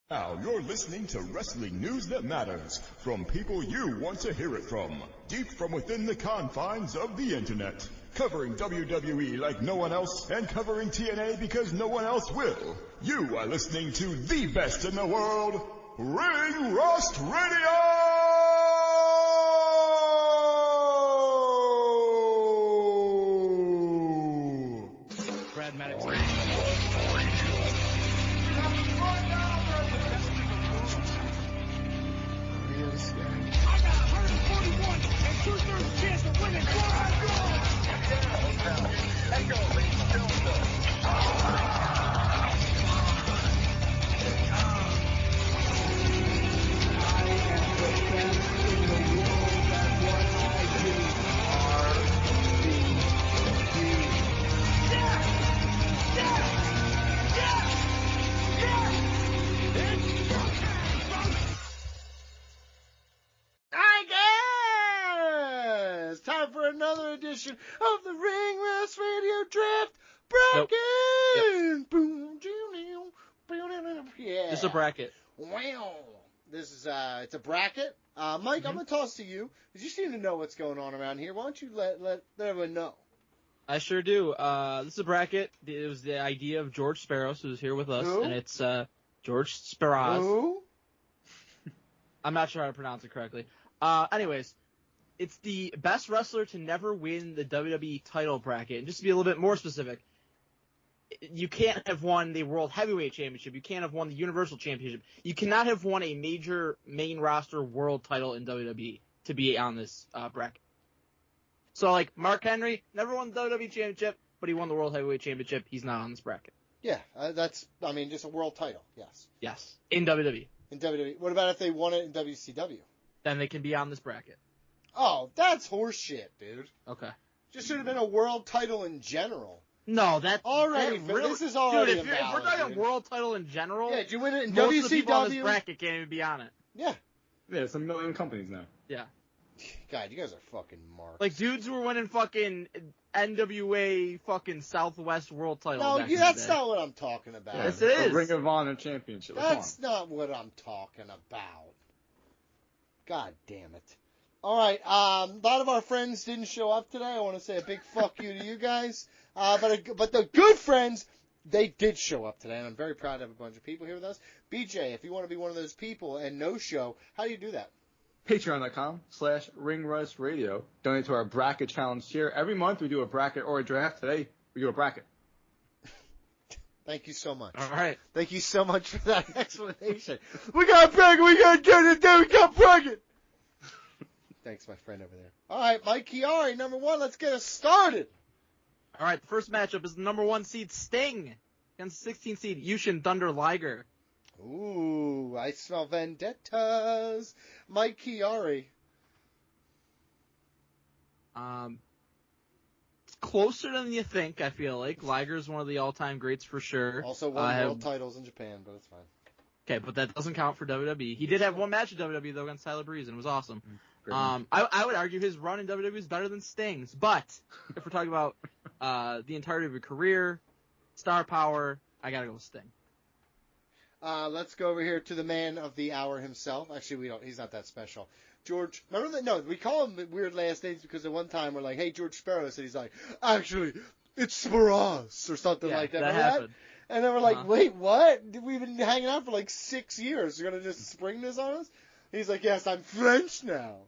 Now you're listening to wrestling news that matters from people you want to hear it from, deep from within the confines of the internet. Covering WWE like no one else and covering TNA because no one else will. You are listening to the best in the world, Ring Rust Radio! Brad Maddox. I got 141 and 2/3 chance of winning. Time for another edition of the Ring Rust Radio Draft Bracket. Nope. Boom, yeah. Just a bracket. Wow. This is it's a bracket. Mike, I'm gonna toss to you because you seem to know what's going on around here. Why don't you let everyone know? I sure do. This is a bracket. It was the idea of George Sparrows, who's here with us, Who? and it's George Sparrows. Who? I'm not sure how to pronounce it correctly. Anyways, it's the best wrestler to never win the WWE title bracket. And just to be a little bit more specific, you can't have won the World Heavyweight Championship. You can't have won the Universal Championship. You cannot have won a major main roster world title in WWE to be on this bracket. So, like, Mark Henry never won the WWE Championship, but he won the World Heavyweight Championship. He's not on this bracket. Yeah, just a world title. Yes. Yes, in WWE. In WWE. What about if they won it in WCW? Then they can be on this bracket. Oh, that's horseshit, dude. Okay. Just should have been a world title in general. No, that's already. really, this is already dude, if invalid, we're talking dude. world title in general, Yeah, did you win it in most WCW? of the people on this bracket can't even be on it. Yeah. Yeah, it's a million companies now. Yeah. God, you guys are fucking marks. Like, dudes were winning fucking NWA fucking Southwest world titles. No, back in that's the day. not what I'm talking about. Yes, it is. A Ring of Honor championship. That's not what I'm talking about. God damn it. All right, a lot of our friends didn't show up today. I want to say a big fuck you to you guys. But the good friends, they did show up today, and I'm very proud to have a bunch of people here with us. BJ, if you want to be one of those people and no show, how do you do that? Patreon.com/RingRustRadio. Donate to our bracket challenge here. Every month we do a bracket or a draft. Today we do a bracket. Thank you so much. All right. Thank you so much for that explanation. We got a bracket. We got to get it done. We got a bracket. Thanks, my friend over there. All right, Mike Chiari, number one. Let's get us started. All right, the first matchup is the number 1 seed Sting against the 16 seed Yushin Thunder Liger. Ooh, I smell vendettas. Mike Chiari. It's closer than you think, I feel like. Liger's one of the all-time greats for sure. Also won world titles in Japan, but it's fine. Okay, but that doesn't count for WWE. He did have one match at WWE, though, against Tyler Breeze, and it was awesome. I would argue his run in WWE is better than Sting's, but if we're talking about the entirety of your career, star power, I gotta go with Sting. Let's go over here to the man of the hour himself. Actually, we don't. He's not that special. George, remember that? No, we call him weird last names because at one time we're like, hey, George Sparrows, and he's like, actually, it's Sparrows or something like that. That remember happened. that? And then we're like, wait, what? We've been hanging out for like 6 years. You're going to just spring this on us? He's like, yes, I'm French now.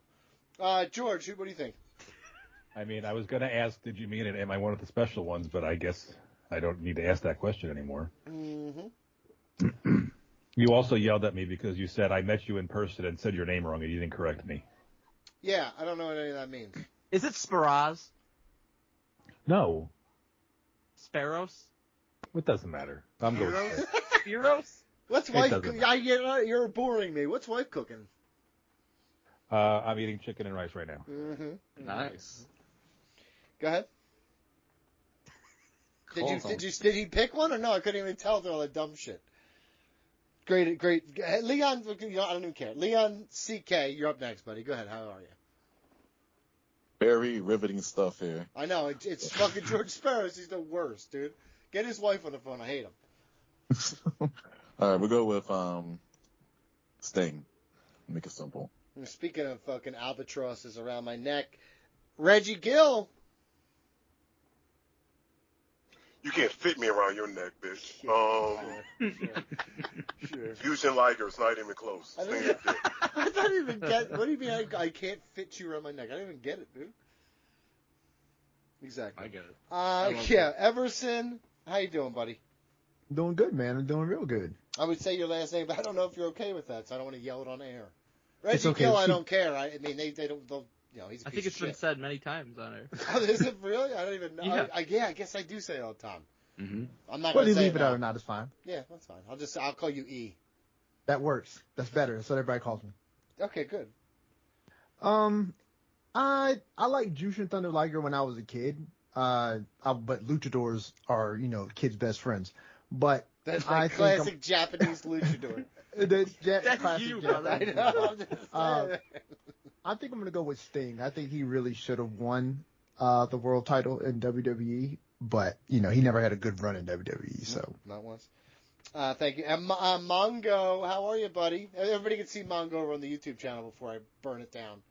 George, what do you think? I mean, I was going to ask, did you mean it? Am I one of the special ones? But I guess I don't need to ask that question anymore. Mm-hmm. You also yelled at me because you said I met you in person and said your name wrong and you didn't correct me. Yeah, I don't know what any of that means. Is it Sparrows? No. Sparrows? It doesn't matter. I'm going with it. Sparrows? What's wife cooking? You're boring me. What's wife cooking? I'm eating chicken and rice right now. Mm-hmm. Nice. Go ahead. Did he pick one or no? I couldn't even tell through all that dumb shit. Great. Leon, I don't even care. Leon CK, you're up next, buddy. Go ahead. How are you? Very riveting stuff here. I know. It's fucking George Sparrows. He's the worst, dude. Get his wife on the phone. I hate him. All right, we'll go with Sting. Make it simple. And speaking of fucking albatrosses around my neck, Reggie Gill. You can't fit me around your neck, bitch. Sure. Fusion Liger's not even close. I Sting don't, is dick. I don't even get. What do you mean I can't fit you around my neck? I don't even get it, dude. Exactly. I get it. Yeah, Everson. How you doing, buddy? Doing good, man. I'm doing real good. I would say your last name, but I don't know if you're okay with that, so I don't want to yell it on air. Reggie It's okay. Gill, I don't care. I mean, they don't. You know, he's a I piece think it's of been shit. said many times on it. Oh, is it really? I don't even know. Yeah. I guess I do say it all the time. Mm-hmm. I'm not Whether going you to say leave it out now. or not is fine. Yeah, that's fine. I'll call you E. That works. That's better. That's what everybody calls me. Okay, good. I like Jushin Thunder Liger when I was a kid. But luchadors are, kids' best friends. But That's I like think classic Japanese luchador. That's That's you, brother. I know. I'm just saying. I think I'm gonna go with Sting. I think he really should have won the world title in WWE, but he never had a good run in WWE. So Not once. Thank you. And Mongo, how are you, buddy? Everybody can see Mongo over on the YouTube channel before I burn it down.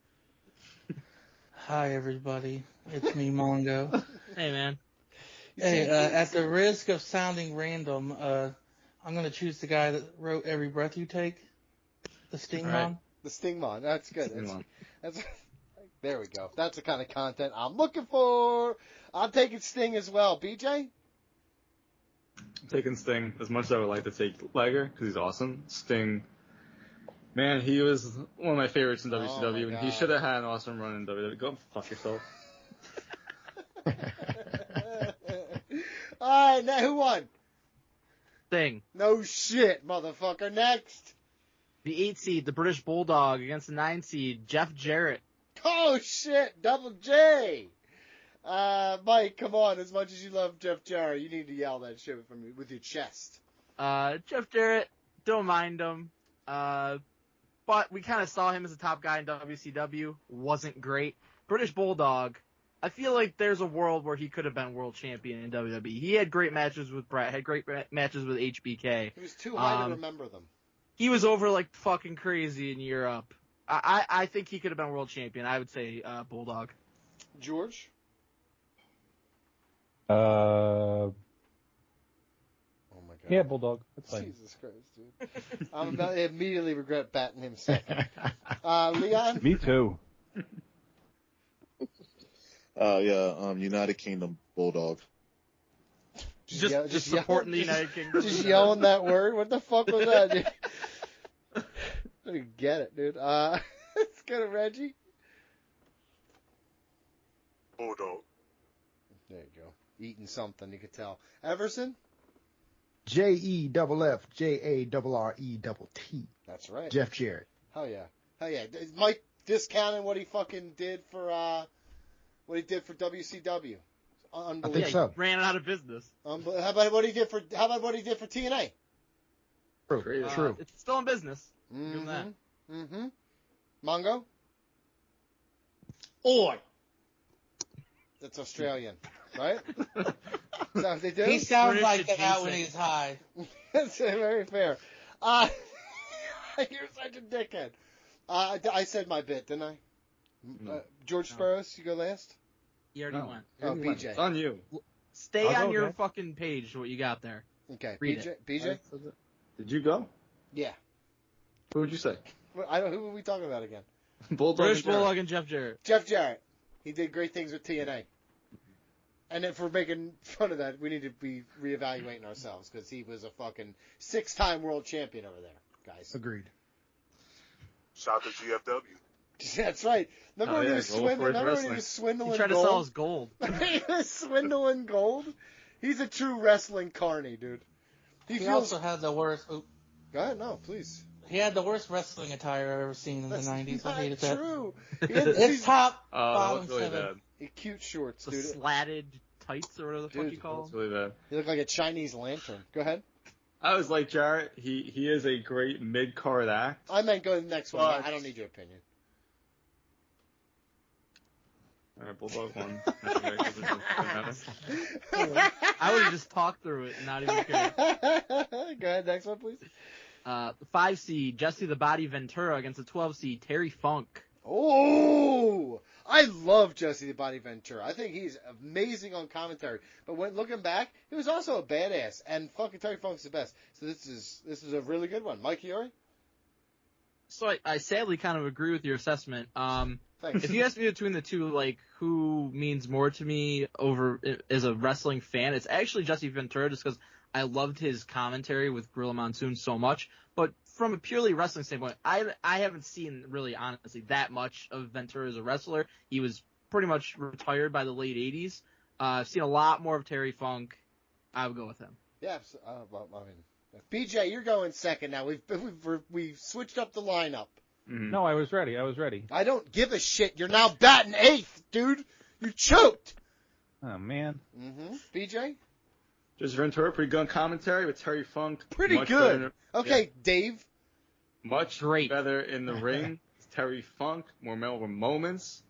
Hi, everybody. It's me, Mongo. Hey, man. Hey, at the risk of sounding random, I'm going to choose the guy that wrote Every Breath You Take, the Stingmon. Right. The Stingmon. That's good. Stingmon. That's there we go. That's the kind of content I'm looking for. I'm taking Sting as well. BJ? Taking Sting as much as I would like to take Liger because he's awesome. Sting, man, he was one of my favorites in WCW, and he God. should have had an awesome run in WWE. Go fuck yourself. All right, now who won? Thing. No shit, motherfucker. Next. The 8 seed, the British Bulldog, against the 9 seed, Jeff Jarrett. Oh shit, Double J. Mike, come on. As much as you love Jeff Jarrett, you need to yell that shit from me with your chest. Jeff Jarrett, don't mind him. But we kind of saw him as a top guy in WCW. Wasn't great. British Bulldog, I feel like there's a world where he could have been world champion in WWE. He had great matches with Brett, had great matches with HBK. He was too high to remember them. He was over like fucking crazy in Europe. I think he could have been world champion. I would say Bulldog. George? Oh my God. Yeah, Bulldog. That's fine. Jesus Christ, dude. I'm about to immediately regret batting him second. Leon? Me too. United Kingdom Bulldog. Just supporting the United Kingdom. Just yelling that word? What the fuck was that, dude? I don't get it, dude. Let's go to Reggie. Bulldog. There you go. Eating something, you could tell. Everson? JEFFJARRET. That's right. Jeff Jarrett. Hell yeah. Hell yeah. Is Mike discounting what he fucking did for WCW? Unbelievable. I think so. Ran out of business. How about what he did for TNA? True. It's still in business. Give him that. Mm-hmm. Mongo? Oi! That's Australian, right? Is that what they do? He sounds British like that adjacent. when he's high. That's very fair. You're such a dickhead. I said my bit, didn't I? George Sparrows, you go last? You already went. Oh, BJ. It's on you. Stay I'll on go, your okay. fucking page, what you got there. Okay, Read BJ? Did you go? Yeah. Who would you say? Who are we talking about again? Bulldog. British and Jarrett. Bulldog and Jeff Jarrett. Jeff Jarrett. He did great things with TNA. And if we're making fun of that, we need to be reevaluating ourselves because he was a fucking 6-time world champion over there, guys. Agreed. Shout out to GFW. That's right. Remember when he was Global Force swindling He tried to gold? sell his gold. He was swindling gold? He's a true wrestling carny, dude. He feels... also had the worst. Go ahead, no, please. He had the worst wrestling attire I've ever seen in That's the 90s. not I hated true. that. He had It's these top That bottom was really 7. bad. cute shorts, The dude. slatted tights or whatever the fuck Dude, you call That's them. really bad. He looked like a Chinese lantern. Go ahead. I was like Jarrett. He is a great mid-card act. I meant go to the next one. But- I don't need your opinion. All right, Bulldog won. I would have just talked through it and not even cared. Go ahead, next one, please. The 5 seed, Jesse the Body Ventura against the 12 seed, Terry Funk. Oh, I love Jesse the Body Ventura. I think he's amazing on commentary. But when looking back, he was also a badass, and fucking Terry Funk's the best. So this is a really good one. Mike Iori? So I sadly kind of agree with your assessment. Thanks. If you ask me between the two, like, who means more to me over as a wrestling fan, it's actually Jesse Ventura, just because I loved his commentary with Gorilla Monsoon so much. But from a purely wrestling standpoint, I haven't seen really, honestly, that much of Ventura as a wrestler. He was pretty much retired by the late 80s. I've seen a lot more of Terry Funk. I would go with him. Yeah, BJ, you're going second now. We've switched up the lineup. Mm-hmm. No, I was ready. I don't give a shit. You're now batting 8th, dude. You choked. Oh, man. Mm-hmm. BJ? Just Ventura, pretty good on commentary, with Terry Funk. Pretty much good. Better, Okay, Dave? Much better in the ring. Terry Funk, more memorable moments.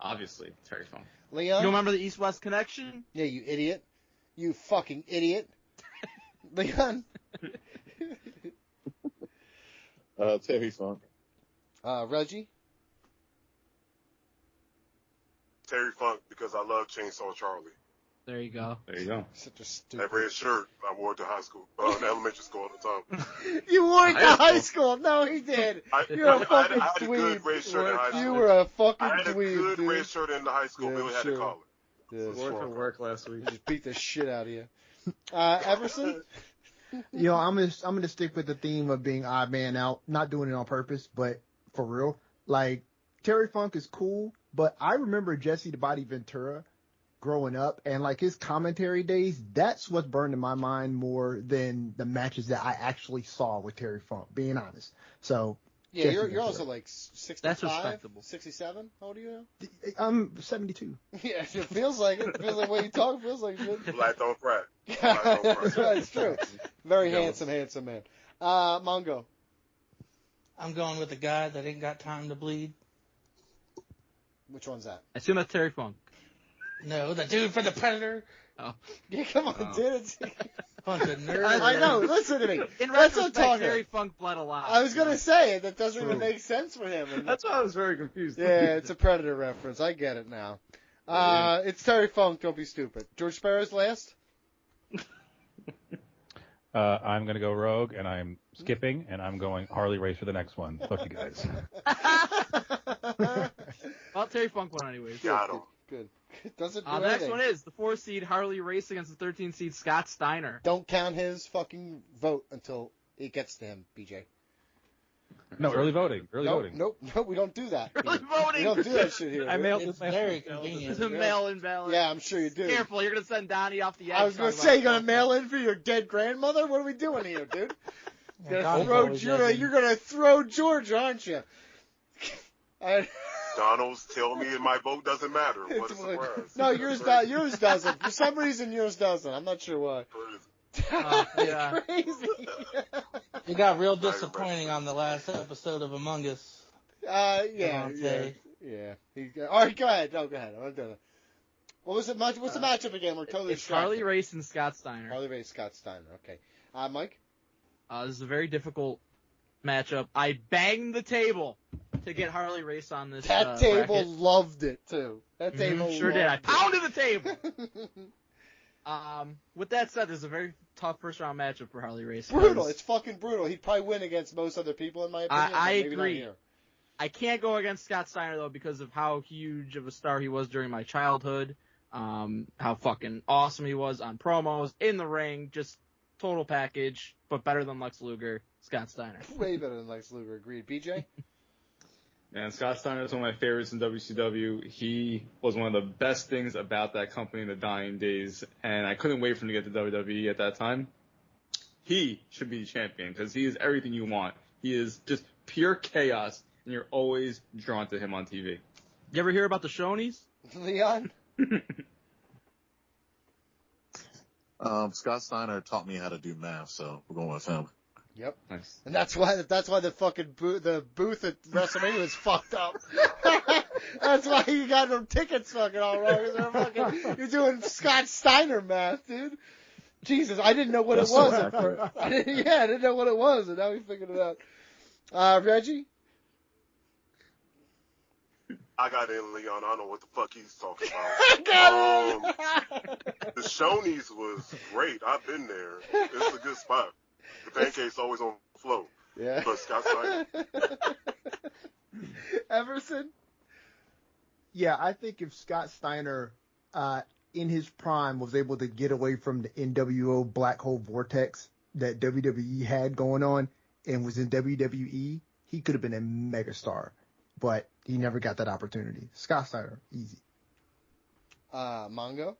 Obviously, Terry Funk. Leon? You remember the East-West connection? Yeah, you idiot. You fucking idiot. Leon? Terry Funk. Reggie? Terry Funk, because I love Chainsaw Charlie. There you go. Such a stupid. That red shirt I wore to high school, elementary school all the time. You wore it to high school. No, he did. You're a fucking I had a good dweeb. red shirt in high school. You were a fucking I had a dweeb, good dude. red shirt in the high school. Yeah, Billy had to call it. Yeah, Wore for work last week. just beat the shit out of you. Everson? Yo, I'm gonna stick with the theme of being odd man out, not doing it on purpose, but for real. Like, Terry Funk is cool, but I remember Jesse the Body Ventura growing up, and like his commentary days, that's what's burned in my mind more than the matches that I actually saw with Terry Funk, being honest. So Yeah, Jesse you're Ventura. also like 65? That's respectable. 67? How old are you now? I'm 72. Yeah, it feels like it. It feels like the way you talk feels like shit. Black don't cry. That's right, it's true. Very handsome man. Mongo. I'm going with the guy that ain't got time to bleed. Which one's that? I assume that's Terry Funk. No, the dude from the Predator. Yeah, come on, dude. It's... Bunch of nerds. I know. Listen to me. In That's what I'm retrospect, talking Terry about. Funk bled a lot. I was gonna say that doesn't even make sense for him. That's why I was very confused. Yeah, it's a Predator reference. I get it now. It's Terry Funk. Don't be stupid. George Sparrow's last. I'm going to go Rogue, and I'm skipping, and I'm going Harley Race for the next one. Fuck you guys. Well, Terry Funk won anyways. Got him. Good. Doesn't do The next anything. one is the 4 seed Harley Race against the 13 seed Scott Steiner. Don't count his fucking vote until it gets to him, BJ. No, early voting. Nope, we don't do that. Early voting. We don't do that shit here. I mailed It's this last very week. convenient. It's a mail-in ballot. Yeah, I'm sure you do. Careful, you're gonna send Donnie off the edge. I was gonna say, you gonna mail in for your dead grandmother? What are we doing here, dude? You're gonna throw George, aren't you? Donald's tell me my vote doesn't matter. What a surprise. No, yours doesn't. For some reason, yours doesn't. I'm not sure why. Yeah. Crazy. It got real disappointing on the last episode of Among Us. Yeah. All right, go ahead. No, go ahead. I'm done. What was it? What's the matchup again? We're totally It's Harley distracted. Race and Scott Steiner. Harley Race, Scott Steiner. Okay. Mike? This is a very difficult matchup. I banged the table to get Harley Race on this. That table bracket. loved it, too. That table Sure did. I loved pounded the table. With that said, there's a very tough first round matchup for Harley Race. Brutal. It's fucking brutal. He'd probably win against most other people, in my opinion. I but maybe not agree. here. I can't go against Scott Steiner, though, because of how huge of a star he was during my childhood. How fucking awesome he was on promos, in the ring, just total package, but better than Lex Luger, Scott Steiner. Way better than Lex Luger. Agreed. BJ? And Scott Steiner is one of my favorites in WCW. He was one of the best things about that company in the dying days, and I couldn't wait for him to get to WWE at that time. He should be the champion because he is everything you want. He is just pure chaos, and you're always drawn to him on TV. You ever hear about the Shonies? Leon? Scott Steiner taught me how to do math, so we're going with him. Yep. Nice. And that's why the fucking the booth at WrestleMania was fucked up. That's why you got them tickets fucking all wrong. They're fucking, you're doing Scott Steiner math, dude. Jesus, I didn't know what That's it was so at first. I didn't know what it was, and now we figured it out. Reggie? I got in Leon. I don't know what the fuck he's talking about. I got it! The Shoney's was great. I've been there. It's a good spot. The pancake's always on the flow. Yeah. But Scott Steiner. Everson? Yeah, I think if Scott Steiner, in his prime, was able to get away from the NWO black hole vortex that WWE had going on and was in WWE, he could have been a megastar. But he never got that opportunity. Scott Steiner, easy. Mongo?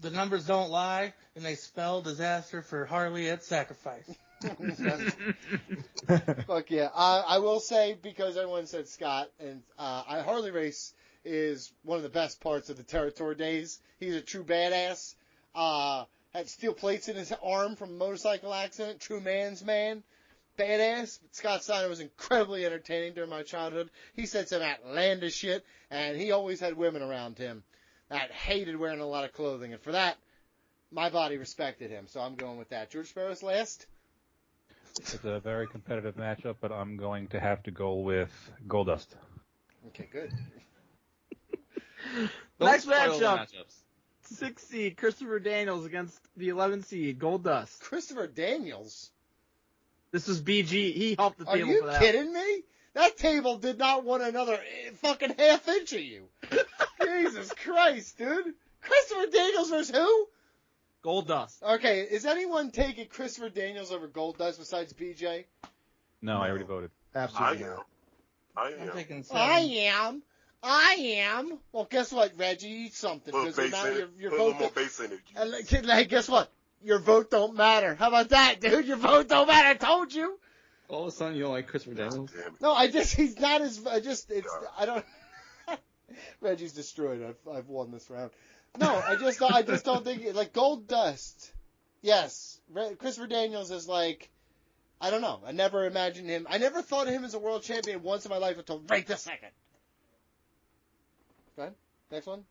The numbers don't lie, and they spell disaster for Harley at Sacrifice. Fuck yeah. I will say, because everyone said Scott, and Harley Race is one of the best parts of the Territory days. He's a true badass. Had steel plates in his arm from a motorcycle accident. True man's man. Badass. But Scott Steiner was incredibly entertaining during my childhood. He said some outlandish shit, and he always had women around him that hated wearing a lot of clothing. And for that, my body respected him. So I'm going with that. George Sparrow's last. It's a very competitive matchup, but I'm going to have to go with Goldust. Okay, good. Next spoil the matchup. matchups. 6 seed Christopher Daniels against the 11 seed Goldust. Christopher Daniels? This was BG. He humped the Are table you for that. kidding me? That table did not want another fucking half inch of you. Jesus Christ, dude. Christopher Daniels versus who? Goldust. Okay, is anyone taking Christopher Daniels over Goldust besides BJ? No, I already voted. Absolutely I not. am. I I'm am. taking 7. I am. Well, guess what, Reggie? Eat something. Put Because bass now in it. your Put a little vote. more bass in it. Hey, guess what? Your vote don't matter. How about that, dude? Your vote don't matter. I told you. All of a sudden, you don't like Christopher Daniels? Damn it. No, he's not as, I don't, Reggie's destroyed. I've won this round. No, I just don't think, like, Goldust, yes. Christopher Daniels is like, I don't know. I never imagined him, I never thought of him as a world champion once in my life until right this second. Go ahead. Next one.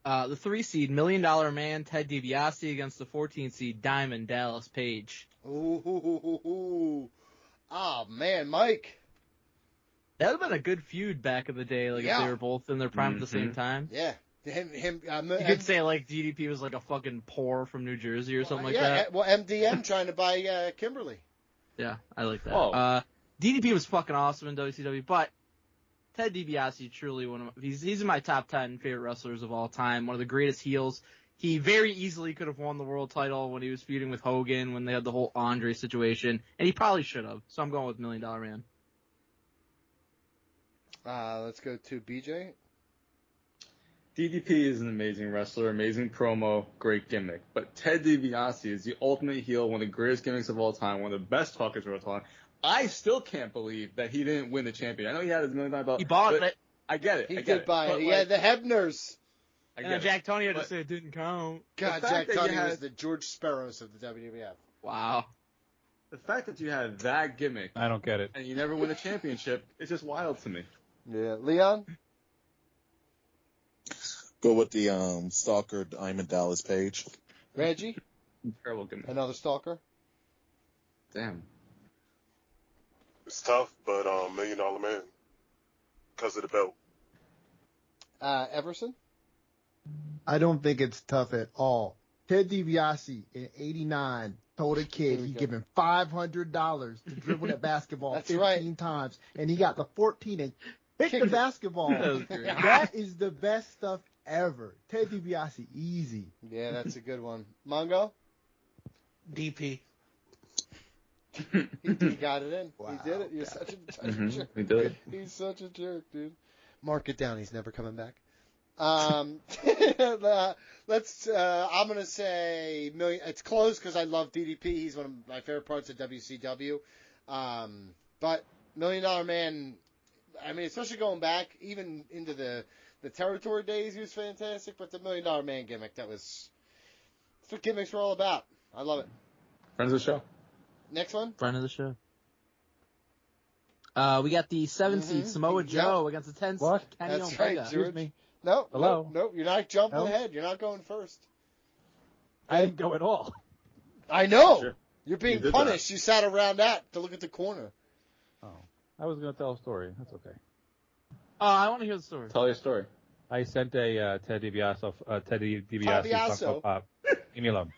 The 3 seed $1 Million Man Ted DiBiase against the 14 seed Diamond Dallas Page. Ooh. Oh, man, Mike. That would have been a good feud back in the day, like if they were both in their prime at the same time. Yeah. You could say like DDP was like a fucking poor from New Jersey or something like that. Well, MDM trying to buy Kimberly. Yeah, I like that. Oh. DDP was fucking awesome in WCW, but Ted DiBiase truly he's in my top 10 favorite wrestlers of all time. One of the greatest heels. He very easily could have won the world title when he was feuding with Hogan when they had the whole Andre situation, and he probably should have. So I'm going with $1 Million Man. Let's go to BJ. DDP is an amazing wrestler, amazing promo, great gimmick. But Ted DiBiase is the ultimate heel, one of the greatest gimmicks of all time, one of the best talkers of all time. I still can't believe that he didn't win the champion. I know he had his $1 million belt. He bought it. I get it. He I get did it. buy But, it. He had the Hebners. I And get Jack it. Tony had to But say it didn't count. God, The fact Jack that you Tunney had- was the George Sparrows of the WWF. Wow. The fact that you had that gimmick I don't get it. and you never win a championship is just wild to me. Yeah. Leon? Go with the stalker Diamond Dallas Page. Reggie? Terrible gimmick. Another stalker? Damn. It's tough, but $1 Million Man. Because of the belt. Everson? I don't think it's tough at all. Ted DiBiase in '89 told a kid he'd give him $500 to dribble that basketball That's 15 right. times, and he got the 14 and hit the basketball. That was great. That is the best stuff ever. Ted DiBiase, easy. Yeah, that's a good one. Mongo? DP. He got it in. Wow. He did it. You're such a jerk. He did it. He's such a jerk, dude. Mark it down. He's never coming back. Let's. I'm gonna say million. It's close because I love DDP. He's one of my favorite parts of WCW. But $1 Million Man. I mean, especially going back even into the Territory days, he was fantastic. But the $1 Million Man gimmick, that's what gimmicks were all about. I love it. Friends of the show. Next one. Friend of the show. We got the 7 seed Samoa Yep. Joe against the 10 seed What? Kenny That's Omega. right, George. me. No, Hello? no, you're not jumping No? ahead. You're not going first. I didn't go at all. I know. Sure. You're being You did punished. You sat around that to look at the corner. Oh, I was going to tell a story. That's okay. I want to hear the story. Tell your story. I sent a Ted DiBiase Tabiasso. Funko Pop. Leave me alone.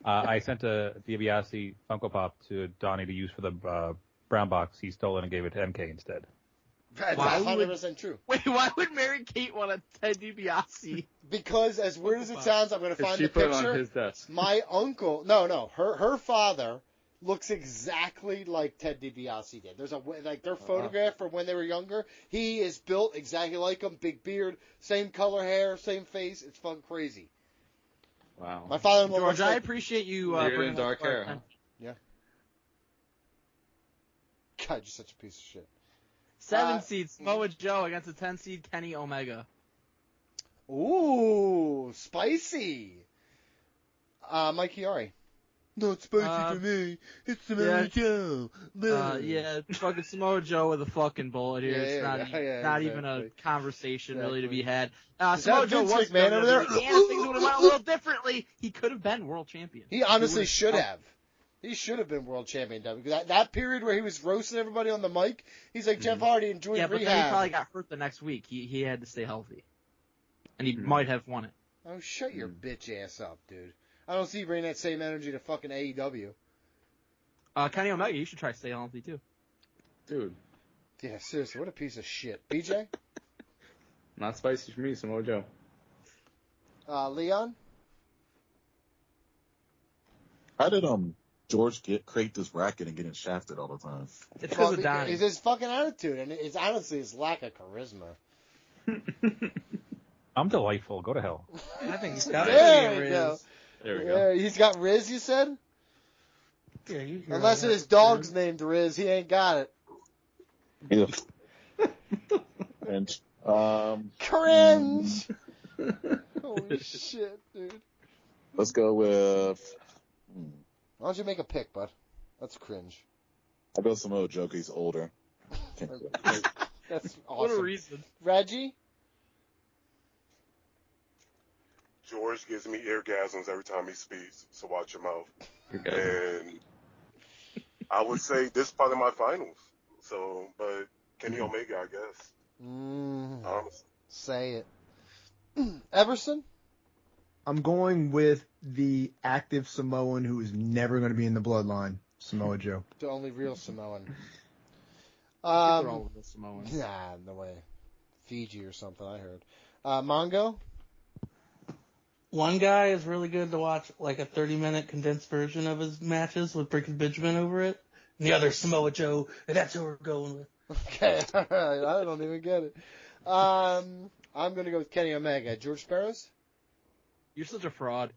I sent a DiBiase Funko Pop to Donnie to use for the brown box. He stole it and gave it to MK instead. That's Why 100% true. Wait, why would Mary Kate want a Ted DiBiase? Because as weird as it sounds, I'm going to find She the put it picture. on his desk. My uncle, no, her father looks exactly like Ted DiBiase did. There's their photograph from when they were younger. He is built exactly like him, big beard, same color hair, same face. It's fun crazy. Wow. My father-in-law George, looks I like, appreciate you Beard bringing and that dark to our hair, huh? attention. God, you're such a piece of shit. 7 seed Samoa Joe against a 10 seed Kenny Omega. Ooh, spicy. Mike Chiari. Not spicy for me. It's Samoa Joe. Yeah, fucking Samoa Joe with a fucking bullet here. It's not even a exactly. conversation really to Exactly. be had. Is Samoa that Joe Vince was McMahon over there? WWE, and if things would have went a little differently, he could have been world champion. He honestly would've- should have. He should have been world champion. That period where he was roasting everybody on the mic, he's like Jeff Hardy and joined Yeah, but rehab. then he probably got hurt the next week. He had to stay healthy, and he might have won it. Oh, shut your bitch ass up, dude. I don't see you bringing that same energy to fucking AEW. Kenny Omega, you should try to stay healthy too. Dude, Yeah, seriously, what a piece of shit. BJ? not spicy for me, Samoa Joe. Leon? How did George create this racket and getting shafted all the time? It's because of Donnie. It's his fucking attitude, and it's honestly his lack of charisma. I'm delightful. Go to hell. I think he's got There it. we go. There we go. Yeah, he's got Riz, you said? Yeah, you hear Unless that. his dog's named Riz, he ain't got it. Yeah. And Cringe! Holy shit, dude. let's go with. Why don't you make a pick, bud? That's cringe. I'll go Samoa Joe. 'Cause he's older. That's What a awesome. reason. Reggie? George gives me eargasms every time he speaks, so watch your mouth. Okay. And I would say this is probably my finals. So, but Kenny Omega, I guess. Honestly. Say it. Everson? I'm going with the active Samoan who is never going to be in the bloodline, Samoa Joe. The only real Samoan. They're all with the Samoans. Nah, no way. Fiji or something, I heard. Mongo? One guy is really good to watch, like a 30-minute condensed version of his matches with Brick and Benjamin over it. And the other Samoa Joe, and that's who we're going with. Okay, alright, I don't even get it. I'm going to go with Kenny Omega. George Sparrows? You're such a fraud.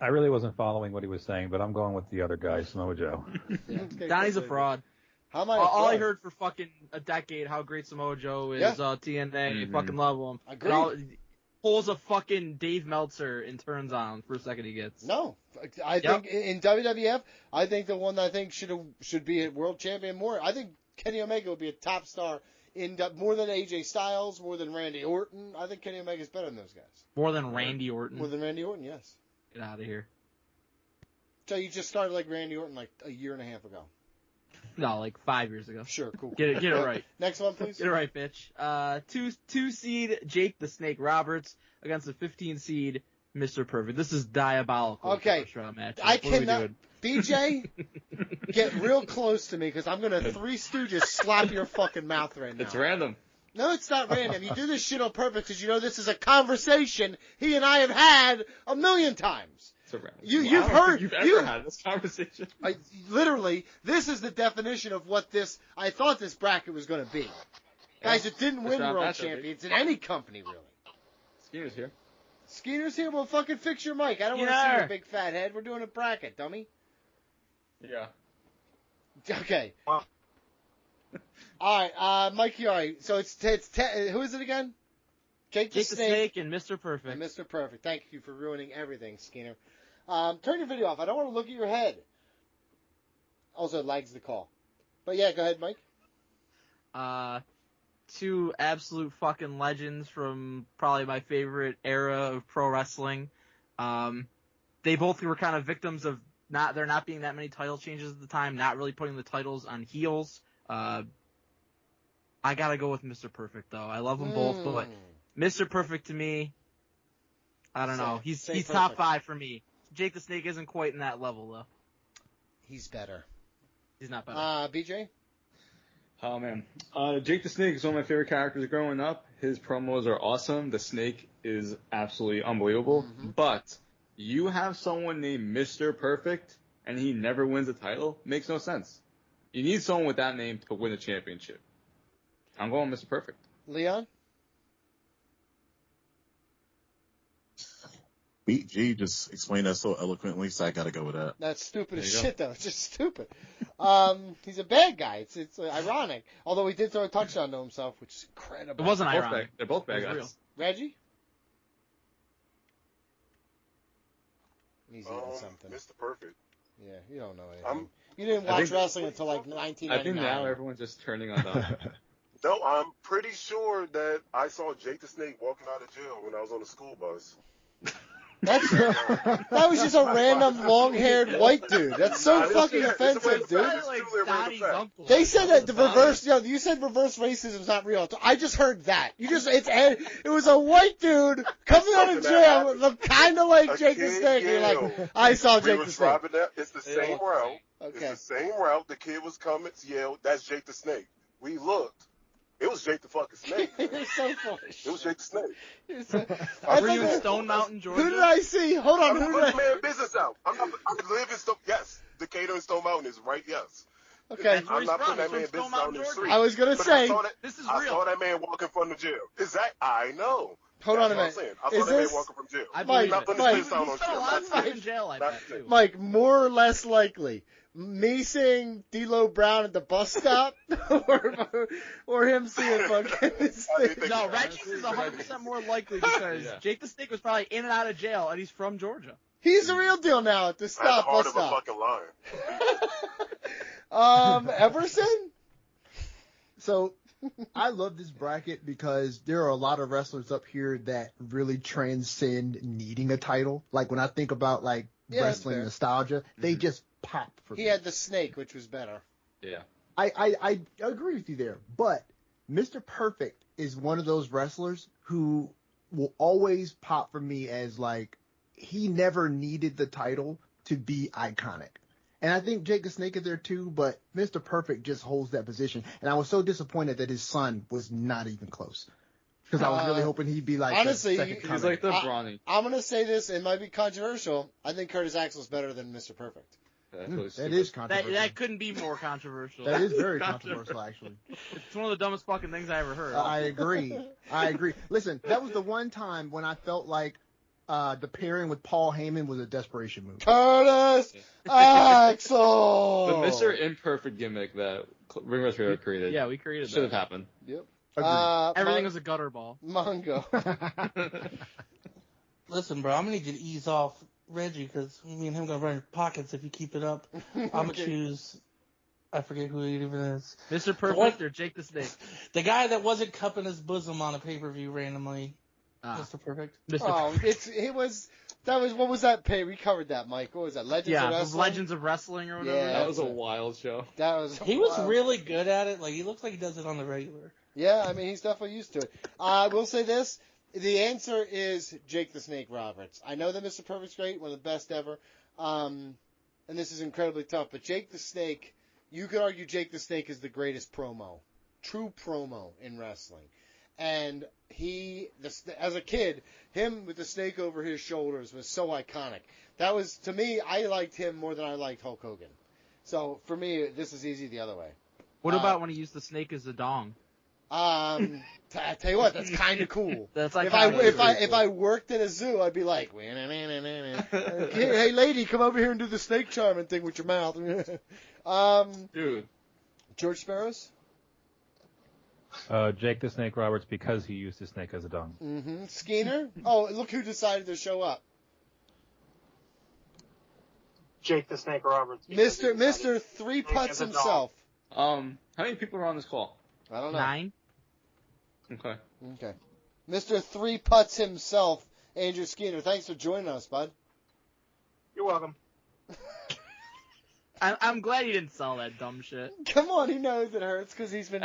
I really wasn't following what he was saying, but I'm going with the other guy, Samoa Joe. Yeah, okay, Donnie's a good. fraud. How am I a All I fraud? heard for fucking a decade how great Samoa Joe is. Yeah. TNA, you fucking love him. Agreed. Pulls a fucking Dave Meltzer and turns on first second he gets. No, I think in WWF, I think the one that I think should be a world champion more. I think Kenny Omega would be a top star in more than AJ Styles, more than Randy Orton. I think Kenny Omega's better than those guys. More than Randy Orton. More than Randy Orton, yes. Get out of here. So you just started like Randy Orton like a year and a half ago. No, like 5 years ago. Sure, cool. Get it right. Next one, please. Get it right, bitch. Two seed Jake the Snake Roberts against the 15 seed Mr. Perfect. This is diabolical. Okay. First round match. I What are we cannot. doing? BJ, get real close to me because I'm gonna Three Stooges slap your fucking mouth right now. It's random. No, it's not random. You do this shit on purpose because you know this is a conversation he and I have had a million times. It's a random. You've I don't heard. think you've ever had this conversation. Literally, this is the definition of what I thought this bracket was going to be. Guys, it didn't win not world that, though, champions in any company, really. Skinner's here. Skeeter's here? Well, fucking fix your mic. I don't want to see your big fat head. We're doing a bracket, dummy. Yeah. Okay. All right, Mike Chiari. So who is it again? Jake the Snake and Mr. Perfect. and Mr. Perfect. Thank you for ruining everything, Skinner. Turn your video off. I don't want to look at your head. Also, it lags the call. But yeah, go ahead, Mike. Two absolute fucking legends from probably my favorite era of pro wrestling. they both were kind of victims of there not being that many title changes at the time, not really putting the titles on heels. I gotta go with Mr. Perfect though. I love them both, but Mr. Perfect to me, I don't know. He's top 5 for me. Jake the Snake isn't quite in that level though. He's better. He's not better. BJ? Oh man, Jake the Snake is one of my favorite characters growing up. His promos are awesome. The Snake is absolutely unbelievable. Mm-hmm. But you have someone named Mr. Perfect, and he never wins a title. Makes no sense. You need someone with that name to win a championship. I'm going Mr. Perfect. Leon? Beat G just explained that so eloquently, so I gotta go with that. That's stupid as There you shit, though. It's just stupid. He's a bad guy. It's ironic. Although he did throw a touchdown to himself, which is incredible. It wasn't ironic. They're both bad It was guys. real. Reggie? He's eating something. Mr. Perfect. Yeah, you don't know anything. You didn't watch wrestling until like 1999. I think now everyone's just turning on them. No, I'm pretty sure that I saw Jake the Snake walking out of jail when I was on the school bus. That was just a random long-haired white dude. That's so fucking offensive, dude. They said that the reverse. You said reverse racism is not real. I just heard that. It was a white dude coming out of jail, looked kind of like Jake the Snake. You're like, I saw Jake the Snake. It's the same route. Okay. It's the same route. The kid was coming to yell, "That's Jake the Snake." We looked. It was Jake the fucking Snake. You're so foolish. It was Jake the Snake. Were you in Stone Mountain, Georgia? Who did I see? Hold on. I'm Who putting did I? man business out. I live in Stone. Yes, Decatur and Stone Mountain is right. Yes. Okay. I'm not putting that man business out in the street. I was gonna say. This is I real. saw that man walking from the jail. I know. Hold on a That's minute. what I'm saying. I saw that man walking from jail. Mike, not putting Mike, his business out on He spent a lot of street. time in jail, I bet, too. Mike, more or less likely, me seeing D'Lo Brown at the bus stop, or him seeing fucking this thing. No, Reggie's is 100% more likely because Jake the Snake was probably in and out of jail, and he's from Georgia. He's the real deal now at the That's the stop, heart bus of a stop. fucking lion. Everson? So I love this bracket because there are a lot of wrestlers up here that really transcend needing a title. Like when I think about like wrestling nostalgia, they just pop for me. He had the Snake, which was better. Yeah. I agree with you there, but Mr. Perfect is one of those wrestlers who will always pop for me as like he never needed the title to be iconic. And I think Jake the Snake is there too, but Mr. Perfect just holds that position. And I was so disappointed that his son was not even close. Because I was really hoping he'd be like honestly, the second coming. He's like the Brawny. I'm going to say this, it might be controversial. I think Curtis Axel's better than Mr. Perfect. That is controversial. That couldn't be more controversial. That is very controversial, actually. It's one of the dumbest fucking things I ever heard. I agree. Listen, that was the one time when I felt like the pairing with Paul Heyman was a desperation move. Curtis Axel! The Mr. Imperfect gimmick that Ring Rust Radio created. Yeah, we created should have happened. Yep. Everything was a gutter ball. Mongo. Listen, bro, I'm gonna need you to ease off Reggie because me and him gonna run your pockets if you keep it up. I'm gonna choose. I forget who it even is. Mr. Perfect or Jake the Snake? The guy that wasn't cupping his bosom on a pay-per-view randomly. Mr. Perfect. What was that pay? We covered that, Mike. What was that? Legends of Wrestling? Legends of Wrestling or whatever. Yeah, That was a wild show. He was really good at it. Like he looks like he does it on the regular. Yeah, I mean he's definitely used to it. I will say this: the answer is Jake the Snake Roberts. I know that Mr. Perfect's great, one of the best ever, and this is incredibly tough. But Jake the Snake, you could argue Jake the Snake is the greatest true promo in wrestling. And as a kid, him with the snake over his shoulders was so iconic. That was, to me, I liked him more than I liked Hulk Hogan. So, for me, this is easy the other way. What about when he used the snake as a dong? I tell you what, that's kind of cool. That's like if I worked at a zoo, I'd be like, hey lady, come over here and do the snake charming thing with your mouth. Dude. George Sparrows? Jake the Snake Roberts because he used his snake as a dong. Mm-hmm. Skeeter? Oh, look who decided to show up. Jake the Snake Roberts. Mr. Three Putts himself. How many people are on this call? I don't know. 9. Okay. Mr. Three Putts himself, Andrew Skeeter. Thanks for joining us, bud. You're welcome. I'm glad you didn't sell that dumb shit. Come on, he knows it hurts because he's been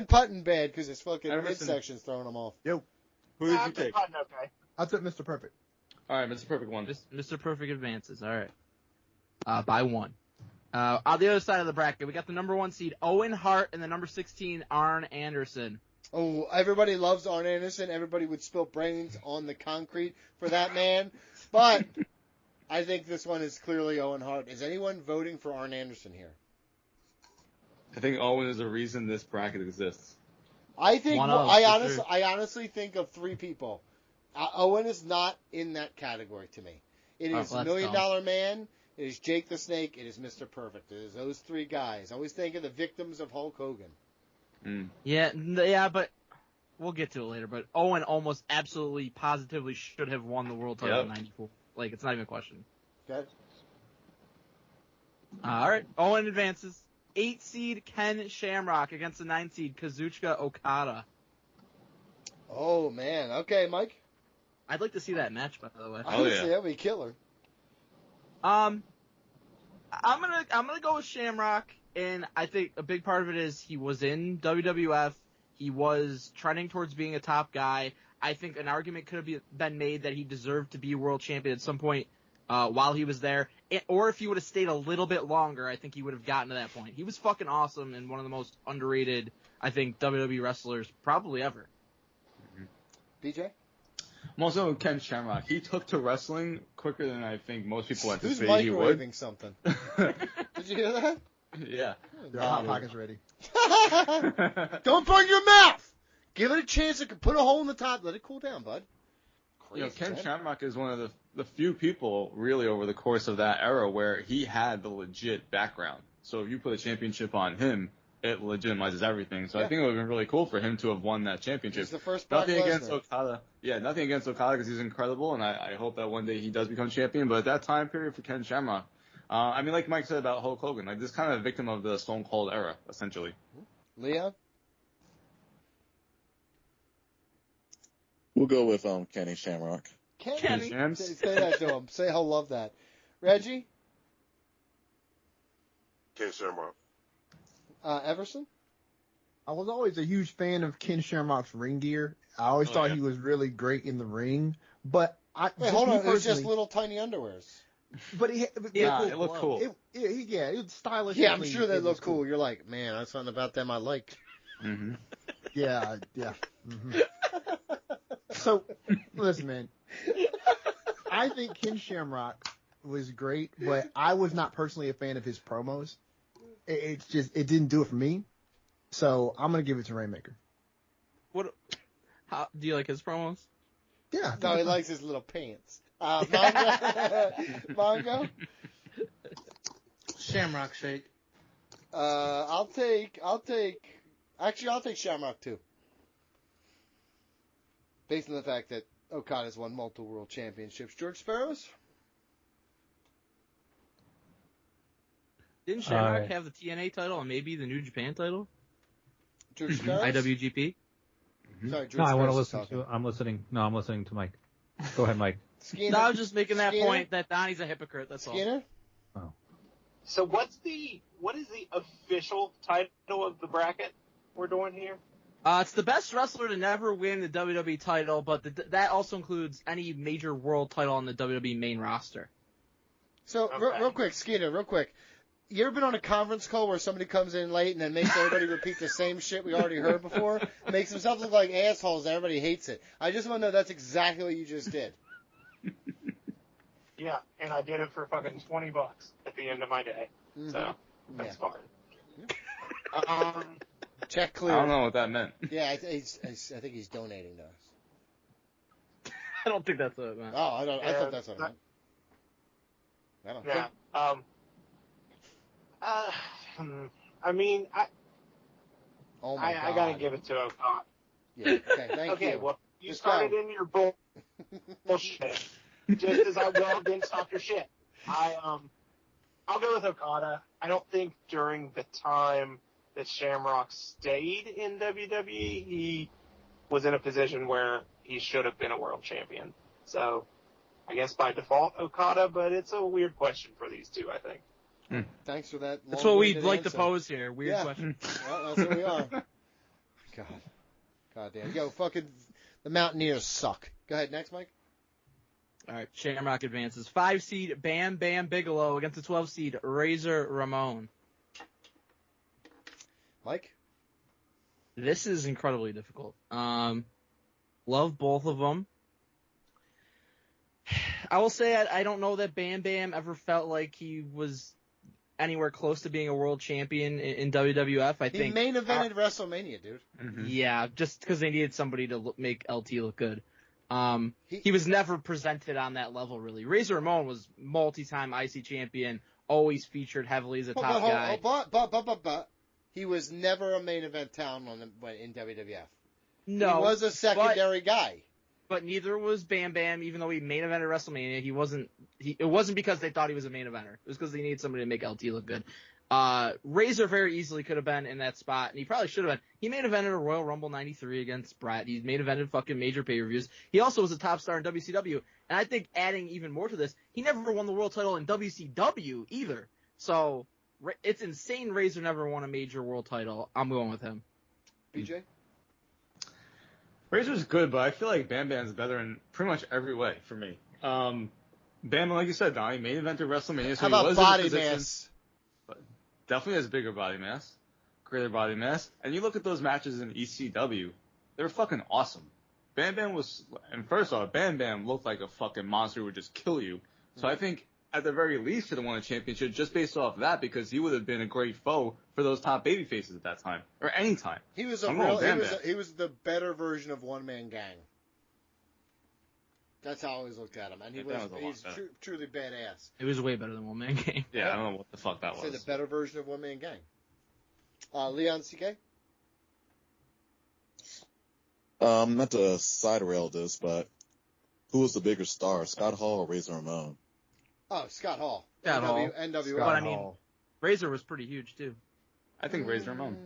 putting bad because his fucking midsection's throwing him off. Yo, Who did you take? Okay. I took Mr. Perfect. All right, Mr. Perfect one. Mr. Perfect advances. All right. By one. On the other side of the bracket, we got the number 1 seed Owen Hart and the number 16 Arn Anderson. Oh, everybody loves Arn Anderson. Everybody would spill brains on the concrete for that man. But I think this one is clearly Owen Hart. Is anyone voting for Arn Anderson here? I think Owen is the reason this bracket exists. I think I honestly think of 3 people. Owen is not in that category to me. It is $1 Million Man. It is Jake the Snake. It is Mr. Perfect. It is those 3 guys. I always think of the victims of Hulk Hogan. Mm. Yeah, but we'll get to it later. But Owen almost absolutely, positively should have won the world title in '94. Like, it's not even a question. Okay. All right. Owen advances. 8 seed Ken Shamrock against the 9 seed Kazuchika Okada. Oh man. Okay, Mike. I'd like to see that match, by the way. Honestly, that'd be killer. I'm gonna go with Shamrock, and I think a big part of it is he was in WWF. He was trending towards being a top guy. I think an argument could have been made that he deserved to be world champion at some point while he was there. Or if he would have stayed a little bit longer, I think he would have gotten to that point. He was fucking awesome and one of the most underrated, I think, WWE wrestlers probably ever. BJ? I'm also with Ken Shamrock. He took to wrestling quicker than I think most people anticipated Who's he would. microwaving something? Did you hear that? Yeah. Your hot pocket's ready. Don't burn your mouth! Give it a chance. It can put a hole in the top. Let it cool down, bud. Crazy, Ken Shamrock is one of the few people really over the course of that era where he had the legit background. So if you put a championship on him, it legitimizes everything. So I think it would have been really cool for him to have won that championship. He's the first nothing against Okada. Yeah, nothing against Okada because he's incredible, and I hope that one day he does become champion. But at that time period for Ken Shamrock, I mean, like Mike said about Hulk Hogan, like this kind of a victim of the Stone Cold era, essentially. Leah? We'll go with Kenny Shamrock. Kenny? Shams? Say that to him. Say he'll love that. Reggie? Ken Shamrock. Everson? I was always a huge fan of Ken Shamrock's ring gear. I always thought he was really great in the ring. But Wait, hold on. It was just little tiny underwears. But it looked cool. It was stylish. Yeah, I'm sure they look cool. You're like, man, that's something about them I like. Mm-hmm. Yeah. Mm-hmm. So, listen, man. I think Ken Shamrock was great, but I was not personally a fan of his promos. It didn't do it for me. So I'm gonna give it to Rainmaker. How do you like his promos? Yeah. No, he likes his little pants. Mongo? Shamrock Shake. I'll take Shamrock too. Based on the fact that Okada's won multiple world championships. George Sparrows? Didn't Shamrock have the TNA title and maybe the New Japan title? George Sparrows? IWGP? Sorry, George No, I want to Sparrows is listen talking. to. I'm listening. No, I'm listening to Mike. Go ahead, Mike. Skinner? No, I was just making that Skinner? point that Donnie's a hypocrite. That's Skinner? Oh. So what is the official title of the bracket we're doing here? It's the best wrestler to never win the WWE title, but that also includes any major world title on the WWE main roster. So, real quick, Skinner, real quick. You ever been on a conference call where somebody comes in late and then makes everybody repeat the same shit we already heard before? Makes themselves look like assholes and everybody hates it. I just want to know that's exactly what you just did. Yeah, and I did it for fucking $20 at the end of my day. Mm-hmm. So, that's fine. Check clear. I don't know what that meant. Yeah, I think he's donating to us. I don't think that's what it meant. Oh, I thought that's what it meant. I don't think. I mean, Oh my God. I gotta give it to Okada. Yeah, okay, thank you. Well, you Just started go. in your bullshit just as I well didn't stop your shit. I'll go with Okada. I don't think during the time that Shamrock stayed in WWE, he was in a position where he should have been a world champion. So I guess by default Okada, but it's a weird question for these two, I think. Thanks for that. That's what we'd like answer. to pose here. Weird question. Well, that's what we are. God damn. Yo, fucking the Mountaineers suck. Go ahead, next, Mike. All right, Shamrock advances. 5 seed Bam Bam Bigelow against the 12 seed Razor Ramon. Mike? This is incredibly difficult. Love both of them. I will say I don't know that Bam Bam ever felt like he was anywhere close to being a world champion in WWF. I think he main evented WrestleMania, dude. Mm-hmm. Yeah, just because they needed somebody to make LT look good. He was never presented on that level, really. Razor Ramon was multi-time IC champion, always featured heavily as a top guy. But he was never a main event talent in WWF. No, he was a secondary guy. But neither was Bam Bam, even though he main evented WrestleMania. It wasn't because they thought he was a main eventer. It was because they needed somebody to make LT look good. Razor very easily could have been in that spot, and he probably should have been. He main evented a Royal Rumble 93 against Brett. He main evented fucking major pay-per-views. He also was a top star in WCW. And I think adding even more to this, he never won the world title in WCW either. So it's insane Razor never won a major world title. I'm going with him. BJ? Razor's good, but I feel like Bam Bam's better in pretty much every way for me. Bam, like you said, Donnie, main evented WrestleMania, so How he was about body in a position, mass? but definitely has bigger body mass, greater body mass. And you look at those matches in ECW, they were fucking awesome. Bam Bam and first off, Bam Bam looked like a fucking monster who would just kill you. So I think at the very least should have won a championship just based off that, because he would have been a great foe for those top baby faces at that time, or any time. He was he was the better version of One Man Gang. That's how I always looked at him, and he's truly badass. It was way better than One Man Gang. Yeah, I don't know what the fuck that was. Say the better version of One Man Gang. Leon CK? Not to side rail this, but who was the bigger star, Scott Hall or Razor Ramon? Oh, Scott Hall. NWO. But I mean, Razor was pretty huge too. I think Razor Ramon.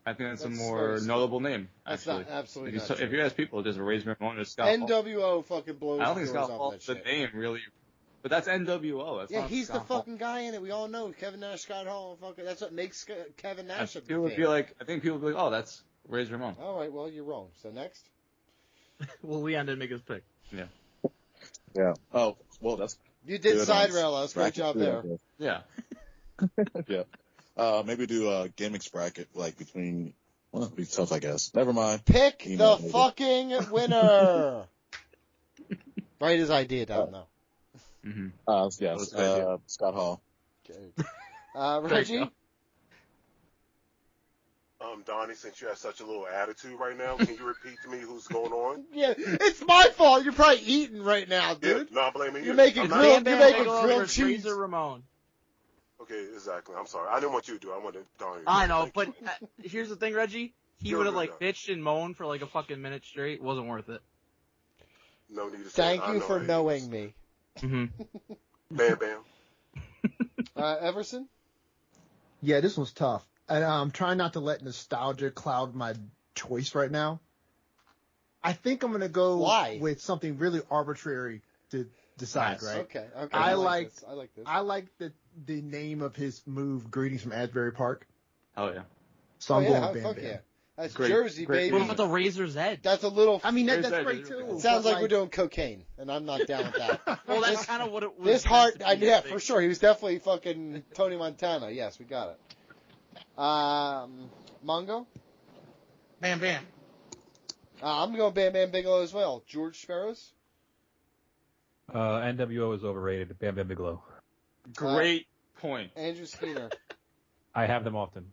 I think that's a more notable name, actually. That's not absolutely not if you ask people, just Razor Ramon or Scott Hall. NWO fucking blows. I don't think Scott Hall the name really, but that's NWO. That's not he's Scott the fucking guy in it. We all know Kevin Nash, Scott Hall. Fucking, that's what makes Kevin Nash. I think people would be like, oh, that's Razor Ramon. All right, well, you're wrong. So next. Well, Leon didn't make his pick. Yeah. Yeah. Oh, well, that's. You did side rail us. Great job there. Yeah. Yeah. Maybe do a gimmicks bracket, like between. Well, it'd be tough, I guess. Never mind. Pick the fucking winner. Write his idea down now. Mm-hmm. Yes. Scott Hall. Okay. Reggie. Donnie, since you have such a little attitude right now, can you repeat to me who's going on? Yeah, it's my fault. You're probably eating right now, dude. Yeah, no, I'm blaming you. You're making grilled cheese. Razor Ramon. Okay, exactly. I'm sorry. I didn't want you to do it. I wanted Donnie. I know, but here's the thing, Reggie. He would have bitched and moaned for like a fucking minute straight. Wasn't worth it. No need to say Thank you for knowing me. Mm-hmm. Bam Bam. Everson? Yeah, this one's tough. And I'm trying not to let nostalgia cloud my choice right now. I think I'm going to go with something really arbitrary to decide, right? Okay. I like this. I like the name of his move, Greetings from Asbury Park. Oh, yeah. So I'm going Bam Bam. Yeah. That's Great, Jersey, great baby. What about the Razor's Edge? That's a little... I mean, that's great, too. It sounds like we're doing cocaine, and I'm not down with that. Well, that's kind of what it was. This heart... Yeah, for sure. He was definitely fucking Tony Montana. Yes, we got it. Mongo? Bam Bam. I'm going Bam Bam Bigelow as well. George Sparrows? NWO is overrated. Bam Bam Bigelow. Great point. Andrew Skeeter. I have them often.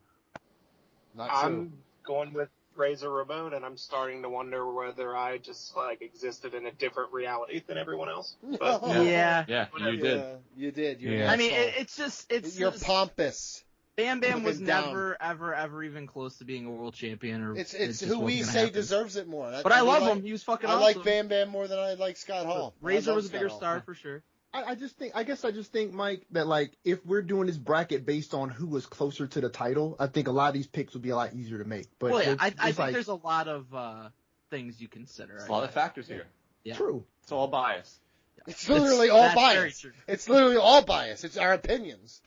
Not true. I'm going with Razor Ramon, and I'm starting to wonder whether I just existed in a different reality than everyone else. But, yeah, you did. You did. Yeah. I mean, it's you're pompous. Bam Bam was never, ever even close to being a world champion. Or it's who we say deserves it more. But I love him. He was fucking awesome. I like Bam Bam more than I like Scott Hall. Razor was a bigger star for sure. I just think, Mike, that if we're doing this bracket based on who was closer to the title, I think a lot of these picks would be a lot easier to make. But I think there's a lot of things you consider. There's a lot of factors here. Yeah. True. It's all bias. It's literally all That's very bias. true. It's literally all bias. It's our opinions.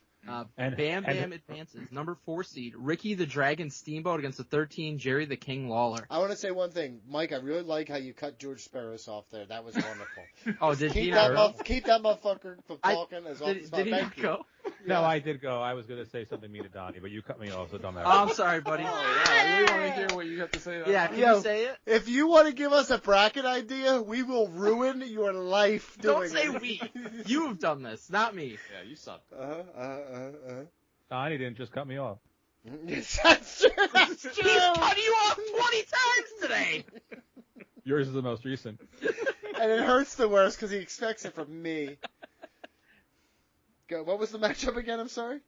Bam Bam advances. Number 4 seed, Ricky the Dragon Steamboat against the 13, Jerry the King Lawler. I want to say one thing, Mike. I really like how you cut George Sparrows off there. That was wonderful. Oh, did he keep not? keep that motherfucker from talking as often as Did he Thank not you. go? No, I did go. I was going to say something mean to Donnie, but you cut me off, so don't matter. Oh, I'm sorry, buddy. Oh, wow. I really want to hear what you have to say about Yeah, that. can you say it? If you want to give us a bracket idea, we will ruin your life doing Don't say it. we. You have done this, not me. Yeah, you suck. Donnie didn't just cut me off. That's true. That's true. He's cut you off 20 times today. Yours is the most recent. And it hurts the worst because he expects it from me. Go. What was the matchup again? I'm sorry.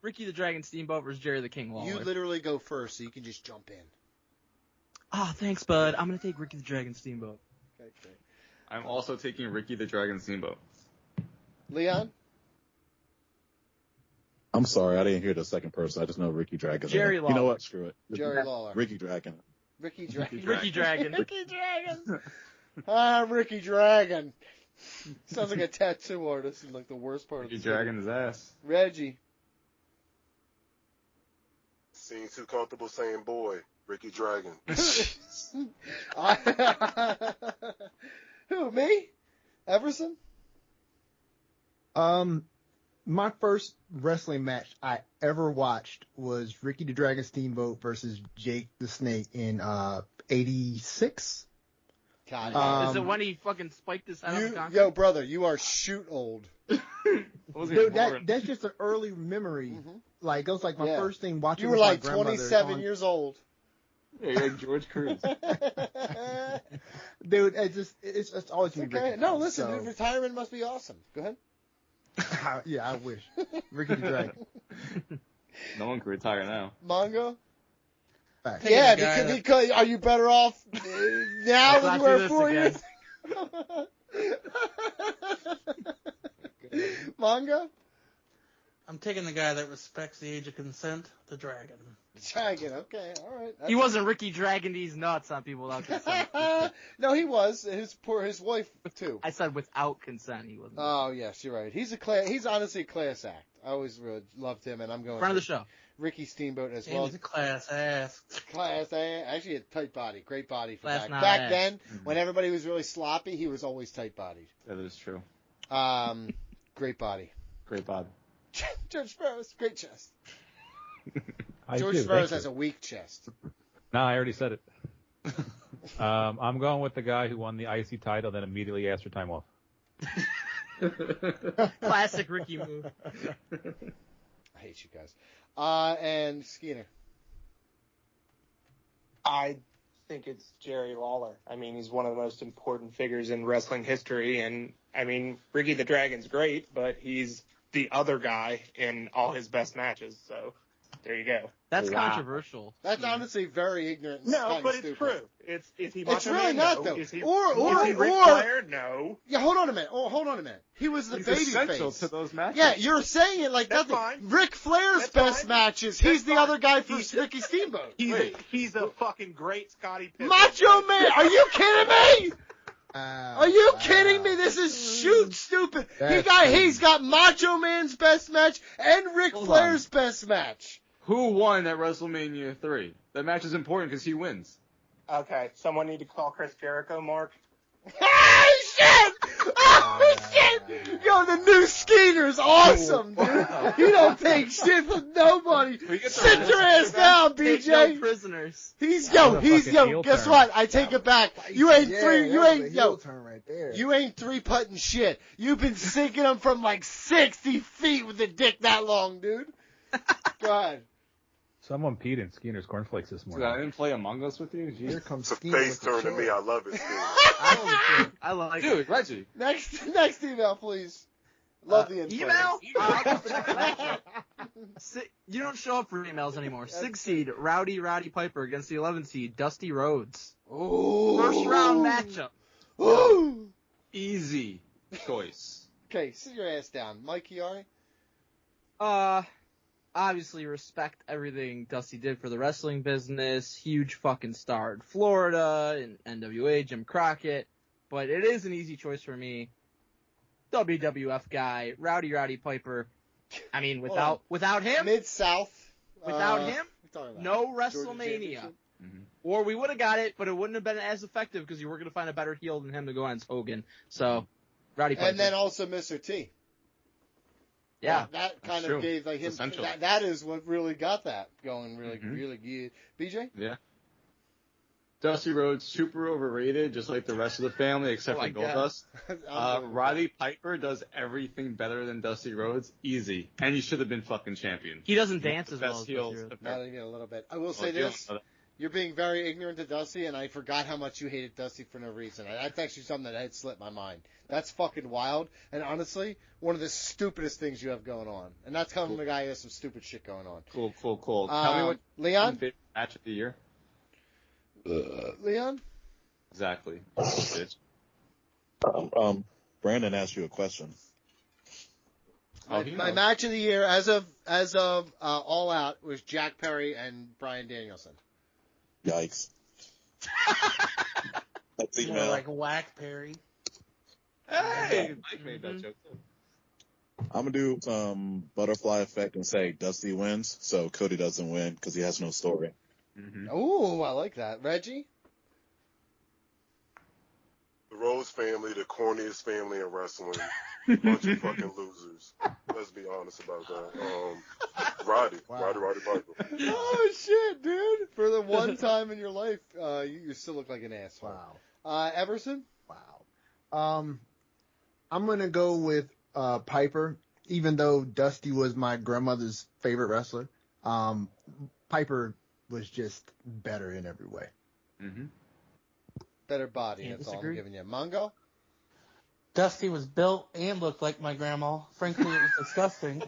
Ricky the Dragon Steamboat versus Jerry the King Lawler. You literally go first, so you can just jump in. Oh, thanks, bud. I'm gonna take Ricky the Dragon Steamboat. Okay, great. I'm also taking Ricky the Dragon Steamboat. Leon? I'm sorry, I didn't hear the second person. I just know Ricky Dragon. Jerry You know Lawler. what? Screw it. Jerry Lawler. Ricky Dragon. Ricky Dragon. Ricky Dragon. Ricky Dragon. I'm Ricky Dragon. Sounds like a tattoo artist in like the worst part Ricky of the city. Dragon his ass. Reggie. Seems too comfortable saying boy. Ricky Dragon. Who, me? Everson? My first wrestling match I ever watched was Ricky the Dragon Steamboat versus Jake the Snake in 86. God. Is it when he fucking spiked his head on the concrete? Yo, brother, you are shoot old. Dude, that's just an early memory. Like, that was like my first thing watching. You were with my like grandmother 27 on- years old. Yeah, you're like George Cruz. Dude, it's always been Okay. Ricky. No, listen, so- dude, retirement must be awesome. Go ahead. Yeah, I wish. Ricky the Dragon. No one can retire now. Mongo? Facts. Yeah, the guy because are you better off now Let's than not you were do this 4 again. years? Mongo? I'm taking the guy that respects the age of consent, the Dragon. Dragon, okay, all right. He wasn't Ricky Dragon these nuts on people without consent. No, he was. His wife too. I said without consent, he wasn't. Oh yes, you're right. He's honestly a class act. I always really loved him, and I'm going Friend of the with show. Ricky Steamboat as And well. he's a class ass. Class act. Actually, a tight body, great body for Class back. not Back ass. then, when everybody was really sloppy, he was always tight bodied. That is true. Great body. Great Bob. George Sparrows, great chest. I George do, Sparrows thank has you. a weak chest. No, I already said it. I'm going with the guy who won the IC title, then immediately asked for time off. Classic Ricky move. I hate you guys. And Skinner. I think it's Jerry Lawler. I mean, he's one of the most important figures in wrestling history, and I mean, Ricky the Dragon's great, but he's the other guy in all his best matches. So there you go. That's Wow. controversial. That's honestly very ignorant. And No, kinda but it's stupid. true. Is he It's Macho really Man? not, No. though. Is he, Or- is he Ric or- Flair? No. Yeah, hold on a minute. Oh, hold on a minute. He was the He's baby essential face. to those matches. Yeah, you're saying it like That's nothing. fine. Ric Flair's That's best fine. matches. He's That's the fine. other guy for He's- Ricky Steamboat. He's a fucking great Scotty Pippen. Macho Man. Are you kidding me? Are you Wow. kidding me? This is shoot stupid. That's He's got Macho Man's best match and Ric Hold Flair's best match. Who won at WrestleMania 3? That match is important because he wins. Okay, someone need to call Chris Jericho, Mark. Oh shit! Oh shit! Yo, the new Skeeter's awesome, dude. He don't take shit from nobody. We get the Sit your ass down, Take no BJ. prisoners. He's That was a he's fucking heel guess turn. what? I take it back. You ain't Yeah, three. that You was a ain't heel turn right there. You ain't three-putting shit. You've been sinking them from like 60 feet with a dick that long, dude. God. Someone peed in Skinner's cornflakes this Dude, I morning. didn't play Among Us with you. Here Jeez. comes It's a Skeeter face with the turn to show. me. I love it. Steve. I like it. Dude, Reggie. Next email, please. Love the info. Email? You don't show up for emails anymore. 6 seed, Roddy Piper against the 11 seed, Dusty Rhodes. Ooh. First round matchup. Ooh. Easy choice. Okay, sit your ass down. Mike Chiari? Obviously respect everything Dusty did for the wrestling business. Huge fucking star in Florida, in NWA, Jim Crockett. But it is an easy choice for me. WWF guy, Rowdy Piper. I mean, without him, Mid-South. without him, no Georgia WrestleMania. Championship. Or we would have got it, but it wouldn't have been as effective because you were going to find a better heel than him to go against Hogan. So, Rowdy Piper. And then also Mr. T. Yeah. That kind True. of gave like him. Essential. That is what really got that going really good. BJ? Yeah. Dusty Rhodes, super overrated, just like the rest of the family, except for Goldust. Roddy Piper does everything better than Dusty Rhodes. Easy. And he should have been fucking champion. He doesn't dance as well Best as heels. Dusty Rhodes. Not even a little bit. I will say this. You're being very ignorant to Dusty, and I forgot how much you hated Dusty for no reason. That's actually something that had slipped my mind. That's fucking wild, and honestly, one of the stupidest things you have going on. And that's coming from a guy who has some stupid shit going on. Cool. Tell me what Leon? favorite match of the year? Leon? Exactly. Brandon asked you a question. My match of the year, as of All Out, was Jack Perry and Bryan Danielson. Yikes. That's More email. like Whack Perry. Hey, Mike made that joke too. I'm gonna do butterfly effect and say Dusty wins, so Cody doesn't win because he has no story. Ooh, I like that. Reggie? The Rose family, the corniest family in wrestling. Bunch of fucking losers. Let's be honest about that. Roddy Piper. Oh, shit, dude. For the one time in your life, you still look like an asshole. Wow. Everson? Wow. I'm going to go with Piper, even though Dusty was my grandmother's favorite wrestler. Piper was just better in every way. Better body, Can't that's all I'm disagree. giving you. Mongo? Dusty was built and looked like my grandma. Frankly, it was disgusting.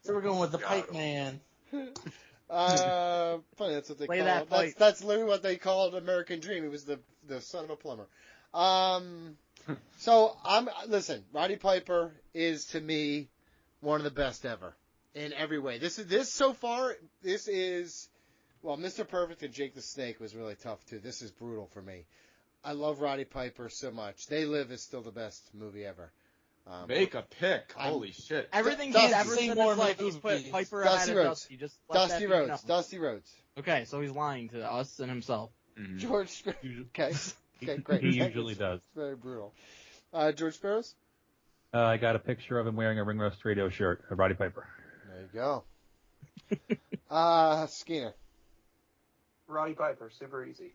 So we're going with the Pipe Man. Funny, that's what they Play call that it. fight. That's literally what they called American Dream. He was the son of a plumber. So listen, Roddy Piper is to me one of the best ever in every way. This is well, Mr. Perfect and Jake the Snake was really tough too. This is brutal for me. I love Roddy Piper so much. They Live is still the best movie ever. Make a pick. Holy shit. Everything Dusty. he's ever said in his life, he's put Piper ahead Dusty of Rhodes. Dusty. Just let that be known. Dusty Rhodes. Okay, so he's lying to us and himself. George. Okay. Okay, great. He usually does. It's very brutal. George Sparrows? I got a picture of him wearing a Ring Rust Radio shirt of Roddy Piper. There you go. Skinner. Roddy Piper, super easy.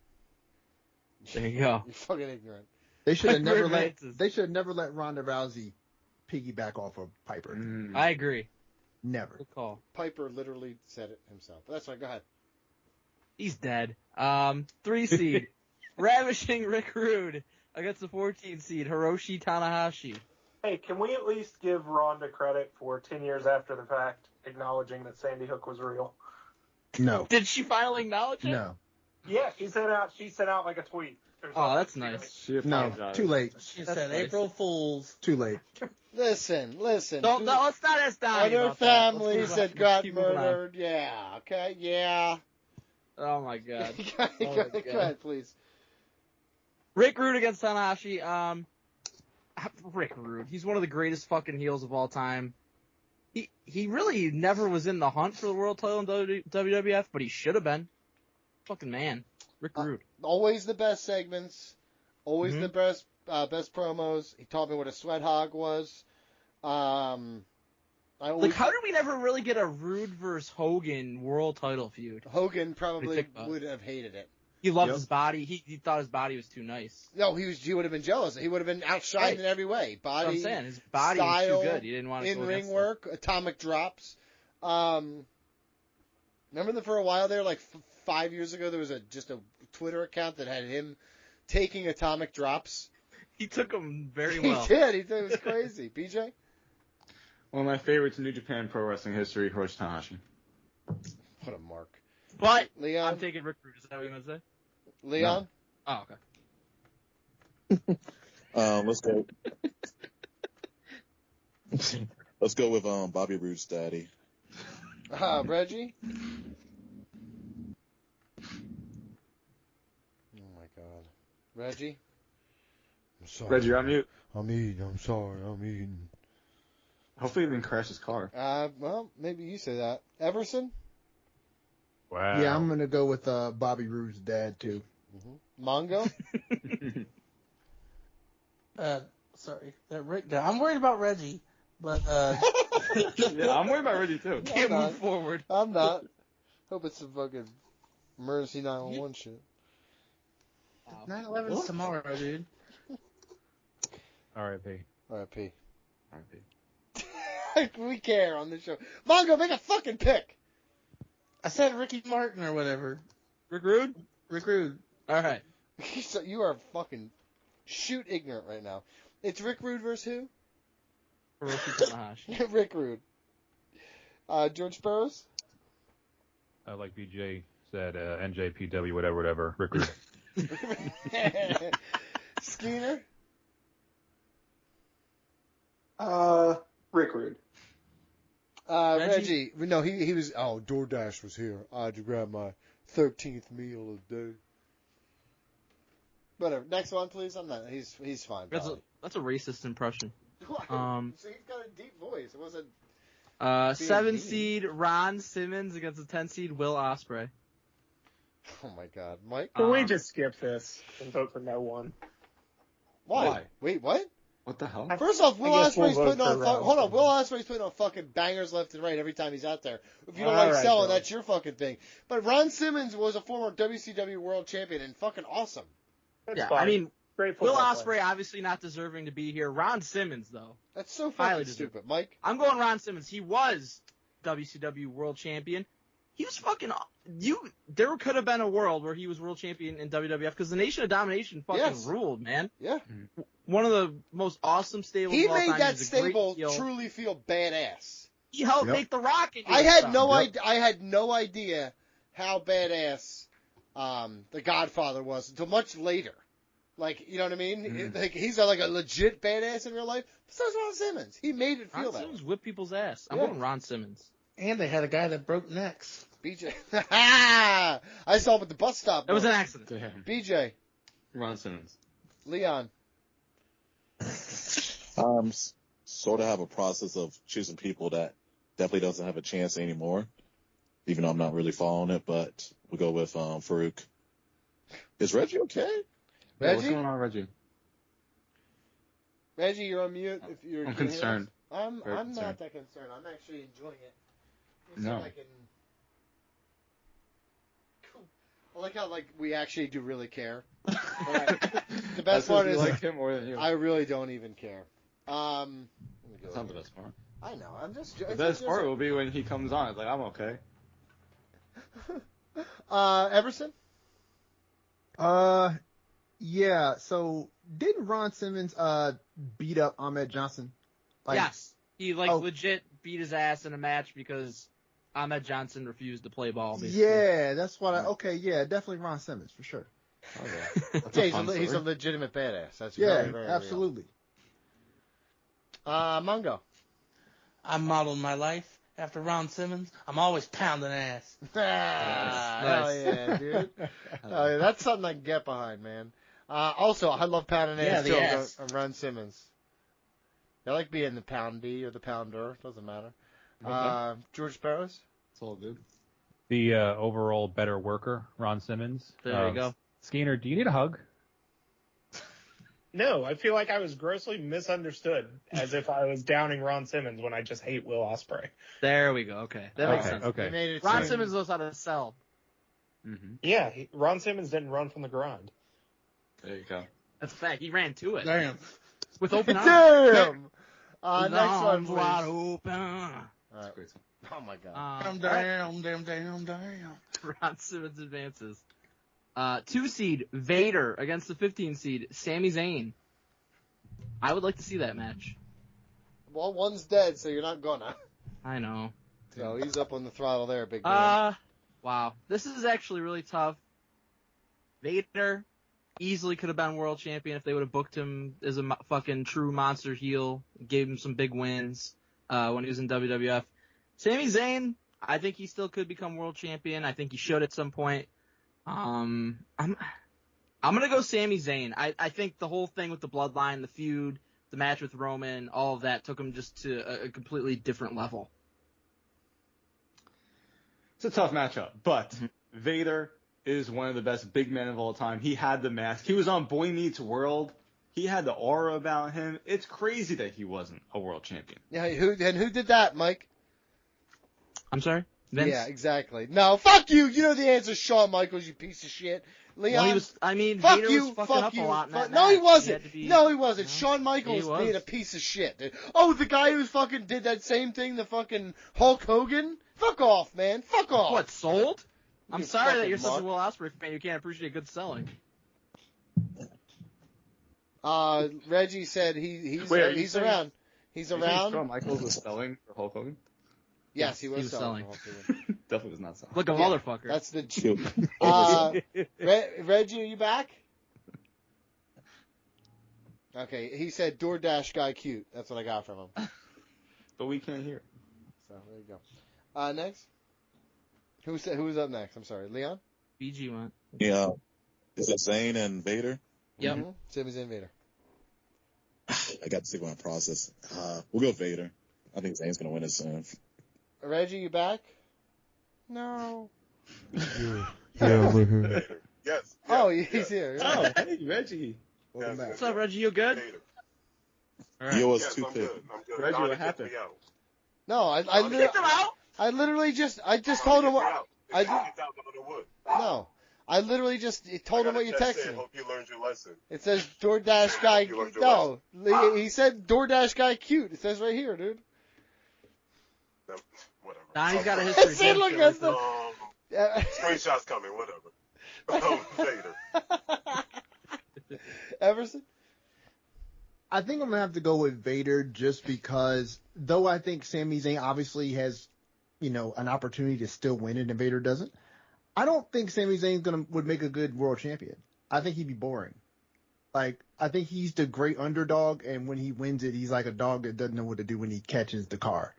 There you go. You're fucking ignorant. They should have never let Advances. they should have never let Ronda Rousey piggyback off of Piper. I agree. Never. Good call. Piper literally said it himself. But that's right. Go ahead. He's dead. 3 seed. Ravishing Rick Rude against the 14 seed Hiroshi Tanahashi. Hey, can we at least give Ronda credit for 10 years after the fact acknowledging that Sandy Hook was real? No. Did she finally acknowledge it? No. Yeah, she sent out like a tweet. or Oh, something. that's nice. She No. apologized. Too late. She That's said nice. April Fools. Too late. Listen. Let's not ask Donnie Other about that. Let's families move on. that got Keep moving on. murdered. Yeah. Okay. Yeah. Oh my god. Go ahead, please. Rick Rude against Tanahashi. Rick Rude. He's one of the greatest fucking heels of all time. He really never was in the hunt for the world title in WWF, but he should have been. Fucking man. Rick Rude. Always the best segments. Always Mhm. the best promos. He taught me what a sweat hog was. I always, Like, how did we never really get a Rude versus Hogan world title feud? Hogan probably think about it. would have hated it. He loved Yep. his body. He thought his body was too nice. No, he would have been jealous. He would have been outshined Right. in every way. That's what Body, I'm saying. His body style, was too good. He didn't want to go in-ring against it. work, atomic drops. Remember that for a while there, like 5 years ago, there was just a Twitter account that had him taking atomic drops. He took him very well. He did. It was crazy. BJ? One of my favorites in New Japan Pro Wrestling history, Hiroshi Tanahashi. What a mark. But Leon? I'm taking Rick Rude. Is that what you're going to say? Leon? Oh, okay. Let's go. Let's go with Bobby Roode's daddy. Reggie? Oh my God. Reggie? I'm sorry. Reggie, you're on mute. I'm eating. I'm sorry. I'm eating. Hopefully he didn't crash his car. Well, maybe you say that. Everson? Wow. Yeah, I'm gonna go with Bobby Roode's dad too. Mongo? Sorry, that Rick. I'm worried about Reggie, but Yeah, I'm worried about Reggie too. Can't move forward. I'm not. Hope it's some fucking emergency 911 shit. 9/11's tomorrow, dude. R.I.P. R.I.P. R.I.P. We care on this show. Mongo, make a fucking pick. I said Ricky Martin or whatever. Rick Rude? Rick Rude. All right. So you are fucking shoot ignorant right now. It's Rick Rude versus who? Hiroshi Tanahashi. Rick Rude. George Sparrows? Like BJ said, NJPW, whatever. Rick Rude. Skeeter? Rick Rude. Reggie? No, he was. Oh, DoorDash was here. I had to grab my 13th meal of the day. Whatever. Next one, please. I'm not. He's fine. That's a racist impression. What? So he's got a deep voice. It wasn't. 7 seed Ron Simmons against the 10 seed Will Ospreay. Oh my God, Mike. Can we just skip this and vote for no one? Why? Wait, what? What the hell? First off, Will I guess we'll Ospreay's vote putting on. for Ron Hold on, Simmons. Will Ospreay's putting on fucking bangers left and right every time he's out there. If you don't All like right, selling, Joe. that's your fucking thing. But Ron Simmons was a former WCW World Champion and fucking awesome. That's Yeah, fine. I mean, Great Will football Ospreay player. obviously not deserving to be here. Ron Simmons, though. That's so Highly fucking stupid, Mike. I'm going Ron Simmons. He was WCW World Champion. He was fucking. There could have been a world where he was World Champion in WWF because the Nation of Domination fucking ruled, man. Yeah. One of the most awesome stables He of all made time. that He's a great stable heel. truly feel badass. He helped make The Rock into I a had star. no idea. I had no idea how badass the Godfather was until much later. Like, you know what I mean? Like he's like a legit badass in real life. So is Ron Simmons. He made it feel Ron that. Simmons whipped people's ass. I'm Yeah. going Ron Simmons. And they had a guy that broke necks. BJ. I saw him at the bus stop. That was an accident. Damn. BJ. Ron Simmons. Leon. Sort of have a process of choosing people that definitely doesn't have a chance anymore, even though I'm not really following it, but we'll go with Farouk. Is Reggie okay? Yeah, what's Reggie? going on, Reggie? Reggie, you're on mute. If you're I'm concerned. I'm Very not concerned. that concerned. I'm actually enjoying it. Let's No. see if I can... Cool. I like how we actually do really care. But the best part is like him more than you. I really don't even care. Let me go That's not the here. best part. I know. I'm just. The best part will be when he comes on. It's like, I'm okay. Everson. Yeah. So didn't Ron Simmons beat up Ahmed Johnson? Yes. He legit beat his ass in a match because Ahmed Johnson refused to play ball. Basically. Yeah, that's what okay, yeah, definitely Ron Simmons for sure. Okay, he's a legitimate badass. That's Yeah, very, very absolutely. Real. Mungo. I modeled my life after Ron Simmons. I'm always pounding ass. Hell yeah, dude. Hell yeah, that's something I can get behind, man. Also, I love pounding ass too. ass. Ron Simmons. I like being the poundee or the pounder. Doesn't matter. Okay. George Sparrows. It's all good. The overall better worker, Ron Simmons. There you go. Skeeter, do you need a hug? No, I feel like I was grossly misunderstood, as if I was downing Ron Simmons when I just hate Will Ospreay. There we go. Okay. That makes sense. Okay. He made it Ron seem- Simmons knows how to sell. Mm-hmm. Yeah, Ron Simmons didn't run from the grind. There you go. That's a fact. He ran to it. Damn. With open arms. Damn. His Next one, arms please. wide open. All That's a right. great song. Oh my God. Damn. Ron Simmons advances. 2 seed Vader against the 15 seed Sami Zayn. I would like to see that match. Well, one's dead, so you're not gonna. I know. So he's up on the throttle there, big man. Wow. This is actually really tough. Vader easily could have been world champion if they would have booked him as a fucking true monster heel, gave him some big wins when he was in WWF. Sami Zayn, I think he still could become world champion. I think he should at some point. I'm gonna go Sami Zayn. I think the whole thing with the bloodline, the feud, the match with Roman, all of that took him just to a completely different level. It's a tough matchup, but Vader is one of the best big men of all time. He had the mask. He was on Boy Meets World. He had the aura about him. It's crazy that he wasn't a world champion. Yeah, who did that, Mike? I'm sorry? Vince? Yeah, exactly. No, fuck you. You know the answer, Shawn Michaels, you piece of shit. Leon, Well, Vader was fucking up a lot in that No, he match. wasn't. No, he wasn't. Shawn Michaels was. being a piece of shit, dude. Oh, the guy who fucking did that same thing, the fucking Hulk Hogan? Fuck off, man. Fuck off. What, sold? I'm You sorry that fucking you're such a mark. Will Ospreay fan. You can't appreciate good selling. Reggie said he's Wait, he's saying- around. He's You think around. Shawn Michaels was selling for Hulk Hogan? Yes, he was selling. Hulk Hogan. Definitely was not selling. Look a motherfucker. That's the. Cute. Reggie, are you back? Okay, he said DoorDash guy cute. That's what I got from him. But we can't hear it. So there you go. Next. Who's up next? I'm sorry, Leon. BG went. Yeah. Is it Zayn and Vader? Yep. Mm-hmm. Sami Zayn Vader. I got to stick with my process. We'll go Vader. I think Zayn's going to win it soon. Reggie, you back? No. Vader. Yes. Oh, he's here. Oh, hey, Reggie. Welcome back. What's up, Reggie? You good? Vader. All right. He was Yes, too I'm thick. good. I'm good. Reggie, Donna what kicked happened? me out. No, Kicked him out? I literally just Donna told him kicked me what out. I She did. kicked out Donna Wood. No, I literally just told him what you texted me. Hope you learned your lesson. It says DoorDash guy. You learned your No, he said DoorDash guy cute. It says right here, dude. No, whatever. Donnie's got a history. See, look, that's the. Screenshots coming. Whatever. Vader. Everson. I think I'm gonna have to go with Vader just because, though I think Sami Zayn obviously has, an opportunity to still win it and Vader doesn't. I don't think Sami Zayn would make a good world champion. I think he'd be boring. Like, I think he's the great underdog, and when he wins it, he's like a dog that doesn't know what to do when he catches the car.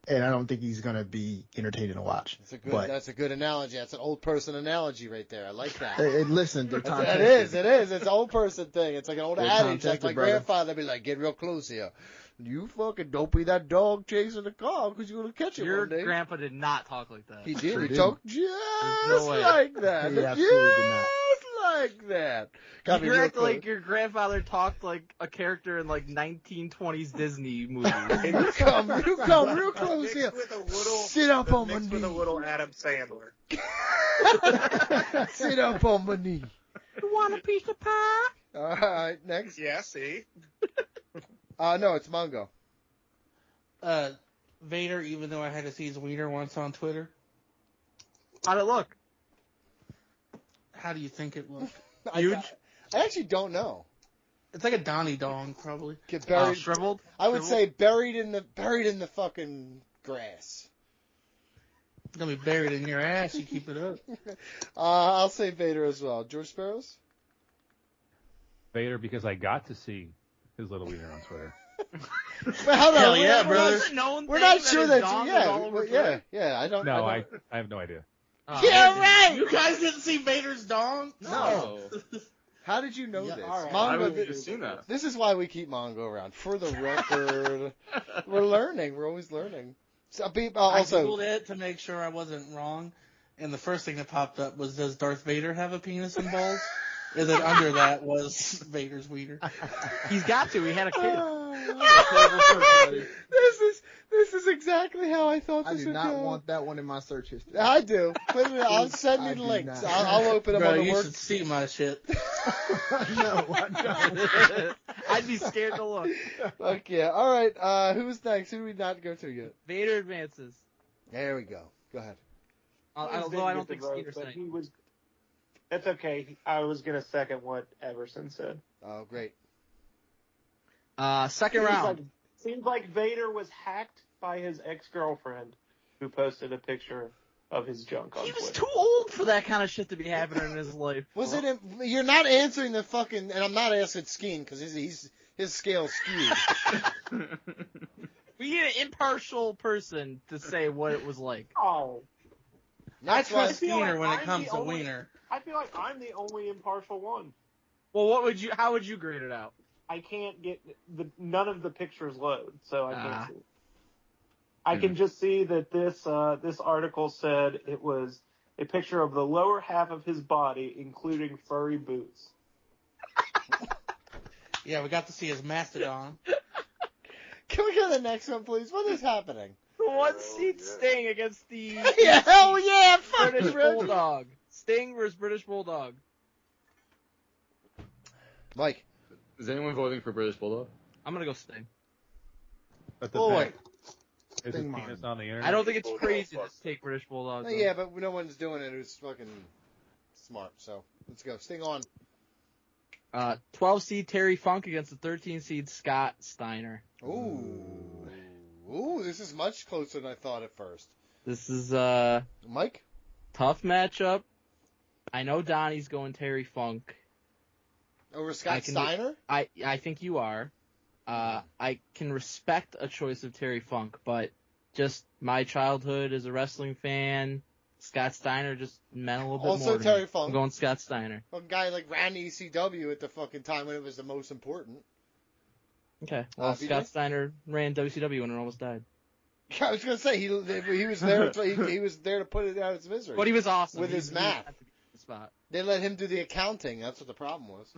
And I don't think he's gonna be entertaining to watch. That's a good analogy. That's an old person analogy right there. I like that. Listen, they're Tom It is. It's an old person thing. It's like an old They're adage. Tom Like my Texas, brother. grandfather be like, get real close here. You fucking don't be that dog chasing the car because you're going to catch it Your one day. grandpa did not talk like that. He did. Sure He did. talked There's no just way. like that. He absolutely did not. Just like that. Got me You real act like close. your grandfather talked like a character in like 1920s Disney movie. You come real close Mixed here. with a little, Sit up on my mixed with a knee. little Adam Sandler. Sit up on my knee. You want a piece of pie? All right, next. Yeah, see? No, it's Mongo. Vader, even though I had to see his wiener once on Twitter. How'd it look? How do you think it looked? Huge? I actually don't know. It's like a Donnie dong, probably. Get buried. Shriveled? I would say buried in the fucking grass. It's gonna be buried in your ass. You keep it up. I'll say Vader as well. George Sparrows? Vader because I got to see his little wiener on Twitter. Well, hold on, Hell yeah, we're brother. not- We're not sure that. all over Yeah. I don't. No, I I have no idea. Yeah, right. You guys didn't see Vader's dong? No. How did you know Yeah, this? all right. I Mongo, would have seen that. this is why we keep Mongo around. For the record, we're learning. We're always learning. So, I also, googled it to make sure I wasn't wrong, and the first thing that popped up was, does Darth Vader have a penis and balls? And then under that was Vader's wiener. He's got to. He had a kid. This is exactly how I thought I this do would not go. want that one in my search history. I do. I'll send me I the do links. not. I'll open them Bro, on the you work. should see my shit. No, I don't. I'd be scared to look. Fuck yeah. All right. Who's next? Who do we not go to yet? Vader advances. There we go. Go ahead. Although I don't think Skeeter's but saying. he was. That's okay. I was gonna second what Everson said. Oh, great. Second round. Seems like Vader was hacked by his ex-girlfriend, who posted a picture of his junk on He was Twitter. too old for that kind of shit to be happening in his life. Was it? You're not answering the fucking. And I'm not asking Skeen because his scale's skewed. We need an impartial person to say what it was like. Oh, I That's why. trust Wiener when it I'm comes the to only- Wiener. I feel like I'm the only impartial one. Well, how would you grade it out? I can't get none of the pictures load, so I can't see. I can just see that this article said it was a picture of the lower half of his body, including furry boots. Yeah, we got to see his mastodon. Can we go to the next one, please? What is happening? The one-seed Sting against the Yeah, hell yeah! Fuck British Reggie. Bulldog. Sting versus British Bulldog. Mike. Is anyone voting for British Bulldog? I'm gonna go Sting. But Boy. Is his penis on the internet? I don't think it's crazy to take British Bulldog. Though. Yeah, but no one's doing it who's fucking smart, so let's go. Sting on. 12 seed Terry Funk against the 13 seed Scott Steiner. Ooh, this is much closer than I thought at first. This is Mike? Tough matchup. I know Donnie's going Terry Funk. Over Scott Steiner? I think you are. I can respect a choice of Terry Funk, but just my childhood as a wrestling fan, Scott Steiner just meant a little bit more. Also Terry Funk. I'm going Scott Steiner. A guy like ran ECW at the fucking time when it was the most important. Okay. Well, Scott Steiner ran WCW when it almost died. I was gonna say he was there. He was there to put it out of its misery. But he was awesome with his math. Spot. They let him do the accounting. That's what the problem was.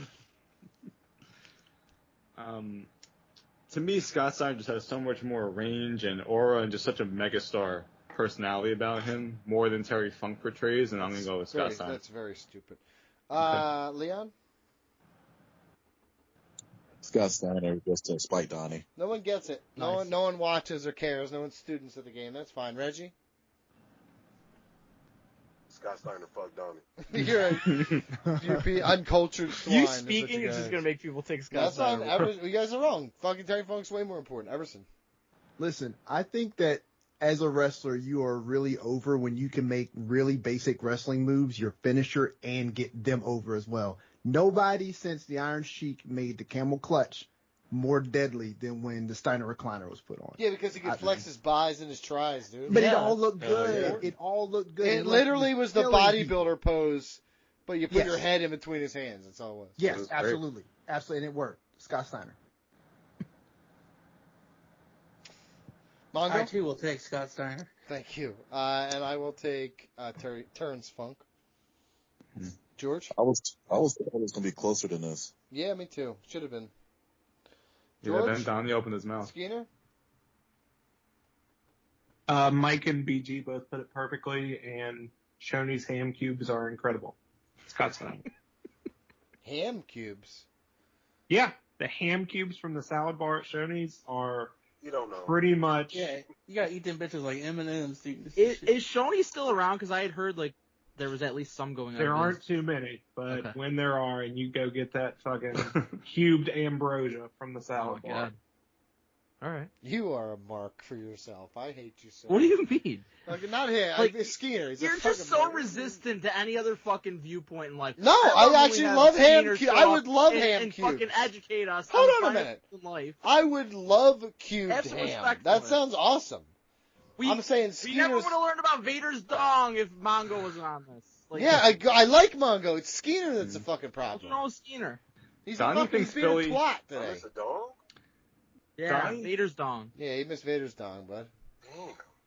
To me, Scott Steiner just has so much more range and aura and just such a megastar personality about him, more than Terry Funk portrays, and I'm going to go with Scott Steiner. That's very stupid. Leon? Scott Steiner just to spite Donnie. No one gets it. Nice. No one watches or cares. No one's students of the game. That's fine. Reggie? Scott Steiner, fuck Donnie. You're uncultured swine. You speaking is just going to make people take Scott Steiner. That's fine. You guys are wrong. Fucking Terry Funk's way more important. Everson. Listen, I think that as a wrestler, you are really over when you can make really basic wrestling moves, your finisher, and get them over as well. Nobody since the Iron Sheik made the camel clutch more deadly than when the Steiner recliner was put on. Yeah, because he could flex his buys and his tries, dude. But it all looked good. It all looked good. It literally was the bodybuilder pose, but you put your head in between his hands. That's all it was. Yes, absolutely. Absolutely, and it worked. Scott Steiner. Mongo? I too will take Scott Steiner. Thank you. And I will take Terrence Funk. George? I was thought it was gonna be closer than this. Yeah, me too. Should have been. George? Yeah, then Donnie opened his mouth. Skinner? Mike and BG both put it perfectly, and Shoney's ham cubes are incredible. Scott Steiner. Ham cubes? Yeah, the ham cubes from the salad bar at Shoney's are pretty much. Yeah, you gotta eat them bitches like M&M's. Is Shoney still around? Because I had heard like there was at least some going on. There aren't too many, but when there are, and you go get that fucking cubed ambrosia from the salad bar. God. All right. You are a mark for yourself. I hate you so. What do you mean? Like, not him. Like, Skinner. You're just so resistant to any other fucking viewpoint in life. No, I actually love ham cubes. I would love ham and cubes. fucking educate us. Hold on a minute. In life. I would love cubed Have some ham. respect That for it. sounds awesome. I'm saying We never Skinner's. would have learned about Vader's dong if Mongo wasn't on this. Like, Yeah, I like Mongo. It's Skinner that's the fucking what's problem. wrong with Skinner? He's Donnie a fucking thinks being a Philly- twat today. That's a dog? Yeah, Donnie? Vader's dong. Yeah, he missed Vader's dong, bud.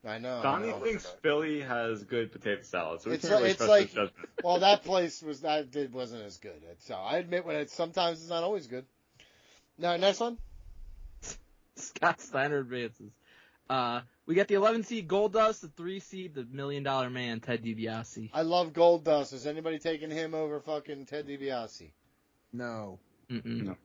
I know. Donnie I know. thinks Philly has good potato salad, so we It's can't really like- trust his judgment. Well, that place wasn't as good. So I admit sometimes it's not always good. Now, next one. Scott Steiner advances. We got the 11 seed Goldust, the 3 seed the $1 Million Man Ted DiBiase. I love Goldust. Is anybody taking him over fucking Ted DiBiase? No. No.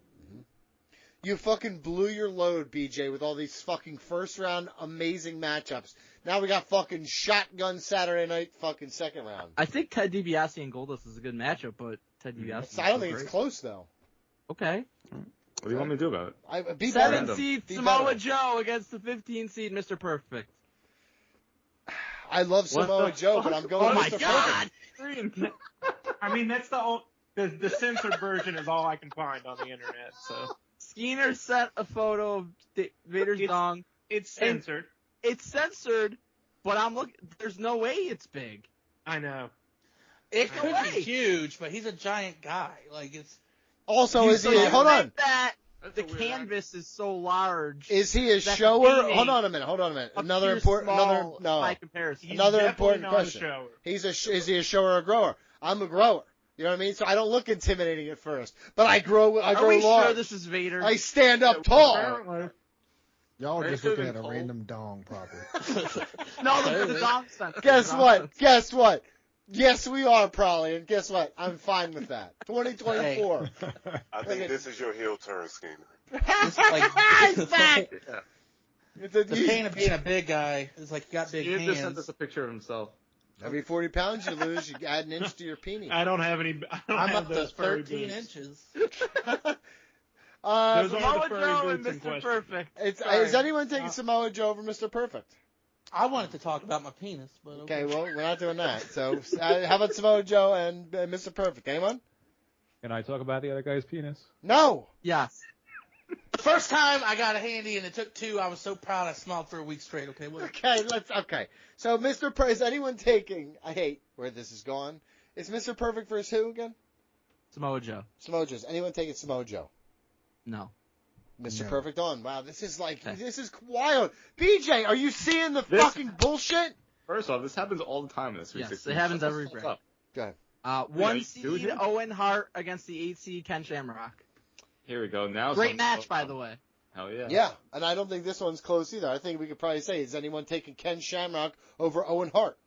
You fucking blew your load, BJ, with all these fucking first round amazing matchups. Now we got fucking shotgun Saturday night fucking second round. I think Ted DiBiase and Goldust is a good matchup, but Ted DiBiase. I don't think it's close though. Okay. What do you want me to do about it? Be 7 better. seed Be Samoa better. Joe against the 15 seed Mr. Perfect. I love Samoa Joe, but I'm going Oh with my Mr. God! Perfect. I mean, that's the censored version is all I can find on the internet. So Skinner sent a photo of Vader's dong. it's censored. It's censored, but I'm looking. There's no way it's big. I know. It could be huge, but he's a giant guy. Like it's. Also, is he? You Hold think on. that the canvas is so large. Is he a that the shower? painting Hold on a minute. Another appears important. small by comparison. Another definitely important not question. a shower. Is he a shower or a grower? I'm a grower. You know what I mean? So I don't look intimidating at first, but I grow. I Are grow we large. sure this is Vader? I stand up tall. Apparently. Y'all Are just you looking even at a cold? random dong, probably. No, the dong sense. Guess what? Guess what? Yes, we are probably, and guess what? I'm fine with that. 2024. I think this is your heel turn, Skeeter. It's like, He's back. the pain of being a big guy is like you got big He just sent hands. us a picture of himself. Every 40 pounds you lose, you add an inch to your penis. I don't have any. I'm have up to those furry 13 boots. inches. Those Samoa are the furry Joe and boots in Mr. question. Perfect. Is anyone taking Samoa Joe over Mr. Perfect? I wanted to talk about my penis, but Okay, well, we're not doing that. So, how about Samoa Joe and Mr. Perfect? Anyone? Can I talk about the other guy's penis? No. Yes. The first time I got a handy and it took two, I was so proud I smiled for a week straight. Okay, what? Okay. So, Mr. Is anyone taking? I hate where this is going. Is Mr. Perfect versus who again? Samoa Joe. Samoa Joe. Is anyone taking Samoa Joe? No. Mr. No. Perfect on. Wow, this is wild. BJ, are you seeing the fucking bullshit? First off, this happens all the time in this 316. Yes, it happens Shut the every fuck break. up. Go ahead. One you do it seed here? Owen Hart against the 8 seed Ken Shamrock. Here we go. Now Great something's match, going by on. the way. Hell yeah. Yeah, and I don't think this one's close either. I think we could probably say, is anyone taking Ken Shamrock over Owen Hart?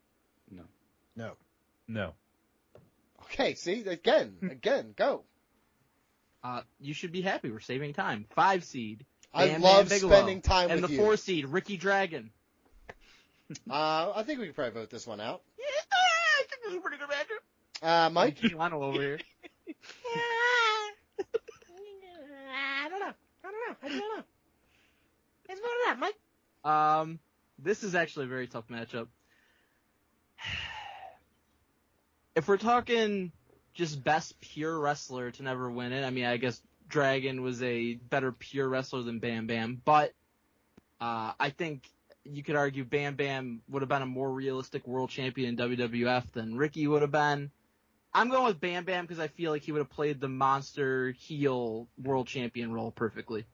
No. Okay, see, again, go. You should be happy. We're saving time. 5 seed. I Bam love Bam Bigelow. spending time and with the you. 4 seed Ricky Dragon. I think we could probably vote this one out. Yeah, I think this is a pretty good matchup. Mike? Lionel over here. I don't know. Let's vote it out, Mike. This is actually a very tough matchup. If we're talking just best pure wrestler to never win it, I mean, I guess Dragon was a better pure wrestler than Bam Bam, but I think you could argue Bam Bam would have been a more realistic world champion in WWF than Ricky would have been. I'm going with Bam Bam because I feel like he would have played the monster heel world champion role perfectly.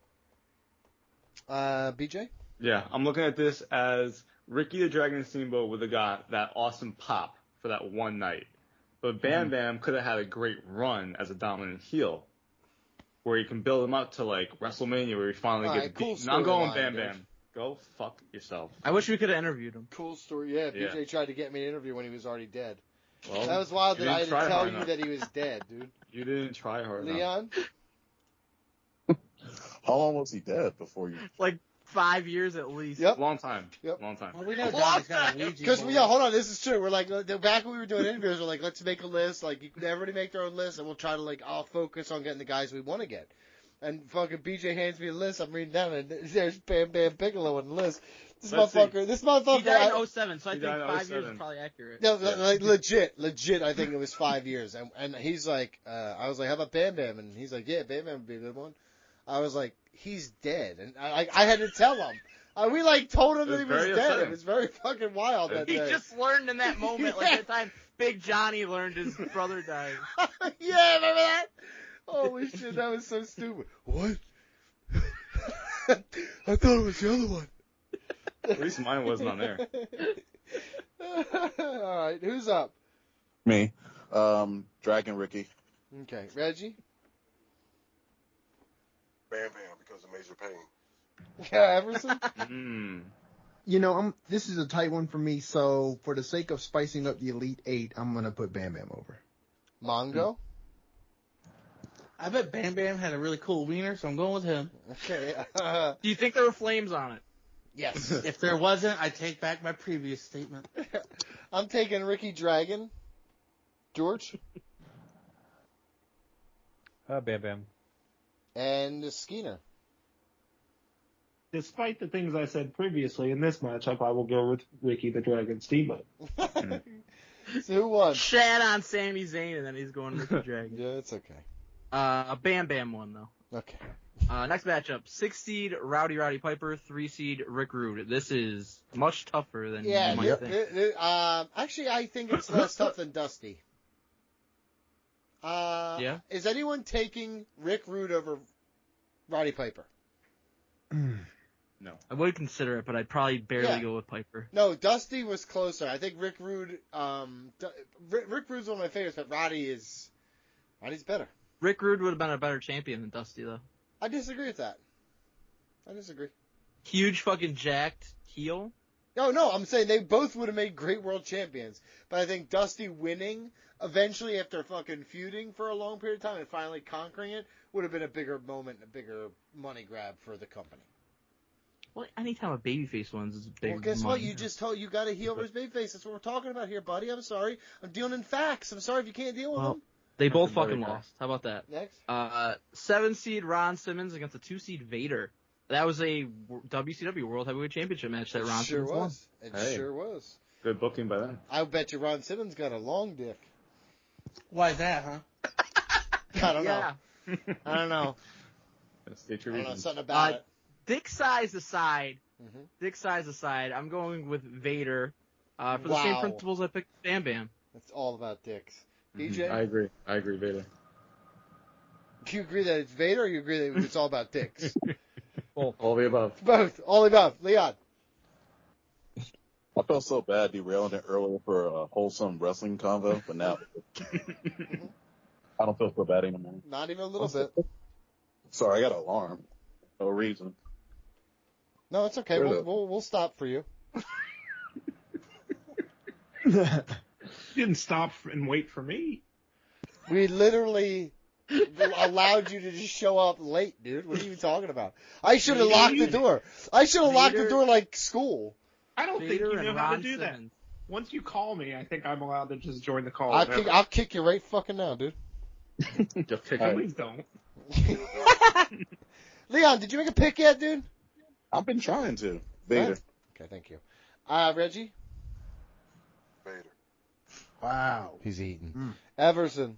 BJ? Yeah, I'm looking at this as Ricky the Dragon Steamboat would have got that awesome pop for that one night. But Bam Bam could have had a great run as a dominant heel, where you can build him up to like WrestleMania, where he finally gets beat. Now I'm going Bam dude. Bam. Go fuck yourself. I wish we could have interviewed him. Cool story. Yeah, Yeah. BJ tried to get me an interview when he was already dead. Well, That was wild you that I didn't had to try tell hard you enough. that he was dead, dude. You didn't try hard enough. Leon? How long was he dead before you? Like 5 years at least. Yep. Long time. Yep. Long time. Well, we know Donnie's got a Ouija Because, board. hold on, this is true. We're like, back when we were doing interviews, we're like, let's make a list. Like, everybody make their own list, and we'll try to, like, I'll focus on getting the guys we want to get. And fucking BJ hands me a list. I'm reading down, and there's Bam Bam Bigelow on the list. This Let's see. He died I- in 07, so I He think died in 5 years 07. is probably accurate. No, like legit. I think it was 5 years, and he's like, I was like, how about Bam Bam? And he's like, yeah, Bam Bam would be a good one. I was like, he's dead, and I had to tell him. We like told him that he was very dead. upsetting. It was very fucking wild that He day. just learned in that moment, like the time Big Johnny learned his brother died. Yeah, remember that? Holy shit, that was so stupid. What? I thought it was the other one. At least mine wasn't on there. All right, who's up? Me. Dragon Ricky. Okay, Reggie. Bam Bam because of Major Pain. Yeah, Everson. You know, this is a tight one for me, so for the sake of spicing up the Elite Eight, I'm going to put Bam Bam over. Mongo. I bet Bam Bam had a really cool wiener, so I'm going with him. Okay. Do you think there were flames on it? Yes. If there wasn't, I take back my previous statement. I'm taking Ricky Dragon. George. Bam Bam. And Skeeter. Despite the things I said previously in this matchup, I will go with Ricky the Dragon Steamboat. So who won? Shad on Sami Zayn, and then he's going Ricky Dragon. Yeah, it's okay. Bam Bam won, though. Okay. Next matchup, 6 seed Rowdy Piper, 3 seed Rick Rude. This is much tougher than Yeah, you might think. actually, I think it's less tough than Dusty. Yeah. Is anyone taking Rick Rude over Roddy Piper? No. I would consider it, but I'd probably barely Yeah. go with Piper. No, Dusty was closer. I think Rick Rude. Rick Rude's one of my favorites, but Roddy's better. Rick Rude would have been a better champion than Dusty, though. I disagree with that. I disagree. Huge fucking jacked heel. No, I'm saying they both would have made great world champions. But I think Dusty winning eventually after fucking feuding for a long period of time and finally conquering it would have been a bigger moment, a bigger money grab for the company. Well, anytime a babyface wins, it's a big Well, guess money. what? You just told you got a heel versus babyface. That's what we're talking about here, buddy. I'm sorry. I'm dealing in facts. I'm sorry if you can't deal with them. They both That's a fucking better guy. lost. How about that? Next. 7 seed Ron Simmons against a 2 seed Vader. That was a WCW World Heavyweight Championship match that Ron sure Simmons won. was. It Hey. sure was. Good booking by them. I bet you Ron Simmons got a long dick. Why that, huh? I don't Yeah. know. I don't know. State I your don't know. reasons. Something about it. Dick size aside, Mhm. I'm going with Vader. For the Wow. same principles I picked Bam Bam. It's all about dicks. Mhm. BJ, I agree, Vader. do you agree that it's Vader or you agree that it's all about dicks? All the above. Both. All the above. Leon. I felt so bad derailing it earlier for a wholesome wrestling convo, but now I don't feel so bad anymore. Not even a little bit. Sorry, I got an alarm. No reason. No, it's okay. Where's We'll stop for you. Didn't stop and wait for me. We literally allowed you to just show up late, dude. What are you even talking about? I should have locked the door. I should have locked the Vader- door like school. I don't Vader think you know and how Ron to do that. Simmons. Once you call me, I think I'm allowed to just join the call. I'll kick you right fucking now, dude. Just kick All him. Please don't. Leon, did you make a pick yet, dude? I've been trying to. Vader. Okay, thank you. Reggie? Vader. Wow. He's eating. Everson.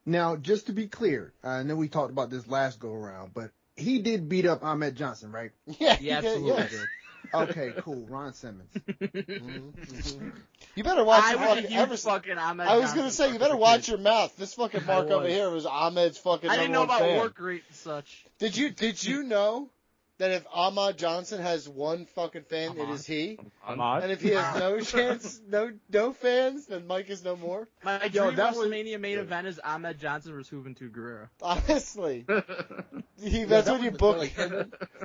Now, just to be clear, I know we talked about this last go around, but he did beat up Ahmed Johnson, right? Yeah, Yeah, he did, absolutely yes. did. Okay, cool. Ron Simmons. You better watch I your was a fucking huge Everson. fucking Ahmed I was Johnson gonna say, you fucker better as a watch kid. your mouth. This fucking mark over was. here was Ahmed's fucking I didn't know number about one fan. work rate and such. Did you know that if Ahmad Johnson has one fucking fan, it is he? Ahmad? And if he has no chance, no fans, then Mike is no more. My Yo, dream that was- WrestleMania main event is Ahmed Johnson versus Juventud Guerrero. Honestly, that's that when you was book. really-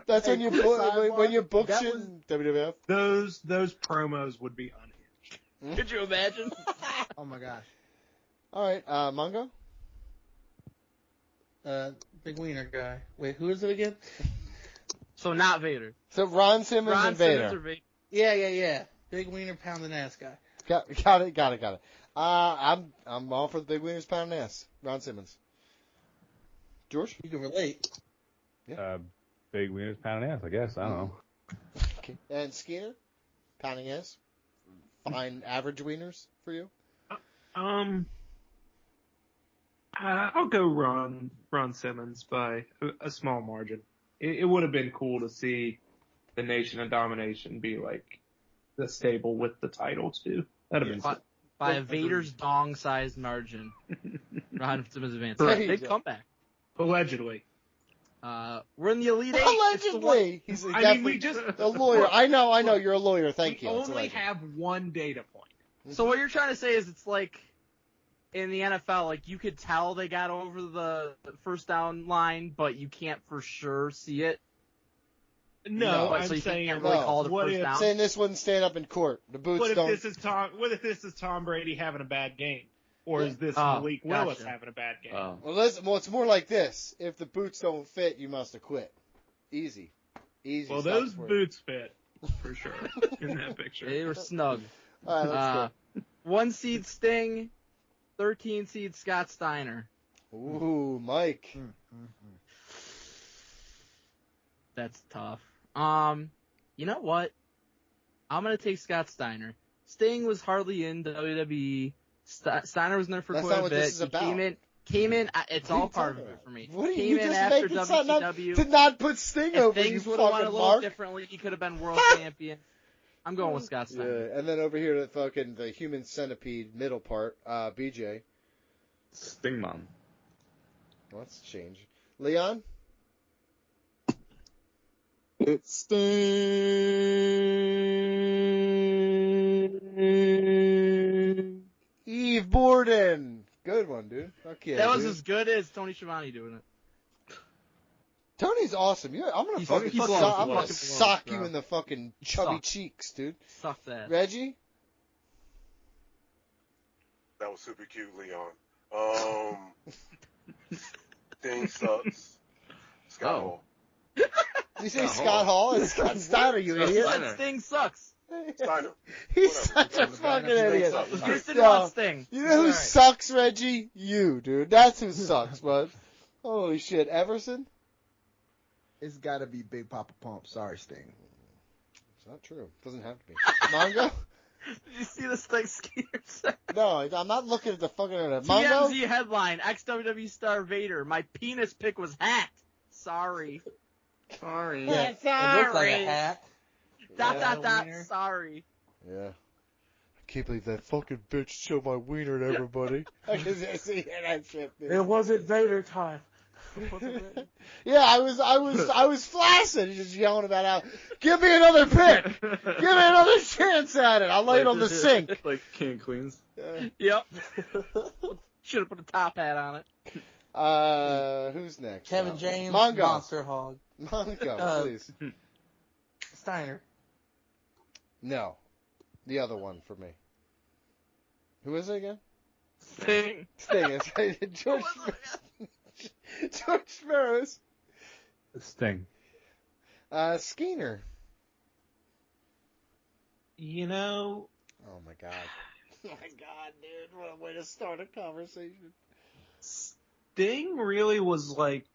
That's when Hey, you quick book sidebar, when you book that shit was- in WWF. Those promos would be unhinged. Could you imagine? Oh my gosh. All right, Mongo. Big wiener guy. Wait, who is it again? So not Vader. So Ron Simmons Ron and Vader. Simmons or Vader. Yeah. Big wiener pounding ass guy. Got it. I'm all for the big winners pound ass. Ron Simmons. George. You can relate. Big wieners pounding ass, I guess. I don't know. Okay. And Skinner, pounding ass. Fine average wieners for you. I'll go Ron Simmons by a small margin. It would have been cool to see the Nation of Domination be like the stable with the title too. That'd have been By a Vader's dong-sized margin. Ron Simmons advanced. There you Big go. comeback. allegedly. We're in the Elite Eight. It's the one- Allegedly, he's I mean, definitely we just a lawyer. I know. You're a lawyer. Thank we you. It's only alleged. have one data point. So what you're trying to say is it's like in the NFL, like you could tell they got over the first down line, but you can't for sure see it. No, So I'm you saying can't really call it a what first if- down. Saying this wouldn't stand up in court. The boots What if don't. this is Tom Brady having a bad game, or is this Oh, Malik Willis gotcha. having a bad game? Well, it's more like this. If the boots don't fit, you must have quit. Easy. Well, Stop those for you. boots fit for sure in that picture. They were snug. All right, let's 1 seed Sting, 13 seed Scott Steiner. go. Ooh, Mike. That's tough. You know what? I'm gonna take Scott Steiner. Sting was hardly in WWE. Steiner was in there for That's quite not a what bit. this is about. Came in. It's What are all you part of talking it about? for me. What are Came you in just after making something up WCW. to not put Sting If over things you would have went a fucking little Mark? differently, he could have been world champion. I'm going with Scott Yeah, Steiner. and then over here, the human centipede middle part, BJ. Stingmon. Let's change. Leon? It's Sting. Eve Borden. Good one, dude. Fuck yeah, That was dude. as good as Tony Schiavone doing it. Tony's awesome. I'm gonna He's fucking blows. I'm gonna Fucking sock blows, you bro. in the fucking He chubby sucks. cheeks, dude. Sucks ass. Reggie? That was super cute, Leon. Sting sucks. Scott Oh. Hall. Did you say Scott Scott Hall? It's Scott Steiner, you Scott idiot. That Steiner. Sting sucks. Steiner. He's Whatever. such a fucking idiot. Sucks. You just didn't No. want Sting. You know who Alright. sucks, Reggie? You, dude. That's who sucks, bud. Holy shit. Everson? It's got to be Big Papa Pump. Sorry, Sting. It's not true. Doesn't have to be. Mongo? Did you see this thing Skeeter? No, I'm not looking at the fucking internet. Mongo? TMZ headline: ex-WWE star Vader. My penis pic was hacked. Sorry. Sorry. Yeah, it looks like a hat. Dot. Sorry. Yeah. I can't believe that fucking bitch showed my wiener to everybody. I can see that shit, dude. It wasn't Vader time. Yeah, I was flaccid, just yelling about how, give me another pick! Give me another chance at it! I'll lay it on the sink! Like King of Queens. Yep. Should have put a top hat on it. Who's next? Kevin James, Mongo. Monster Hog. Mongo, please. Steiner. No. The other one for me. Who is it again? Sting. Sting. It's George Sparrows. Sting. Skeeter. You know, Oh my god. Oh my god, dude. What a way to start a conversation. Sting really was like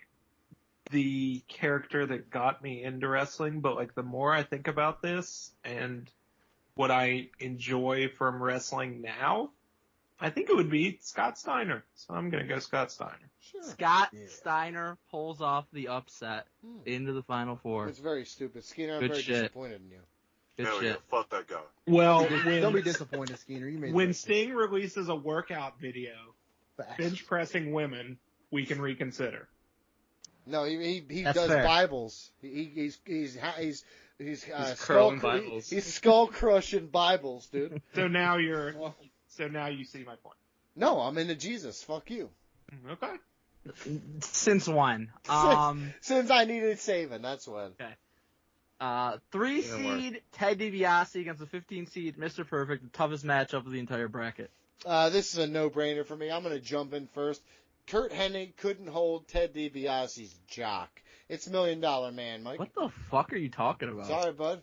the character that got me into wrestling, but like the more I think about this and what I enjoy from wrestling now, I think it would be Scott Steiner. So I'm gonna go Scott Steiner. Sure. Scott Yeah. Steiner pulls off the upset into the Final Four. It's very stupid. Skeeter, I'm Good very shit. disappointed in you. Good Hell shit. yeah, fuck that guy. Well, Don't be disappointed, Skeeter. You made when the Sting releases a workout video facts. bench pressing women, we can reconsider. No, he That's does fair. Bibles. He's curling skull, Bibles. He's skull crushing Bibles, dude. So now you see my point. No, I'm into Jesus. Fuck you. Okay. Since when? Since I needed saving, that's when. 3 Didn't work. seed Ted DiBiase against the 15 seed Mr. Perfect, the toughest matchup of the entire bracket. This is a no-brainer for me. I'm going to jump in first. Kurt Hennig couldn't hold Ted DiBiase's jock. It's $1 Million Man, Mike. What the fuck are you talking about? Sorry, bud.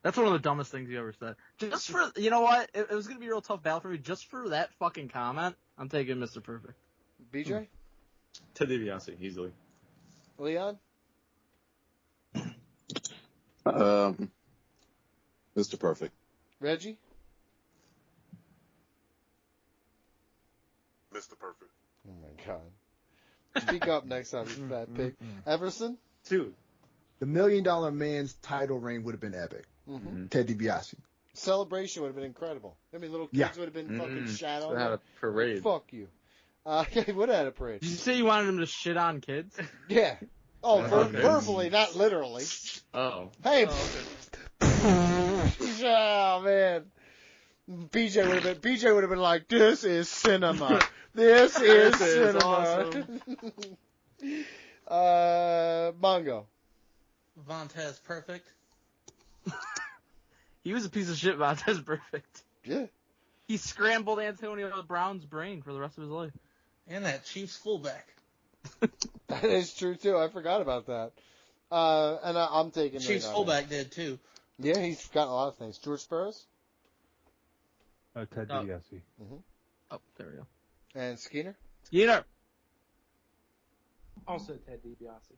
That's one of the dumbest things you ever said. Just for, you know what? It was going to be a real tough battle for me. Just for that fucking comment, I'm taking Mr. Perfect. BJ? Ted DiBiase, easily. Leon? Mr. Perfect. Reggie? Mr. Perfect. Oh, my God. Speak up next time, you fat pig. Everson? Dude. The $1 Million Man's title reign would have been epic. Mm-hmm. Ted DiBiase. Celebration would have been incredible. I mean, little kids Yeah. would have been fucking shat They on. had a parade. Fuck you. He would have had a parade. Did you say you wanted him to shit on kids? Yeah. Oh, Okay. verbally, not literally. Oh. Hey. Oh, man. BJ would have been like, this is cinema. This is cinema. Mongo. Vontez Perfect. He was a piece of shit, Montez Perfect. Yeah. He scrambled Antonio Brown's brain for the rest of his life. And that Chiefs fullback. That is true, too. I forgot about that. And I'm taking Chiefs Nate on fullback did too. it. Yeah, he's got a lot of things. George Sparrows? Ted Oh. DiBiase. Oh, there we go. And Skeeter? Skeeter. Also Ted DiBiase.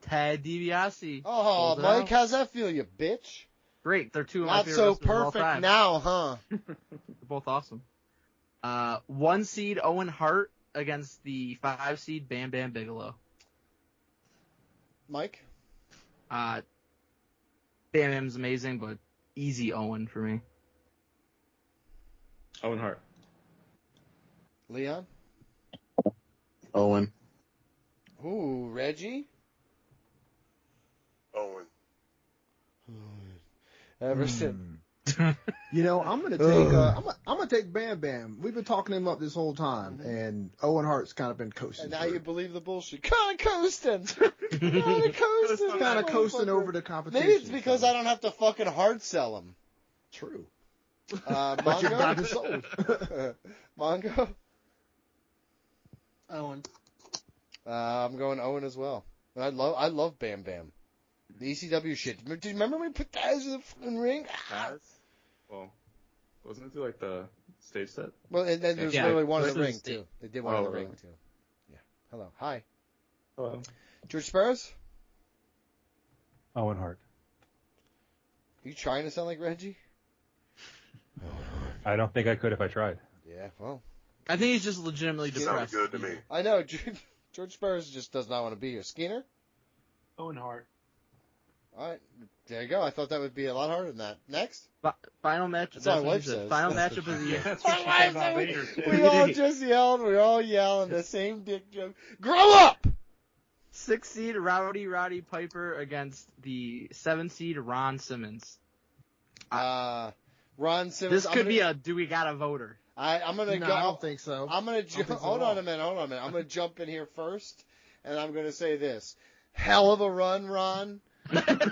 Ted DiBiase. Oh, Pulls it Mike, out. how's that feel, you bitch? Great. They're two of my Not favorite so wrestlers of all perfect time. now, huh? They're both awesome. 1 seed Owen Hart against the 5 seed Bam Bam Bigelow. Mike? Bam Bam's amazing, but easy Owen for me. Owen Hart. Leon? Owen. Ooh, Reggie? Owen. Everson. You know, I'm gonna take Bam Bam. We've been talking him up this whole time, and Owen Hart's kind of been coasting. And now through. you believe the bullshit. Kind of coasting. Kind of coasting over the competition. Maybe it's because I don't have to fucking hard sell him. True. But you're not sold. Mongo? Owen. I'm going Owen as well. I love Bam Bam. The ECW shit. Do you remember when we put Taz in the fucking ring? Taz? Well, wasn't it through, like, the stage set? Well, and then there's literally one in the ring, too. They did one in the really? ring, too. Yeah. Hello. Hi. Hello. George Sparrows? Owen Hart. You trying to sound like Reggie? I don't think I could if I tried. Yeah, well. I think he's just legitimately depressed. Sounds good to me. I know. George Sparrows just does not want to be here. Skinner? Owen Hart. All right. There you go. I thought that would be a lot harder than that. Next? Final match. That's what my wife says. Final matchup of the year. That's what she said about Vader, too. We all just yelled. We were all yelling the same dick joke. Grow up! 6 seed Roddy Piper against the 7 seed Ron Simmons. Ron Simmons. This could be a do we got a voter? I'm gonna No, go. I don't think so. I'm gonna hold on a minute. I'm gonna jump in here first, and I'm gonna say this: hell of a run, Ron.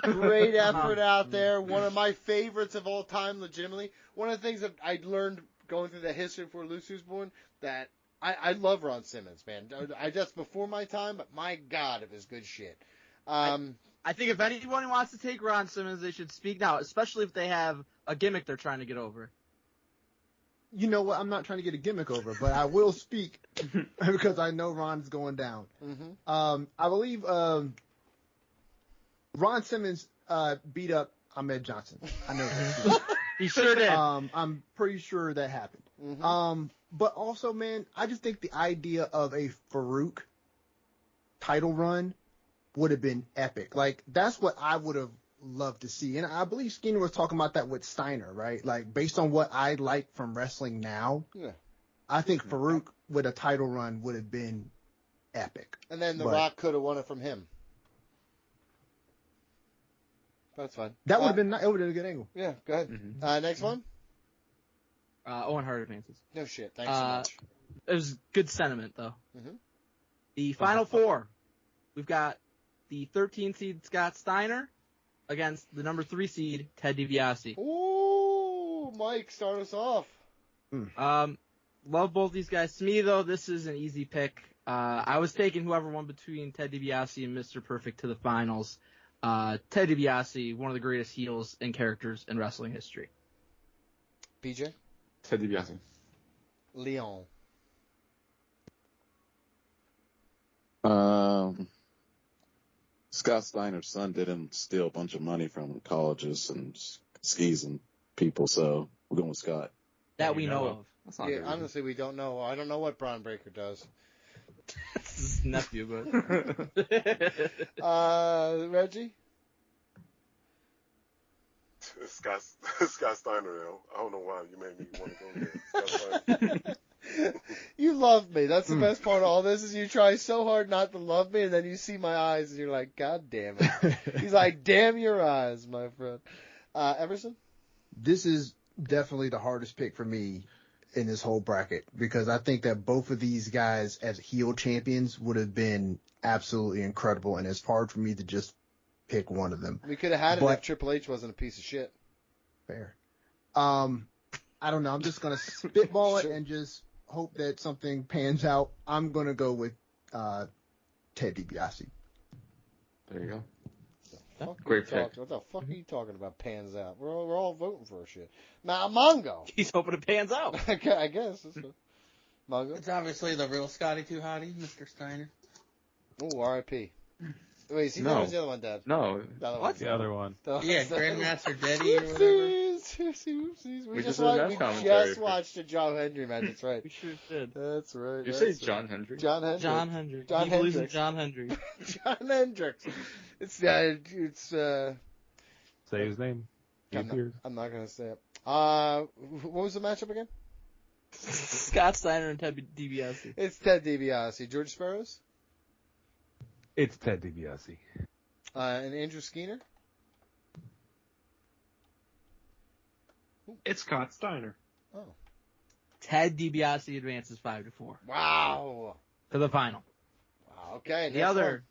Great effort out there. One of my favorites of all time, legitimately. One of the things that I learned going through the history before Lucy was born, that I love Ron Simmons, man. That's before my time, but my God, it was good shit. I think if anyone wants to take Ron Simmons, they should speak now, especially if they have a gimmick they're trying to get over. You know what? I'm not trying to get a gimmick over, but I will speak because I know Ron's going down. Mm-hmm. I believe Ron Simmons beat up Ahmed Johnson. I know that. He sure did. I'm pretty sure that happened. Mm-hmm. But also, man, I just think the idea of a Farouk title run would have been epic. Like, that's what I would have loved to see. And I believe Skinner was talking about that with Steiner, right? Like, based on what I like from wrestling now, Yeah. I think Farouk with a title run would have been epic. And then The Rock could have won it from him. That's fine. That would have been. It would have been a good angle. Yeah, go ahead. Mm-hmm. Next one. Owen Hart advances. No shit. Thanks so much. It was good sentiment, though. Mhm. The final four. We've got the 13 seed Scott Steiner against the number 3 seed Ted DiBiase. Ooh, Mike, start us off. Love both these guys. To me, though, this is an easy pick. I was taking whoever won between Ted DiBiase and Mr. Perfect to the finals. Ted DiBiase, one of the greatest heels and characters in wrestling history. BJ? Ted DiBiase. Leon. Scott Steiner's son didn't steal a bunch of money from colleges and skis and people, so we're going with Scott. That we know of. That's not Yeah, good. honestly, we don't know. I don't know what Braun Breaker does. That's his nephew, but. Reggie? Scott Steiner, though. I don't know why you made me want to go there. Scott Steiner. You love me. That's the best part of all this is you try so hard not to love me, and then you see my eyes, and you're like, God damn it. He's like, damn your eyes, my friend. Everson? This is definitely the hardest pick for me in this whole bracket because I think that both of these guys as heel champions would have been absolutely incredible, and it's hard for me to just pick one of them. We could have had it if Triple H wasn't a piece of shit. Fair. I don't know. I'm just going to spitball it and just hope that something pans out. I'm going to go with Ted DiBiase. There you go. Great pick. What the fuck are you talking about pans out? We're all voting for shit. Now, Mongo. He's hoping it pans out. I guess. Mongo? It's obviously the real Scotty Too Hottie, Mr. Steiner. Oh, R.I.P. Wait, is he No. or is the other one dead? No. The other What? one. The other one. Yeah, Grandmaster Daddy or whatever. Oopsies. We just just did that commentary. watched a John Hendry match. That's right. We sure did. That's right. You that's say right. John Hendry? John Hendry. John Hendry. John He believes in Hendricks. John Hendry. John Hendricks. It's Say his name. I'm not gonna say it. What was the matchup again? Scott Steiner and Ted DiBiase. It's Ted DiBiase. George Sparrows? It's Ted DiBiase. And Andrew Skeeter? It's Scott Steiner. Oh. Ted DiBiase advances 5-4 Wow. to the final. Wow. Okay. The other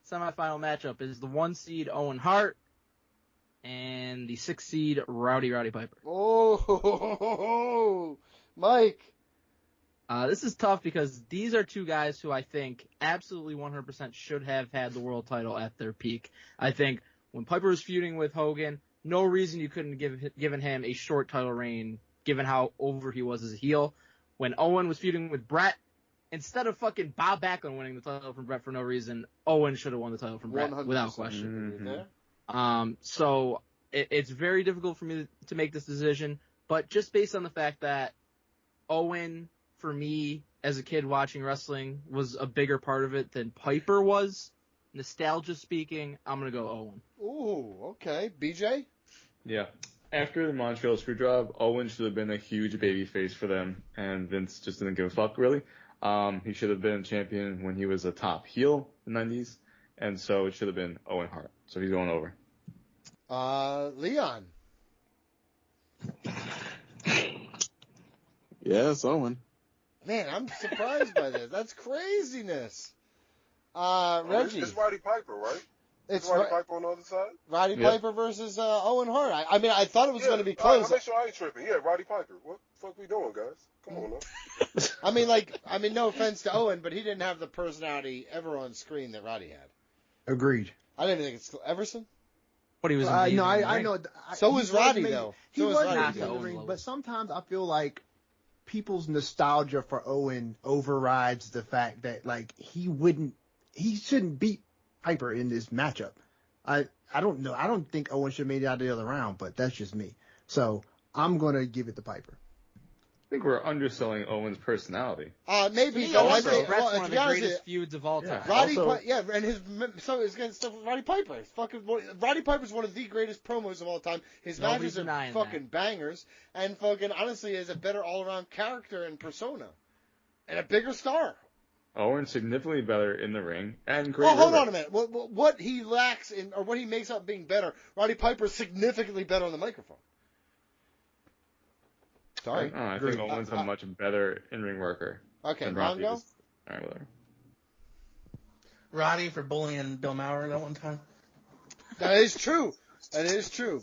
semifinal matchup is the 1 seed Owen Hart and the 6 seed Rowdy Piper. Oh, Mike. This is tough because these are two guys who I think absolutely 100% should have had the world title at their peak. I think when Piper was feuding with Hogan, no reason you couldn't given him a short title reign, given how over he was as a heel. When Owen was feuding with Brett, instead of fucking Bob Backlund winning the title from Brett for no reason, Owen should have won the title from Brett 100%. without question. Mm-hmm. So it's very difficult for me to make this decision, but just based on the fact that Owen, for me, as a kid watching wrestling, was a bigger part of it than Piper was, nostalgia speaking, I'm going to go Owen. Ooh, okay. BJ? Yeah. After the Montreal Screwjob, Owen should have been a huge babyface for them, and Vince just didn't give a fuck, really. He should have been champion when he was a top heel in the 90s, and so it should have been Owen Hart. So he's going over. Leon? Yeah, it's Owen. Man, I'm surprised by this. That's craziness. Reggie? It's Roddy Piper, right? It's Roddy Piper on the other side? Roddy Piper versus Owen Hart. I mean, I thought it was going to be close. I'll make sure I ain't tripping. Yeah, Roddy Piper. What the fuck we doing, guys? Come on now. I mean, no offense to Owen, but he didn't have the personality ever on screen that Roddy had. Agreed. I didn't think it's Everson. What he was no, I know. So was Roddy, though. He So was was Roddy Roddy. in the ring, but sometimes I feel like people's nostalgia for Owen overrides the fact that like he shouldn't beat Piper in this matchup. I don't know. I don't think Owen should have made it out of the other round, but that's just me. So I'm gonna give it to Piper. I think we're underselling Owen's personality. Maybe. No, I also, think, Brett's well, one of to the be honest, greatest feuds of all time. Roddy, Also- and his against stuff with Roddy Piper. Roddy Piper's one of the greatest promos of all time. His Nobody's matches are denying fucking bangers, and fucking honestly is a better all around character and persona, and a bigger star. Owen's significantly better in the ring and great. Well, hold on a minute. What he lacks in, or what he makes up being better, Roddy Piper's significantly better on the microphone. Sorry. I think Owen's a much better in-ring worker. Okay, than Roddy Mongo? is. All right, whatever. Roddy for bullying Bill Maurer that one time. That is true. That is true.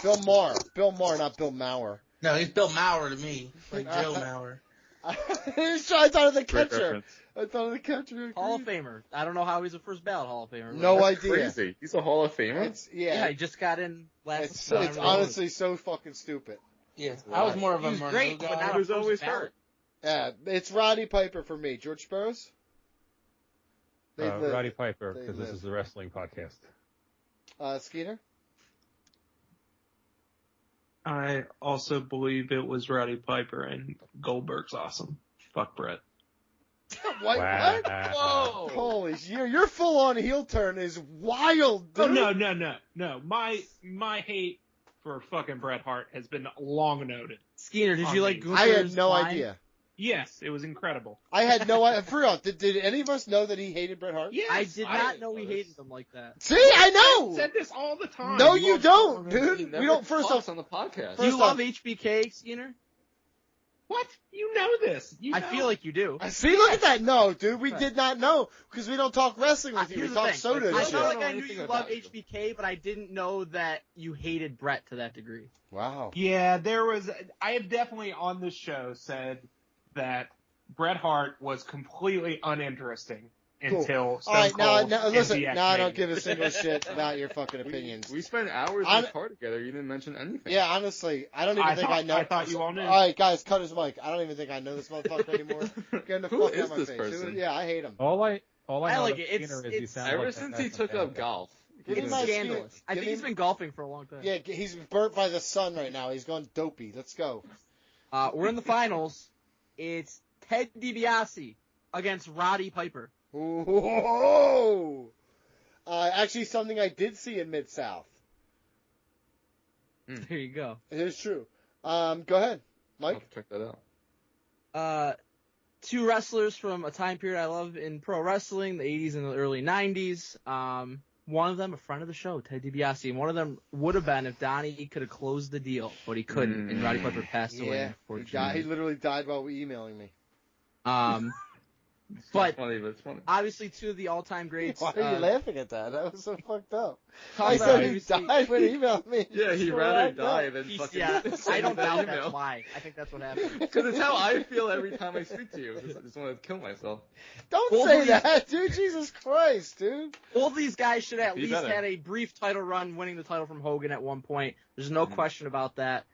Bill Maher, not Bill Maurer. No, he's Bill Maurer to me, like Joe Maurer. I thought of the Great catcher. reference. I thought of the catcher. Hall of Famer. I don't know how he's a first ballot Hall of Famer. No That's idea. crazy. He's a Hall of Famer. It's, Yeah, he just got in last. It's honestly so fucking stupid. Yeah, I was more of a He was Monroe great, guy. but not He was a always first ballot. Yeah, it's Roddy Piper for me. George Sparrows? Roddy Piper, they because this live. is a wrestling podcast. Skeeter? I also believe it was Roddy Piper, and Goldberg's awesome. Fuck Brett. What? Wow. What? Whoa! Holy shit! Your full-on heel turn is wild, dude. Oh no! My hate for fucking Bret Hart has been long noted. Skeeter, did you like Gunther's I had no line? idea. Yes, it was incredible. I had no idea. For real, did any of us know that he hated Bret Hart? Yes, I did not know he hated him like that. See, I I know. said this all the time. No, you watch don't, He dude. never We don't. First talks off, on the podcast. Do you First love off- HBK, Skeeter? What? You know this. I feel like you do. see, look at that. No, dude, we did not know because we don't talk wrestling with you. Here's We the talk thing. soda and I shit. felt like know I knew anything you about love HBK, but I didn't know that you hated Brett to that degree. Wow. Yeah, I have definitely on this show said that Bret Hart was completely uninteresting Cool. until Stone All right, Cold now and listen. DX Now I made don't it. give a single shit about your fucking opinions. We spent hours I'm- in the car together. You didn't mention anything. Yeah, honestly, I don't even think I know. I thought you all knew. All right, guys, cut his mic. I don't even think I know this motherfucker anymore. Get the Who fuck is out of my this face. person? Yeah, I hate him. All I I know like about it. It's- Skinner is you it's- sound Ever like since that he guy's took a up bad golf, Give me It's my scandalous. Skeeter. I Give think he's me- been golfing for a long time. Yeah, he's burnt by the sun right now. He's gone dopey. Let's go. We're in the finals. It's Ted DiBiase against Roddy Piper. Whoa! Actually, something I did see in Mid-South. There you go. It is true. Go ahead, I'll Mike. check that out. Two wrestlers from a time period I love in pro wrestling, the 80s and the early 90s. One of them, a friend of the show, Ted DiBiase, and one of them would have been if Donnie could have closed the deal, but he couldn't, and Roddy Piper passed away, Yeah, unfortunately. he literally died while emailing me. But it's funny. obviously two of the all-time greats. Why are you laughing at that? That was so fucked up. Talk I about said he obviously- died when he emailed me. Yeah, he'd rather die than fucking Yeah, I don't that doubt email. that's why. I think that's what happened. Because it's how I feel every time I speak to you. I just want to kill myself. Don't Both say of these- that, dude. Jesus Christ, dude. Both these guys should at Be least better. had a brief title run, winning the title from Hogan at one point. There's no question about that.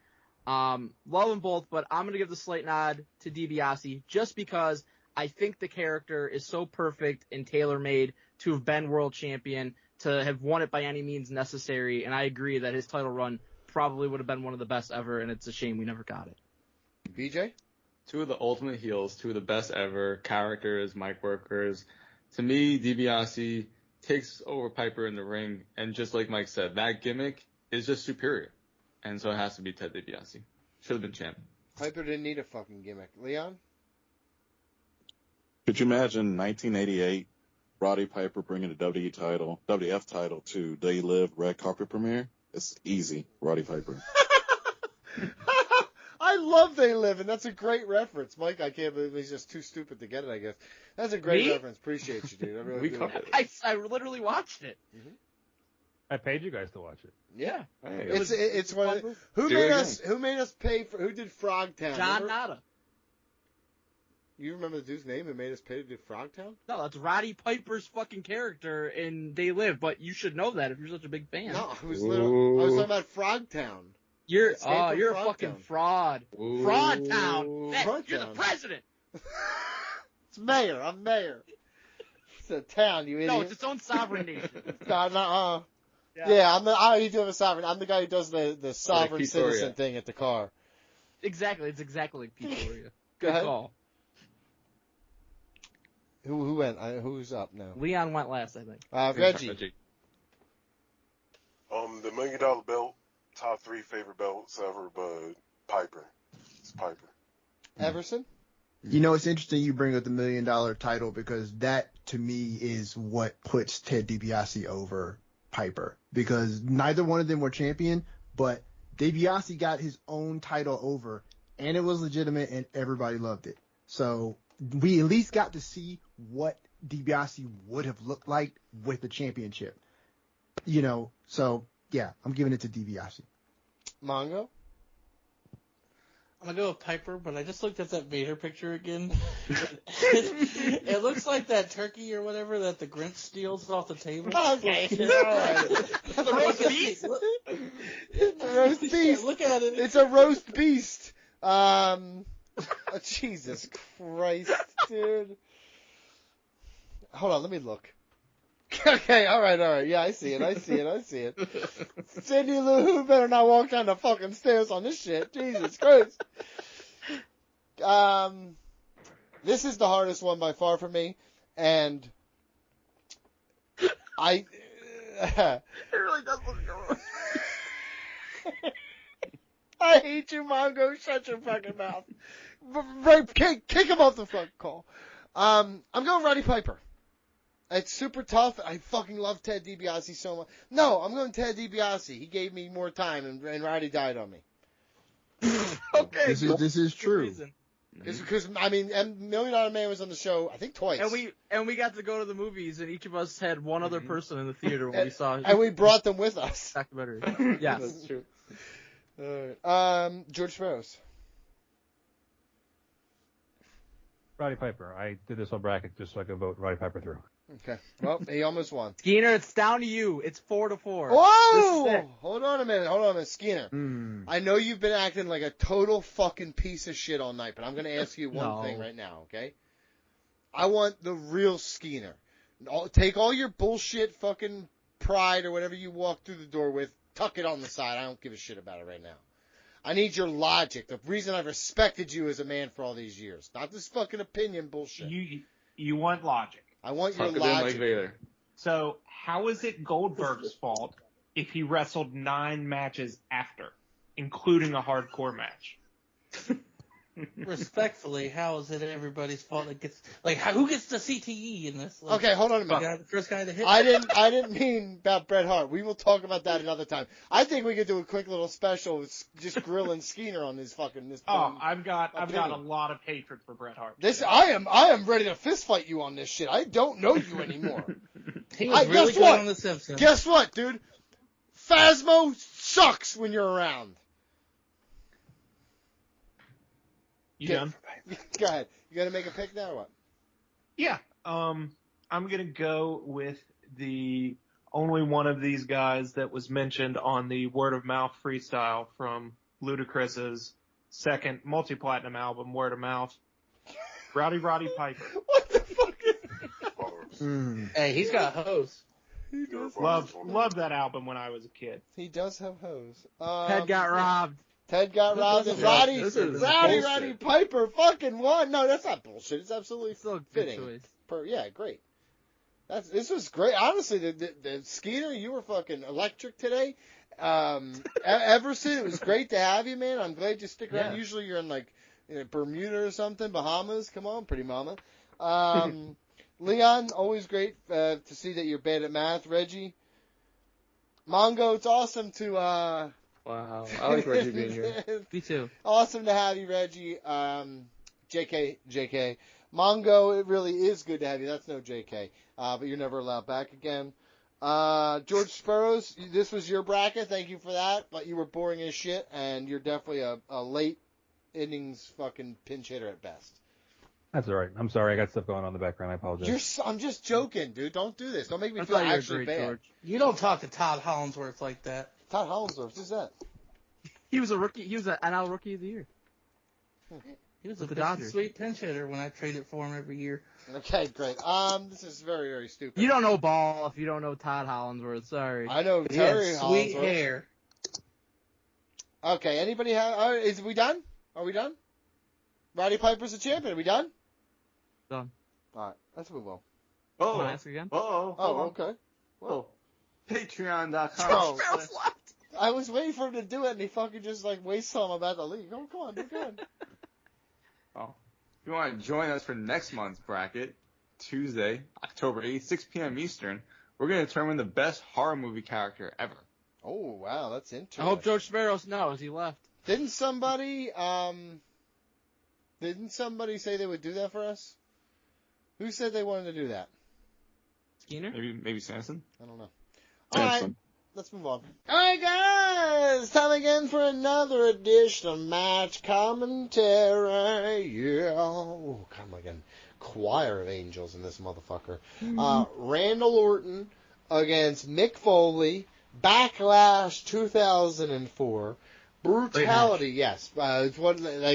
Love them both, but I'm gonna give the slight nod to DiBiase just because I think the character is so perfect and tailor-made to have been world champion, to have won it by any means necessary, and I agree that his title run probably would have been one of the best ever, and it's a shame we never got it. BJ? Two of the ultimate heels, two of the best ever characters, mic workers. To me, DiBiase takes over Piper in the ring, and just like Mike said, that gimmick is just superior. And so it has to be Ted DiBiase. Should have been champ. Piper didn't need a fucking gimmick. Leon? Could you imagine 1988, Roddy Piper bringing the WWF title to They Live red carpet premiere? It's easy, Roddy Piper. I love They Live, and that's a great reference. Mike, I can't believe he's just too stupid to get it, I guess. That's a great Me? reference. Appreciate you, dude. I really We do. covered it. I literally watched it. I paid you guys to watch it. Yeah. Hey, It's one of the, who Do made it us pay for, who did Frogtown? John Remember? Nada. You remember the dude's name who made us pay to do Frogtown? No, that's Roddy Piper's fucking character in They Live, but you should know that if you're such a big fan. No, I was talking about Frogtown. You're Escape from you're a Frogtown. fucking fraud. Ooh. Fraud town. Fraud You're the town. president. It's mayor. I'm mayor. It's a town, you idiot. No, it's its own sovereign nation. Yeah, you do have a sovereign. I'm the guy who does the sovereign Like citizen Victoria. thing at the car. Exactly. It's exactly like Pretoria. Go ahead. call. Who went? Who's up now? Leon went last, I think. Reggie. The $1 million belt, top 3 favorite belts ever, but Piper. It's Piper. Everson? You know, it's interesting you bring up the $1 million title because that, to me, is what puts Ted DiBiase over Piper. Because neither one of them were champion, but DiBiase got his own title over, and it was legitimate, and everybody loved it. So we at least got to see what DiBiase would have looked like with the championship. You know, so, yeah, I'm giving it to DiBiase. Mongo? I'm gonna go with Piper, but I just looked at that Vader picture again. It looks like that turkey or whatever that the Grinch steals off the table. Okay. The roast beast. It's a roast beast. Look at it. It's a roast beast. Jesus Christ, dude. Hold on, let me look. Okay, all right. Yeah, I see it. Cindy Lou Who better not walk down the fucking stairs on this shit. Jesus Christ. This is the hardest one by far for me, and it really does look good. I hate you, Mongo. Shut your fucking mouth. Right, kick him off the fucking call. I'm going Roddy Piper. It's super tough. I fucking love Ted DiBiase so much. No, I'm going Ted DiBiase. He gave me more time, and Roddy died on me. Okay. This is true. Reason. It's because, I mean, $1 Million Man was on the show, I think twice. And we got to go to the movies, and each of us had one other person in the theater when we saw and we brought them with us. documentary. Yes. That's true. All right. George Sparrows. Roddy Piper. I did this whole bracket just so I could vote Roddy Piper through. Okay. Well, he almost won. Skeeter, it's down to you. It's 4-4. Whoa! Hold on a minute, Skinner. Mm. I know you've been acting like a total fucking piece of shit all night, but I'm going to ask you one No. thing right now, okay? I want the real Skinner. Take all your bullshit fucking pride or whatever you walk through the door with, tuck it on the side. I don't give a shit about it right now. I need your logic. The reason I've respected you as a man for all these years. Not this fucking opinion bullshit. You want logic. I want your Tuck it in like logic. Vader. So how is it Goldberg's fault if he wrestled 9 matches after, including a hardcore match? Respectfully, how is it everybody's fault that gets who gets the CTE in this? Like, Okay, hold on a the minute. first guy to hit. I didn't mean about Bret Hart. We will talk about that another time. I think we could do a quick little special with just grilling Skeeter on this. Oh, I've got a opinion. lot of hatred for Bret Hart. I am ready to fist fight you on this shit. I don't know you anymore. He was really good on The Simpsons. Guess what, dude? Phasmo sucks when you're around. You done? Go ahead. You got to make a pick now or what? Yeah. I'm gonna go with the only one of these guys that was mentioned on the Word of Mouth freestyle from Ludacris's second multi-platinum album, Word of Mouth. Roddy Piper. What the fuck is Hey, he's got hose. He does. Loved that album when I was a kid. He does have hose. Ted got robbed. Ted got robbed, and Roddy Piper fucking won. No, that's not bullshit. It's absolutely fitting. Yeah, great. This was great. Honestly, the Skeeter, you were fucking electric today. Everson, it was great to have you, man. I'm glad you stick around. Yeah. Usually you're in Bermuda or something, Bahamas. Come on, pretty mama. Leon, always great to see that you're bad at math. Reggie, Mongo, it's awesome to. Wow, I like Reggie being here. Me too. Awesome to have you, Reggie. JK. Mongo, it really is good to have you. That's no JK. But you're never allowed back again. George Sparrows, this was your bracket. Thank you for that. But you were boring as shit, and you're definitely a late innings fucking pinch hitter at best. That's all right. I'm sorry. I got stuff going on in the background. I apologize. I'm just joking, dude. Don't do this. Don't make me I feel thought you were actually great, bad. George. You don't talk to Todd Hollingsworth like that. Todd Hollingsworth, who's that? He was a rookie. He was an NL Rookie of the Year. He was With a the Dodgers. sweet pinch hitter when I traded for him every year. Okay, great. This is very, very stupid. You don't know ball if you don't know Todd Hollingsworth. Sorry. I know He had Terry sweet Hollingsworth. hair. Okay, anybody have? Is we done? Are we done? Roddy Piper's the champion. Are we done? Done. All right, let's move on. Want to ask again? Oh, okay. Whoa. Patreon.com. Oh, I was waiting for him to do it, and he fucking just wastes time about the league. Oh, come on, do good. Oh, if you want to join us for next month's bracket, Tuesday, October 8th, 6 p.m. Eastern, we're going to determine the best horror movie character ever. Oh, wow, that's interesting. I hope George Sparrows knows he left. Didn't somebody say they would do that for us? Who said they wanted to do that? Skeeter? Maybe Samson? I don't know. All right, let's move on. All right, guys, time again for another edition of Match Commentary. Yeah. Oh, come again. Choir of angels in this motherfucker. Randall Orton against Mick Foley. Backlash 2004. Brutality, yes. It's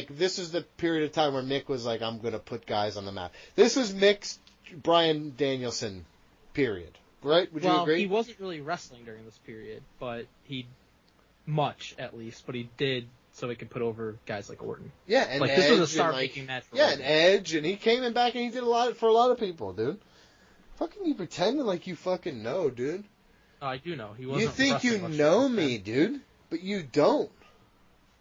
this is the period of time where Mick was like, I'm going to put guys on the map. This was Mick's Bryan Danielson period. Right? Would you agree? He wasn't really wrestling during this period, but he at least, but he did so he could put over guys like Orton. Yeah, and like Edge, this was a star-making match for yeah, Orton. and Edge, and he came in back and he did a lot for a lot of people, dude. Fucking you pretending like you fucking know, dude. Oh, I do know. He wasn't. You think you wrestling much know back me, then. dude, but you don't.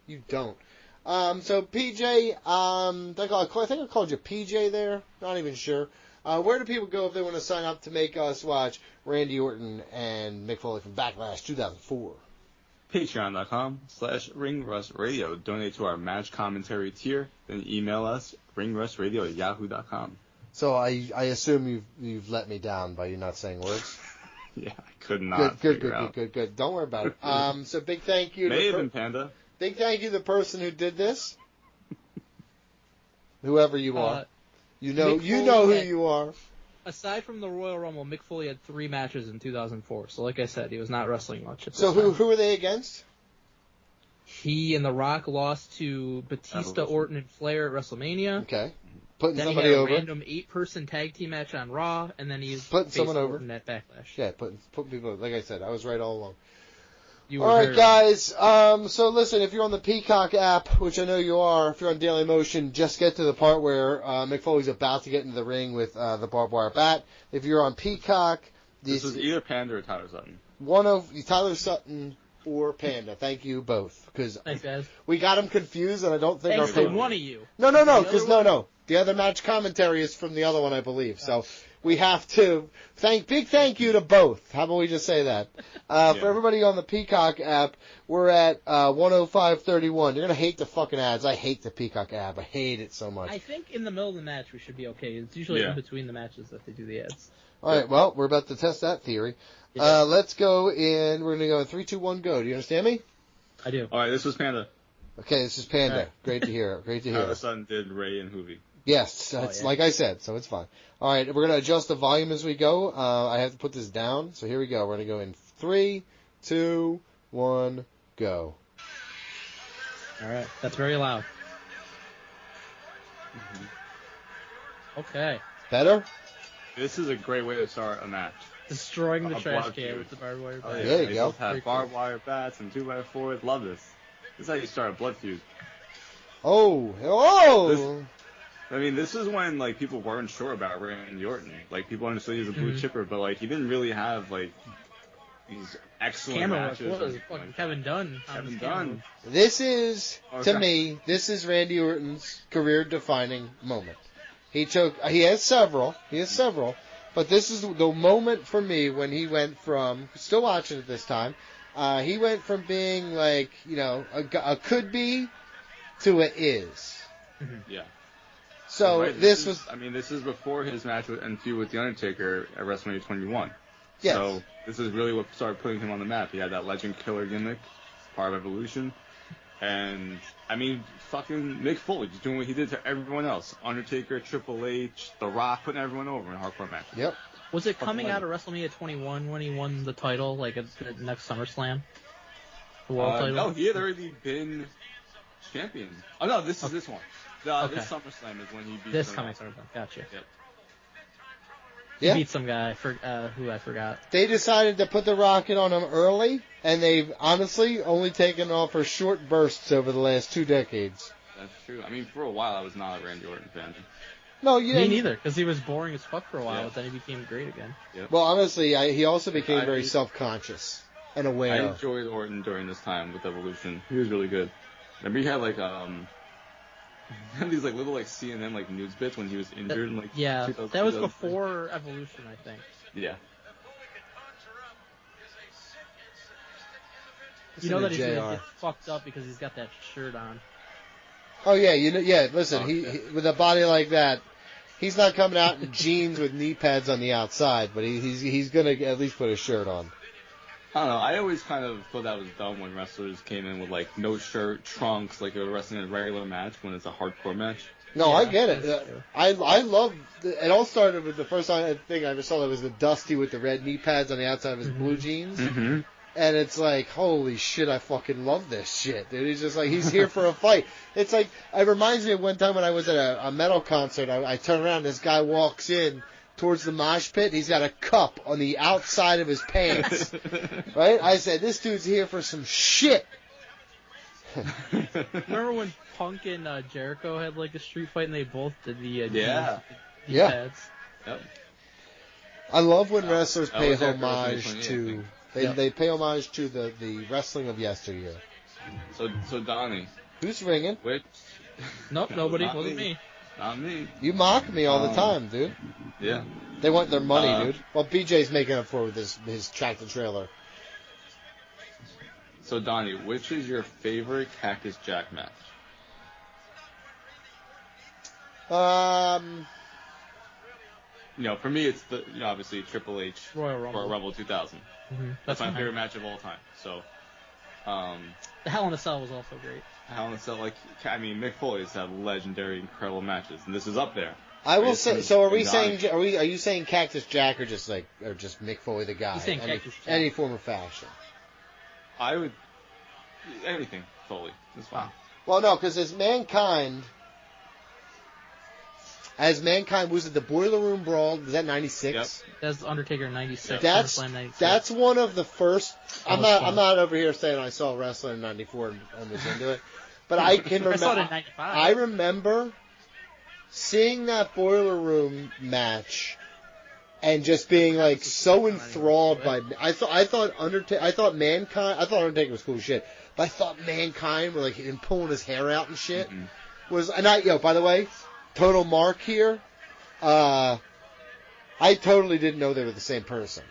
You don't. So PJ, I think I called you PJ there. Not even sure. Where do people go if they want to sign up to make us watch Randy Orton and Mick Foley from Backlash 2004? Patreon.com/ringrustradio. Donate to our match commentary tier. Then email us ringrustradio@yahoo.com. So I assume you've let me down by you not saying words. Yeah, I could not. Good. Don't worry about it. So big thank you. Maven Panda. Big thank you to the person who did this. Whoever you are. You know who you are. Aside from the Royal Rumble, Mick Foley had 3 matches in 2004. So like I said, he was not wrestling much at this So time. who were they against? He and The Rock lost to Batista, Orton, and Flair at WrestleMania. Okay. Putting then somebody he had over. a random 8-person tag team match on Raw, and then he's putting someone over Orton at Backlash. Yeah, putting people. Like I said, I was right all along. You all right, guys. So listen, if you're on the Peacock app, which I know you are, if you're on Daily Motion, just get to the part where Mick Foley's about to get into the ring with the barbed wire bat. If you're on Peacock, this was either Panda or Tyler Sutton. Tyler Sutton or Panda. Thank you both, because Thanks, guys. we got them confused, and I don't think Thanks our to people. one of you. No, The because other one? no. The other match commentary is from the other one, I believe. So we have to big thank you to both. How about we just say that? For everybody on the Peacock app, we're at 105.31. You're gonna hate the fucking ads. I hate the Peacock app. I hate it so much. I think in the middle of the match we should be okay. It's usually in between the matches that they do the ads. All right, well, we're about to test that theory. Yeah. Let's go in. We're gonna go in 3, 2, 1, go. Do you understand me? I do. All right, this was Panda. Okay, this is Panda. All right. Great to hear. Great to All of hear. a sudden did Ray and Hoovy. Yes, it's like I said, so it's fine. All right, we're going to adjust the volume as we go. I have to put this down, so here we go. We're going to go in 3, 2, 1, go. All right, that's very loud. Okay. Better? This is a great way to start a match. Destroying the A trash blood can feud. with the barbed wire Oh, bat. yeah. There you They go. both have barbed wire bats and 2x4s. Love this. This is how you start a blood feud. Oh! I mean, this is when, like, people weren't sure about Randy Orton. Like, people understood he was a blue chipper, but, like, he didn't really have, like, these excellent Camera work matches. was fucking Kevin Dunn. Kevin Dunn. This is, to Okay. me, this is Randy Orton's career-defining moment. He has several, but this is the moment for me when he went from, still watching it this time, he went from being, like, you know, a could-be to a is. Yeah. So Right, this was, I mean, this is before his match and feud with The Undertaker at WrestleMania 21. Yes. So this is really what started putting him on the map. He had that legend killer gimmick, part of Evolution. And, I mean, fucking Mick Foley just doing what he did to everyone else. Undertaker, Triple H, The Rock, putting everyone over in a hardcore match. Yep. Was it coming out of WrestleMania 21 when he won the title, like at the next SummerSlam? The world title? No, he had already been champion. Oh, no, this is this one. Okay. This SummerSlam is when he beat This someone coming else. SummerSlam. Gotcha. Yep. Yeah. He beat some guy who I forgot. they decided to put the rocket on him early, and they've honestly only taken off for short bursts over the last 2 decades. That's true. I mean, for a while, I was not a Randy Orton fan. No, you Me didn't. neither, because he was boring as fuck for a while, Yeah. but then he became great again. Yep. Well, honestly, he also became I- very self-conscious and I aware. enjoyed Orton during this time with Evolution. He was really good. Remember he had like these like little like CNN like news bits when he was injured in like Yeah, 2000 that was 2003. before Evolution, I think. Yeah. You know that Listen he's to gonna JR. get fucked up because he's got that shirt on. Oh yeah, listen, Oh, he yeah. with a body like that, he's not coming out in jeans with knee pads on the outside, but he's gonna at least put a shirt on. I don't know. I always kind of thought that was dumb when wrestlers came in with like no shirt, trunks, like they were wrestling a regular match when it's a hardcore match. No, Yeah, I get it. that's true. I love. It all started with the first thing I ever saw. That was the Dusty with the red knee pads on the outside of his blue jeans, Mm-hmm. and it's like, holy shit, I fucking love this shit, dude. He's just like, he's here for a fight. It's like, it reminds me of one time when I was at a metal concert. I turn around, this guy walks in towards the mosh pit. He's got a cup on the outside of his pants, right? I said, this dude's here for some shit. Remember when Punk and Jericho had like a street fight and they both did the Yeah. knee Yeah. pads? Yep. I love when wrestlers that pay was after homage WrestleMania, I to think. they pay homage to the wrestling of yesteryear. So Donnie, Who's ringing? which? Nope, That nobody. was not Wasn't me. Not me. You mock me all the time, dude. Yeah. They want their money, dude. Uh, Well, BJ's making up for it with his tractor trailer. So Donnie, which is your favorite Cactus Jack match? You know, for me, it's obviously Triple H Royal Rumble. or Rumble 2000. Mm-hmm. That's my favorite match of all time. So, The Hell in a Cell was also great. Hell in a Cell, like, I mean, Mick Foley's had legendary, incredible matches, and this is up there. I will Right? say. And- So, are we and Donnie. saying? Are you saying Cactus Jack or just Mick Foley the guy? He's saying any, Cactus Jack. any form of fashion. I would anything Foley. It's fine. Well, no, because as Mankind was it the Boiler Room Brawl? Was that '96? That's Undertaker in '96. That's SummerSlam '96. that's one of the first. I'm was not fun. I'm not over here saying I saw wrestling in '94 and was into it, but I can I saw it remember. in '95. I remember seeing that Boiler Room match and just being like so enthralled by. I thought Undertaker was cool as shit, but I thought Mankind, with like him pulling his hair out and shit, was. And by the way, total mark here. I totally didn't know they were the same person.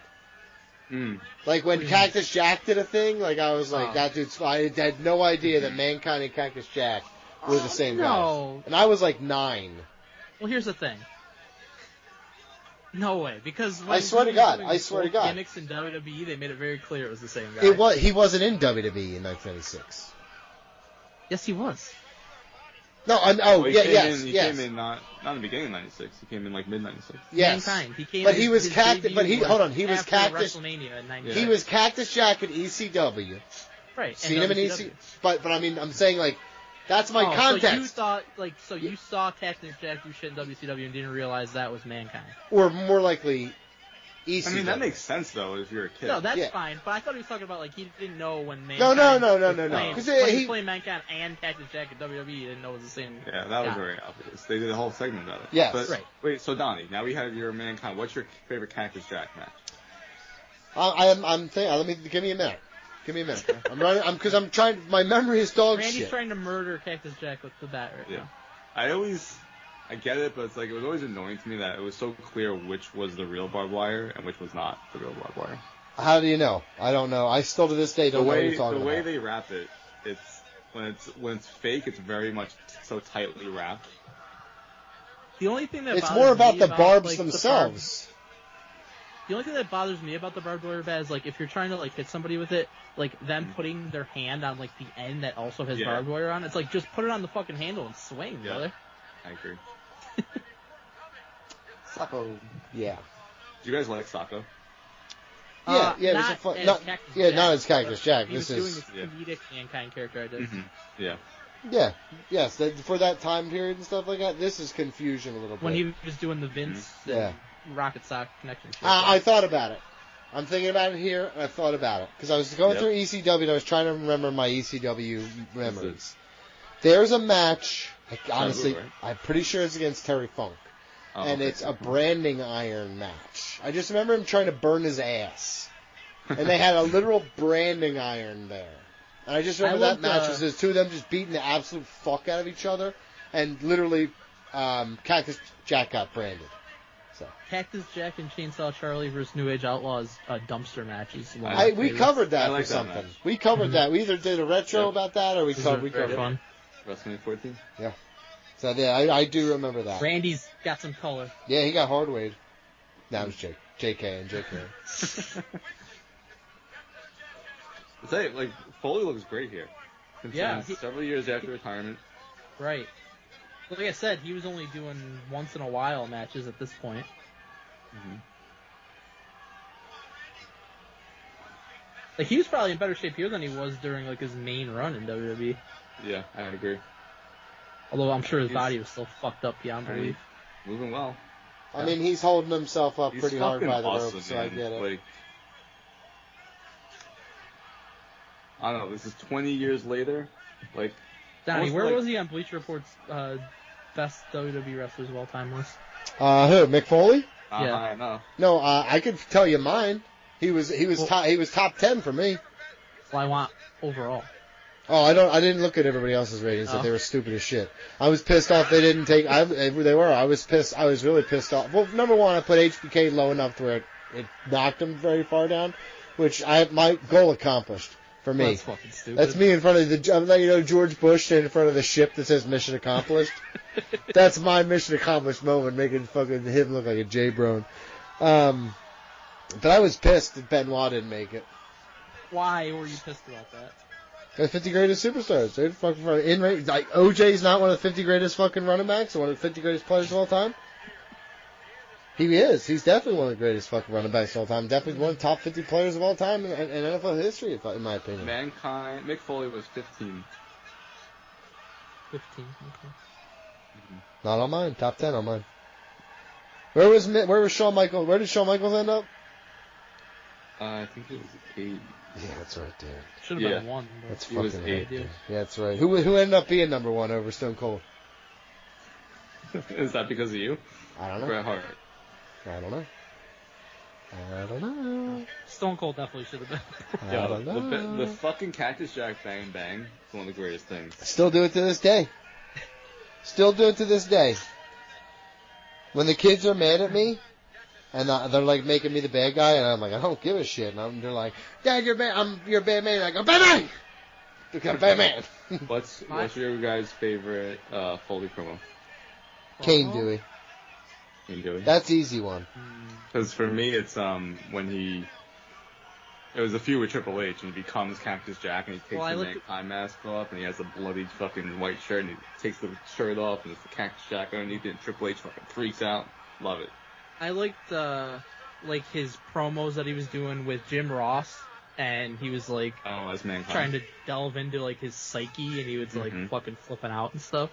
Like when Cactus Jack did a thing, like I was like, that dude's. I had no idea that Mankind and Cactus Jack were the same guy. And I was like 9. Well, here's the thing. No way, because when I swear to God, gimmicks in WWE, they made it very clear it was the same guy. He wasn't in WWE in 1996. Yes, he was. No, He came in not in the beginning of '96. He came in like mid '96. Yes, Mankind. He came but in he was his Cactus. debut But he hold on. He was after Cactus. WrestleMania in '96. He was Cactus Jack at ECW. Right. Seen him in ECW. But I mean, I'm saying like that's my context. So you saw Cactus Jack do shit in WCW and didn't realize that was Mankind. Or more likely, ECW. I mean, that makes sense though if you're a kid. No, that's fine. But I thought he was talking about like he didn't know when No. Mankind. Because when he was playing Mankind and Cactus Jack at WWE, he didn't know it was the same. Yeah, that was very obvious. They did a whole segment about it. Yes. But, right. Wait, so Donnie, now we have your Mankind. What's your favorite Cactus Jack match? I'm thinking. Give me a minute. I'm running. Because I'm trying. My memory is dog Randy's shit. trying to murder Cactus Jack with the bat right now. I get it, but it's like it was always annoying to me that it was so clear which was the real barbed wire and which was not the real barbed wire. How do you know? I don't know. I still to this day don't know what you're talking about. The way they wrap it, it's when it's fake, it's very much so tightly wrapped. The only thing that it's more about the barbs themselves. The only thing that bothers me about the barbed wire bat is like if you're trying to like hit somebody with it, like them putting their hand on like the end that also has barbed wire on. It's like just put it on the fucking handle and swing, brother. I agree. Sacco. Yeah. Do you guys like Sacco? Yeah, it was a fun. Not as Cactus Jack. He was doing this comedic Mankind character. I did. Yeah. Yeah. Yes. For that time period and stuff like that, this is confusion a little bit. When he was doing the Vince Rocket Sock connection. I thought about it. I'm thinking about it here, and I thought about it because I was going through ECW and I was trying to remember my ECW memories. There's a match. Honestly, I'm pretty sure it's against Terry Funk. And it's a branding iron match. I just remember him trying to burn his ass. And they had a literal branding iron there. And I just remember that match was the two of them just beating the absolute fuck out of each other. And literally, Cactus Jack got branded. So. Cactus Jack and Chainsaw Charlie versus New Age Outlaws dumpster matches. We covered that like for something. We covered that. We either did a retro about that or we covered fun. WrestleMania 14? Yeah. So yeah, I do remember that. Randy's got some color. Yeah, he got hardwayed. That was JK and JK. I'll tell you, like, Foley looks great here. Several years after retirement. Right. Like I said, he was only doing once in a while matches at this point. Like, he was probably in better shape here than he was during, like, his main run in WWE. Yeah, I agree. Although I'm sure his body was still fucked up beyond belief. Moving well. I mean, he's holding himself up pretty hard by the awesome, rope, so man. I get it. Like, I don't know, this is 20 years later. Like, Donnie, where was he on Bleacher Report's best WWE wrestlers of all time list? Who? Mick Foley? No. No, I could tell you mine. He was top 10 for me. Well, I want overall. Oh, I didn't look at everybody else's ratings. That they were stupid as shit. I was pissed off they didn't take. They were. I was pissed. I was really pissed off. Well, number one, I put HBK low enough to where it knocked him very far down, which my goal accomplished for me. Well, that's fucking stupid. That's me in front of the George Bush in front of the ship that says mission accomplished. That's my mission accomplished moment, making fucking him look like a J-Brone. But I was pissed that Benoit didn't make it. Why were you pissed about that? The 50 greatest superstars, dude. Fucking like OJ's not one of the 50 greatest fucking running backs or one of the 50 greatest players of all time. He is. He's definitely one of the greatest fucking running backs of all time. Definitely one of the top 50 players of all time in NFL history, in my opinion. Mankind. Mick Foley was 15. 15. Okay. Not on mine. Top 10 on mine. Where was Shawn Michaels? Where did Shawn Michaels end up? I think it was 8. Yeah, that's right there. Should have been 1. That's fucking right there. Yeah, that's right. Who ended up being number 1 over Stone Cold? Is that because of you? I don't know. Bret Hart. I don't know. I don't know. Stone Cold definitely should have been. I don't know. The fucking Cactus Jack Bang Bang is one of the greatest things. Still do it to this day. Still do it to this day. When the kids are mad at me, and they're like making me the bad guy, and I'm like, I don't give a shit. And they're like, Dad, you're bad. You're a bad man. And I go, Batman. Become Batman. What's your guys' favorite Foley promo? Cane Dewey. Cane Dewey. That's easy one. Because for me, it's when it was a feud with Triple H, and he becomes Cactus Jack, and he takes the mankind mask off, and he has a bloody fucking white shirt, and he takes the shirt off, and it's the Cactus Jack underneath it, and Triple H fucking freaks out. Love it. I liked his promos that he was doing with Jim Ross, and he was like as mankind, trying to delve into like his psyche, and he was like fucking flipping out and stuff.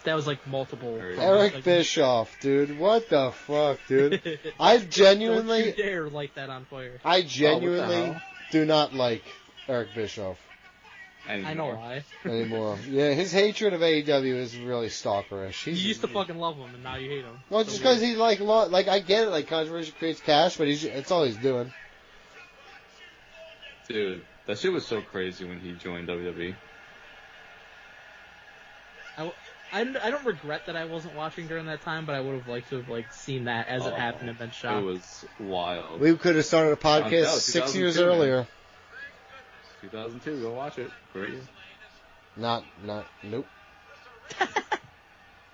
That was like multiple. Eric Bischoff, dude, what the fuck, dude? I genuinely don't you dare light that on fire. I genuinely do not like Eric Bischoff. I know why. Anymore. Yeah, his hatred of AEW is really stalkerish. You used to fucking love him, and now you hate him. Well, just because he's like I get it, like controversy creates cash, but it's all he's doing. Dude, that shit was so crazy when he joined WWE. I don't regret that I wasn't watching during that time, but I would have liked to have seen that as it happened and been shocked. It was wild. We could have started a podcast 6 years earlier. 2002, go watch it. Great year. Nope.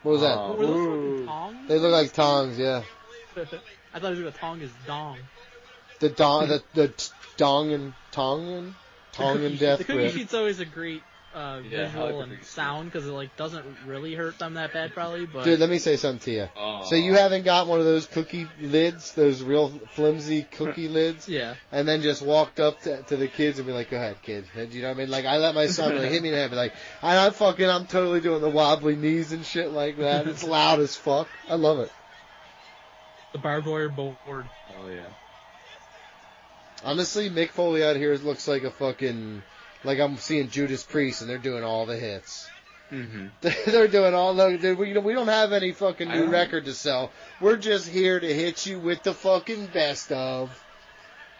What was that? Were those fucking tongs? They look like tongs, yeah. I thought it was a tong is dong. The Tongan death The cookie grip. sheet's always a great visual and sound because it like doesn't really hurt them that bad probably. But Dude, let me say something to you. So you haven't got one of those cookie lids, those real flimsy cookie lids? Yeah. And then just walked up to the kids and be like, go ahead, kid. You know what I mean? Like, I let my son hit me in the head, be like, I'm totally doing the wobbly knees and shit like that. It's loud as fuck. I love it. The barbed wire board. Oh, yeah. Honestly, Mick Foley out here looks like a fucking, like I'm seeing Judas Priest and they're doing all the hits. Mm-hmm. They're doing all the, we don't have any fucking new record to sell. We're just here to hit you with the fucking best of.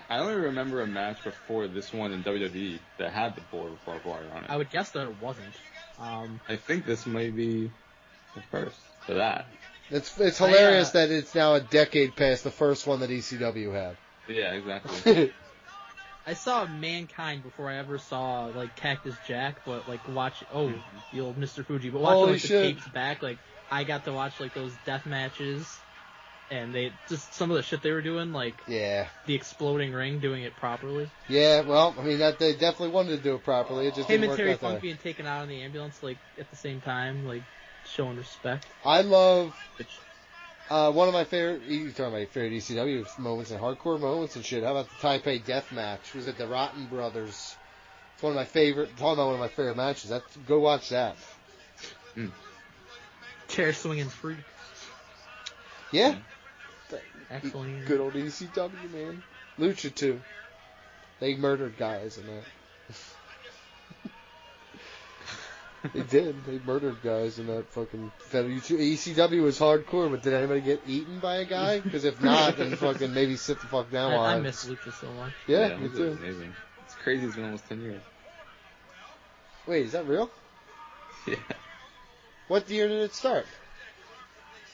I only remember a match before this one in WWE that had the barbed wire on it. I would guess that it wasn't. I think this might be the first for that. It's hilarious that it's now a decade past the first one that ECW had. Yeah, exactly. I saw Mankind before I ever saw like Cactus Jack, but like the old Mr. Fuji, but watching like the tapes back, like I got to watch like those death matches, and they just some of the shit they were doing, like the exploding ring, doing it properly. Yeah, well, I mean that they definitely wanted to do it properly. It just him didn't and work Terry out Funk being taken out in the ambulance, like at the same time, like showing respect. I love. One of my favorite, you talking about my favorite ECW moments and hardcore moments and shit. How about the Taipei Death Match? It was at the Rotten Brothers. It's one of my favorite. Talking about one of my favorite matches. Go watch that. Chair swinging freak. Yeah. Excellent. Good old ECW, man. Lucha too. They murdered guys in that. They did. They murdered guys in that fucking ECW was hardcore, but did anybody get eaten by a guy? Because if not, then fucking maybe sit the fuck down. I miss Lucha so much. Yeah, me too. Amazing. It's crazy. It's been almost 10 years. Wait, is that real? Yeah. What year did it start?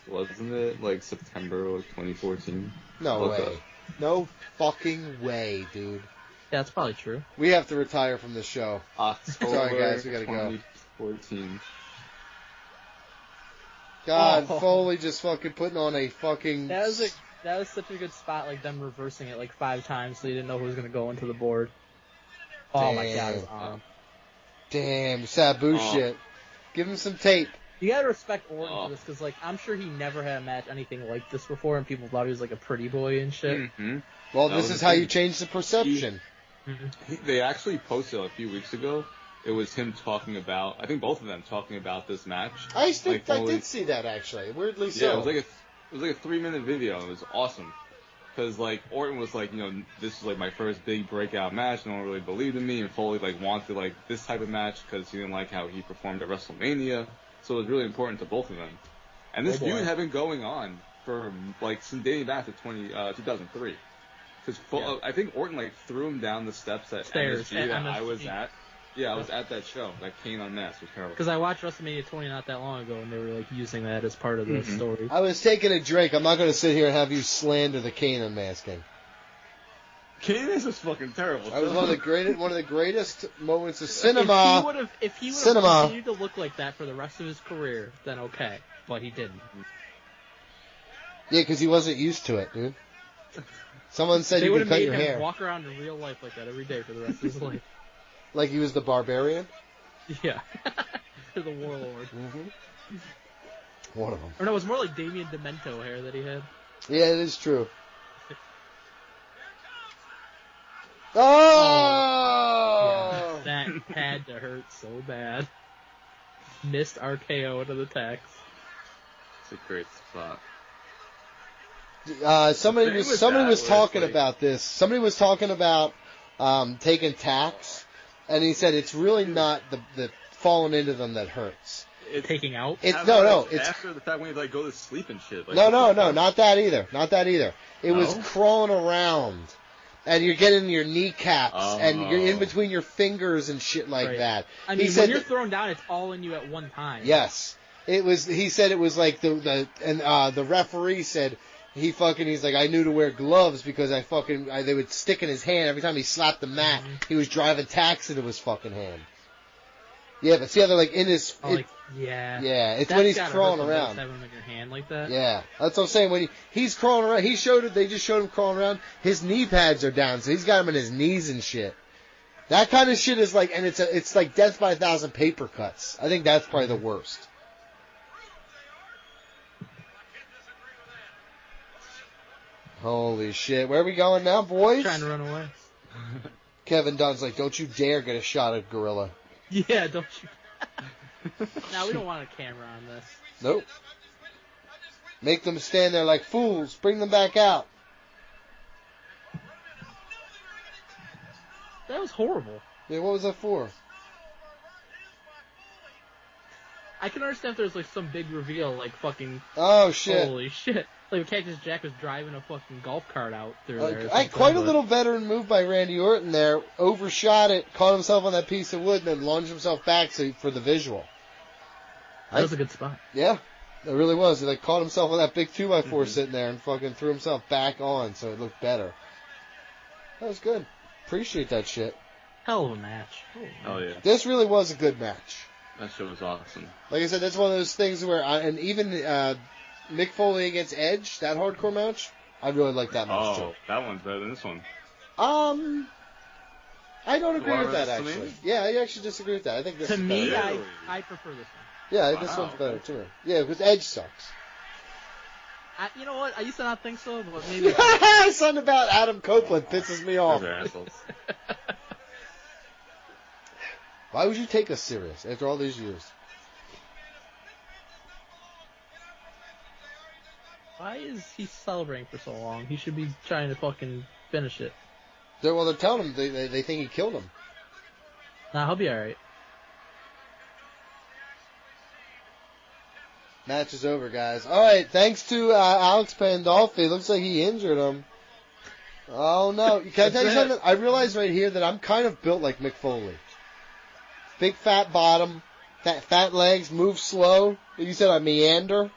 Wasn't it like September of 2014? No way. No fucking way, dude. Yeah, that's probably true. We have to retire from the show. October Sorry, guys, we gotta go. 2014. God, Foley just fucking putting on a fucking. That was such a good spot, like them reversing it like 5 times, so you didn't know who was gonna go into the board. Oh my god. Damn, Sabu shit. Give him some tape. You gotta respect Orton for this, because like I'm sure he never had a match anything like this before, and people thought he was like a pretty boy and shit. Mm-hmm. Well, this is how you change the perception. They actually posted a few weeks ago. It was him talking about, I think both of them talking about this match. I did see that actually. Weirdly so. Yeah, it was like a 3-minute video. It was awesome. Because like Orton was like, this is like my first big breakout match. No one really believed in me, and Foley like wanted like this type of match because he didn't like how he performed at WrestleMania. So it was really important to both of them. And this feud had been going on for like since dating back to 2003. Because I think Orton like threw him down the steps at MSG that I was at. Yeah, I was at that show. That Kane Unmasked was terrible. Because I watched WrestleMania 20 not that long ago, and they were like using that as part of the story. I was taking a drink. I'm not going to sit here and have you slander the Kane Unmasking. Kane is just fucking terrible. That was one of the greatest moments of cinema. If he would have continued to look like that for the rest of his career, then okay. But he didn't. Yeah, because he wasn't used to it, dude. Someone said you could cut your hair. They would have made him walk around in real life like that every day for the rest of his life. Like he was the barbarian? Yeah. The warlord. Mm-hmm. One of them. Or no, it was more like Damien Demento hair that he had. Yeah, it is true. Oh! Yeah, that had to hurt so bad. Missed RKO into the tax. It's a great spot. Somebody was talking about this. Somebody was talking about taking tax, and he said it's really not the falling into them that hurts. It's taking out. It's It's after the fact when you like go to sleep and shit. Like, no, not that either. Not that either. It was crawling around, and you're getting your kneecaps, and you're in between your fingers and shit like that. I mean, when you're thrown down, it's all in you at one time. Yes, it was. He said it was like the referee said. He's like, I knew to wear gloves because they would stick in his hand every time he slapped the mat. Mm-hmm. He was driving tacks into his fucking hand. Yeah, but see how they're like in his. Yeah, it's when he's crawling around. Having him in your hand like that. Yeah, that's what I'm saying. When he's crawling around, they just showed him crawling around. His knee pads are down, so he's got him in his knees and shit. That kind of shit is like, and it's like death by 1,000 paper cuts. I think that's probably the worst. Holy shit. Where are we going now, boys? Trying to run away. Kevin Dunn's like, don't you dare get a shot at Gorilla. Yeah, don't you. No, we don't want a camera on this. Nope. Make them stand there like fools. Bring them back out. That was horrible. Yeah, what was that for? I can understand if there's like some big reveal, like fucking. Oh shit! Holy shit! Like Cactus Jack was driving a fucking golf cart out through there. Quite a little veteran move by Randy Orton there. Overshot it, caught himself on that piece of wood, and then lunged himself back for the visual. That was a good spot. Yeah, it really was. He caught himself on that big 2x4 sitting there and fucking threw himself back on, so it looked better. That was good. Appreciate that shit. Hell of a match. Oh yeah. This really was a good match. That shit was awesome. Like I said, that's one of those things where, and even Mick Foley against Edge, that hardcore match, I really like that match too. Oh, that one's better than this one. I don't agree with that actually. Yeah, I actually disagree with that. I think this is better. I prefer this one. Yeah, this one's better too. Yeah, because Edge sucks. You know what? I used to not think so, but maybe. Something about Adam Copeland pisses me off. They're assholes. Why would you take us serious after all these years? Why is he celebrating for so long? He should be trying to fucking finish it. They're telling him they think he killed him. Nah, he'll be alright. Match is over, guys. Alright, thanks to Alex Pandolfi. Looks like he injured him. Oh no. Can I tell you something? I realize right here that I'm kind of built like Mick Foley. Big fat bottom, fat legs, move slow. You said I meander?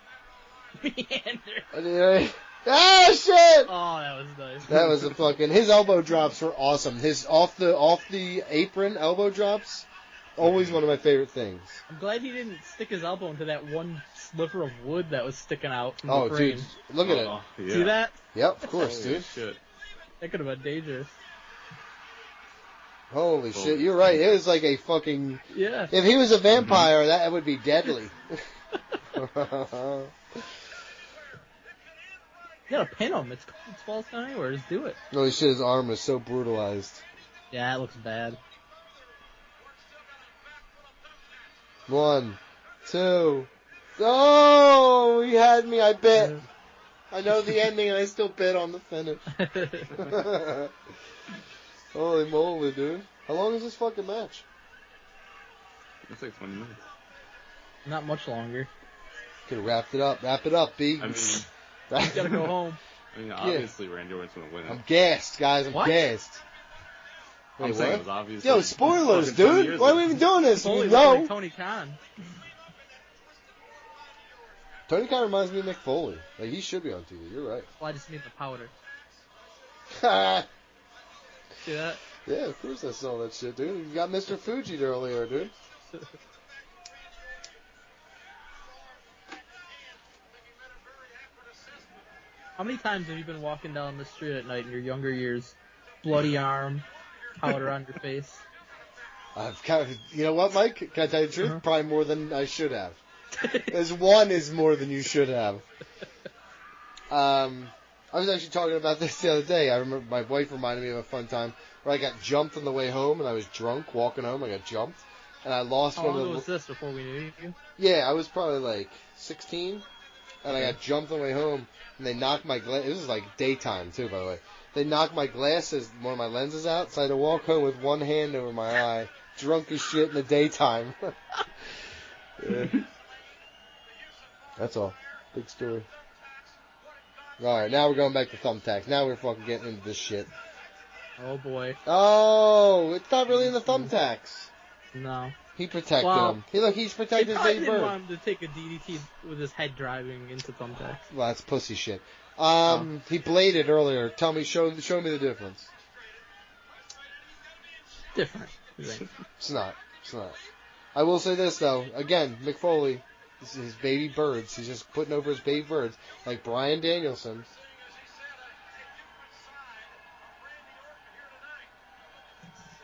Meander. Ah, shit! Oh, that was nice. That was a fucking... His elbow drops were awesome. His off the apron elbow drops, always one of my favorite things. I'm glad he didn't stick his elbow into that one sliver of wood that was sticking out from the frame. Dude, look at it. Yeah. See that? Yep, of course, dude. Shit. That could have been dangerous. Holy shit, you're right. It was like a fucking... Yeah. If he was a vampire, that would be deadly. You gotta pin him. It's falls down anywhere. Just do it. Holy shit, his arm is so brutalized. Yeah, it looks bad. 1, 2. Oh, he had me. I bit. I know the ending, and I still bit on the finish. Holy moly, dude. How long is this fucking match? It's like 20 minutes. Not much longer. Could have wrapped it up. Wrap it up, B. I mean... You gotta go home. I mean, obviously Randy Orton's going to win it. I'm gassed, guys. I'm gassed. Wait, I'm saying what? it was obviously. Yo, spoilers, dude. Why are we even doing this? Foley We looks know. like Tony Khan. Tony Khan reminds me of Mick Foley. Like, he should be on TV. You're right. Well, I just need the powder. See that? Yeah, of course I saw that shit, dude. You got Mr. Fuji earlier, dude. How many times have you been walking down the street at night in your younger years, bloody arm, powder on your face? I've kind of, you know what, Mike? Can I tell you the truth? Probably more than I should have. There's one is more than you should have. I was actually talking about this the other day. I remember my wife reminded me of a fun time where I got jumped on the way home, and I was drunk walking home. I got jumped, and I lost How one long of the. was this before we knew you? Yeah, I was probably like 16, and I got jumped on the way home, and they knocked my glass. This was like daytime too, by the way. They knocked my glasses, one of my lenses out, so I had to walk home with one hand over my eye, drunk as shit in the daytime. Yeah. That's all. Big story. Alright, now we're going back to thumbtacks. Now we're fucking getting into this shit. Oh boy. Oh, it's not really in the thumbtacks. No. He protected him. He's protecting his baby didn't bird. want him to take a DDT with his head driving into thumbtacks. Well, that's pussy shit. He bladed earlier. Tell me, show me the difference. Different. It's not. It's not. I will say this though. Again, Mick Foley. This is his baby birds. He's just putting over his baby birds. Like Bryan Danielson.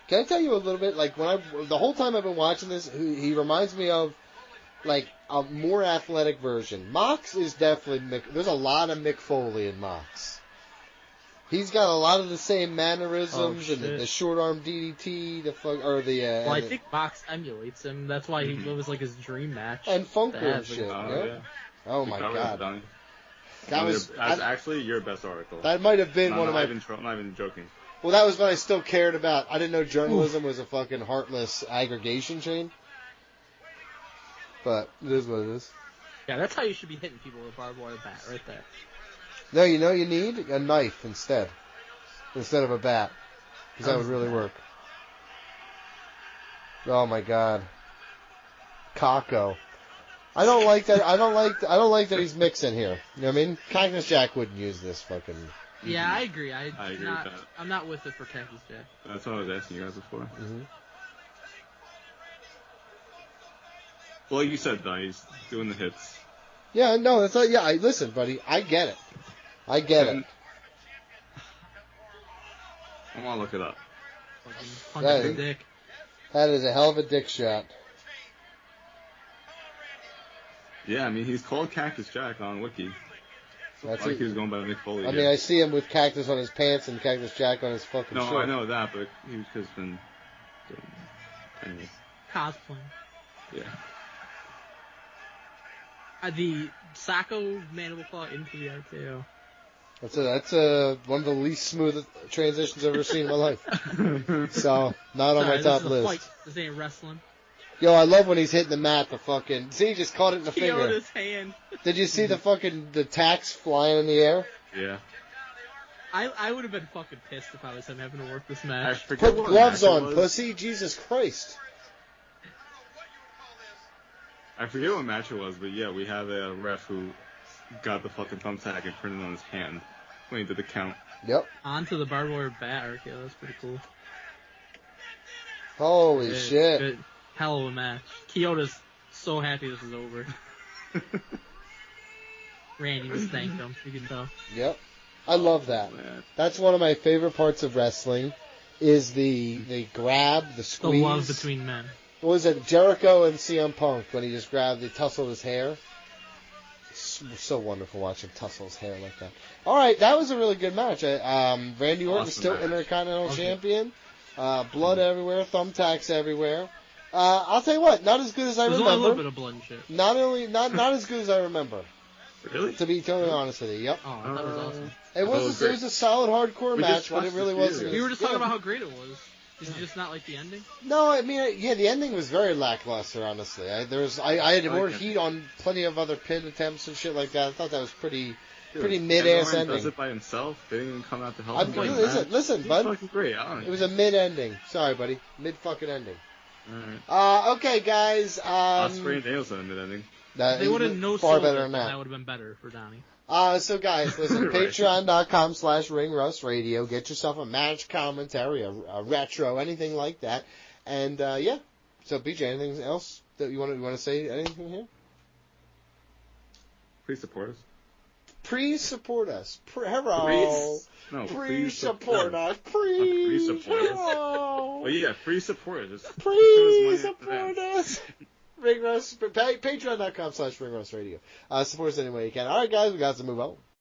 Can I tell you a little bit? Like, the whole time I've been watching this, he reminds me of, like, a more athletic version. Mox is definitely there's a lot of Mick Foley in Mox. He's got a lot of the same mannerisms and the short arm DDT, Well, I think Mox emulates him. That's why it was like his dream match. And Funker and shit. Yeah. Oh my god. That's actually your best article. That might have been one of my. I'm not even joking. Well, that was when I still cared about. I didn't know journalism was a fucking heartless aggregation chain. But it is what it is. Yeah, that's how you should be hitting people with a barbed wire bat, right there. No, you know you need a knife instead of a bat, because that would really work. Oh my god, Kako. I don't like that. I don't like that he's mixing here. You know what I mean? Cactus Jack wouldn't use this fucking. Yeah, I agree. I agree with that. I'm not with it for Cactus Jack. That's what I was asking you guys before. Mm-hmm. Well, like you said, though, he's doing the hits. Yeah, no, that's not. Yeah, listen, buddy, I get it. I get it. I want to look it up. That is a hell of a dick shot. Yeah, I mean, he's called Cactus Jack on Wiki. That's like he was going by Mick Foley. I mean, I see him with cactus on his pants and Cactus Jack on his fucking shirt. No, I know that, but he's just been doing anyways. Cosplaying. Yeah. The Sacco Mandible Claw into the RKO. That's one of the least smooth transitions I've ever seen in my life. So, not on my top list. Fight. This ain't wrestling. Yo, I love when he's hitting the mat, see, he just caught it in the finger. His hand. Did you see the tacks flying in the air? Yeah. I would have been fucking pissed if I was him having to work this match. Put gloves on, pussy. Jesus Christ. I forget what match it was, but yeah, we had a ref who got the fucking thumbtack and printed on his hand when he did the count. Yep. Onto the barbed wire bat RKO. That's pretty cool. Holy shit. Good. Hell of a match. Kyoto's so happy this is over. Randy just thanked him. You can tell. Yep. I love that. That's one of my favorite parts of wrestling is the grab, the squeeze. The love between men. What was it? Jericho and CM Punk when he just grabbed, he tussled his hair. It's so wonderful watching tussle his hair like that. All right, that was a really good match. Randy Orton still Intercontinental Champion. Blood everywhere, thumbtacks everywhere. I'll tell you what, not as good as I remember. There's a little bit of blood and shit. Not as good as I remember. Really? To be totally honest with you, yep. Oh, I thought it was awesome. It was a solid hardcore match, but it really wasn't. We were just talking about how great it was. Did you just not like the ending? No, I mean, yeah, the ending was very lackluster, honestly. I had more heat on plenty of other pin attempts and shit like that. I thought that was pretty mid-ass ending. Does it by himself. They didn't even come out to help him. Listen, bud. Fucking great. I don't know. It was a mid-ending. Sorry, buddy. Mid-fucking ending. Alright. Okay, guys. Ospreay and Danielson in mid-ending. They would have no far sold better it, than that. That would have been better for Donnie. So guys, listen, Right. patreon.com/ringrustradio. Get yourself a match commentary, a retro, anything like that. And, yeah. So, BJ, anything else that you want to say? Anything here? Please support us. Please support us. Hello. Please support us. Please support us. Well, yeah, free support us. Please support us. Ring Rust, patreon.com/ringrustradio. Support us any way you can. All right, guys, we got to move on.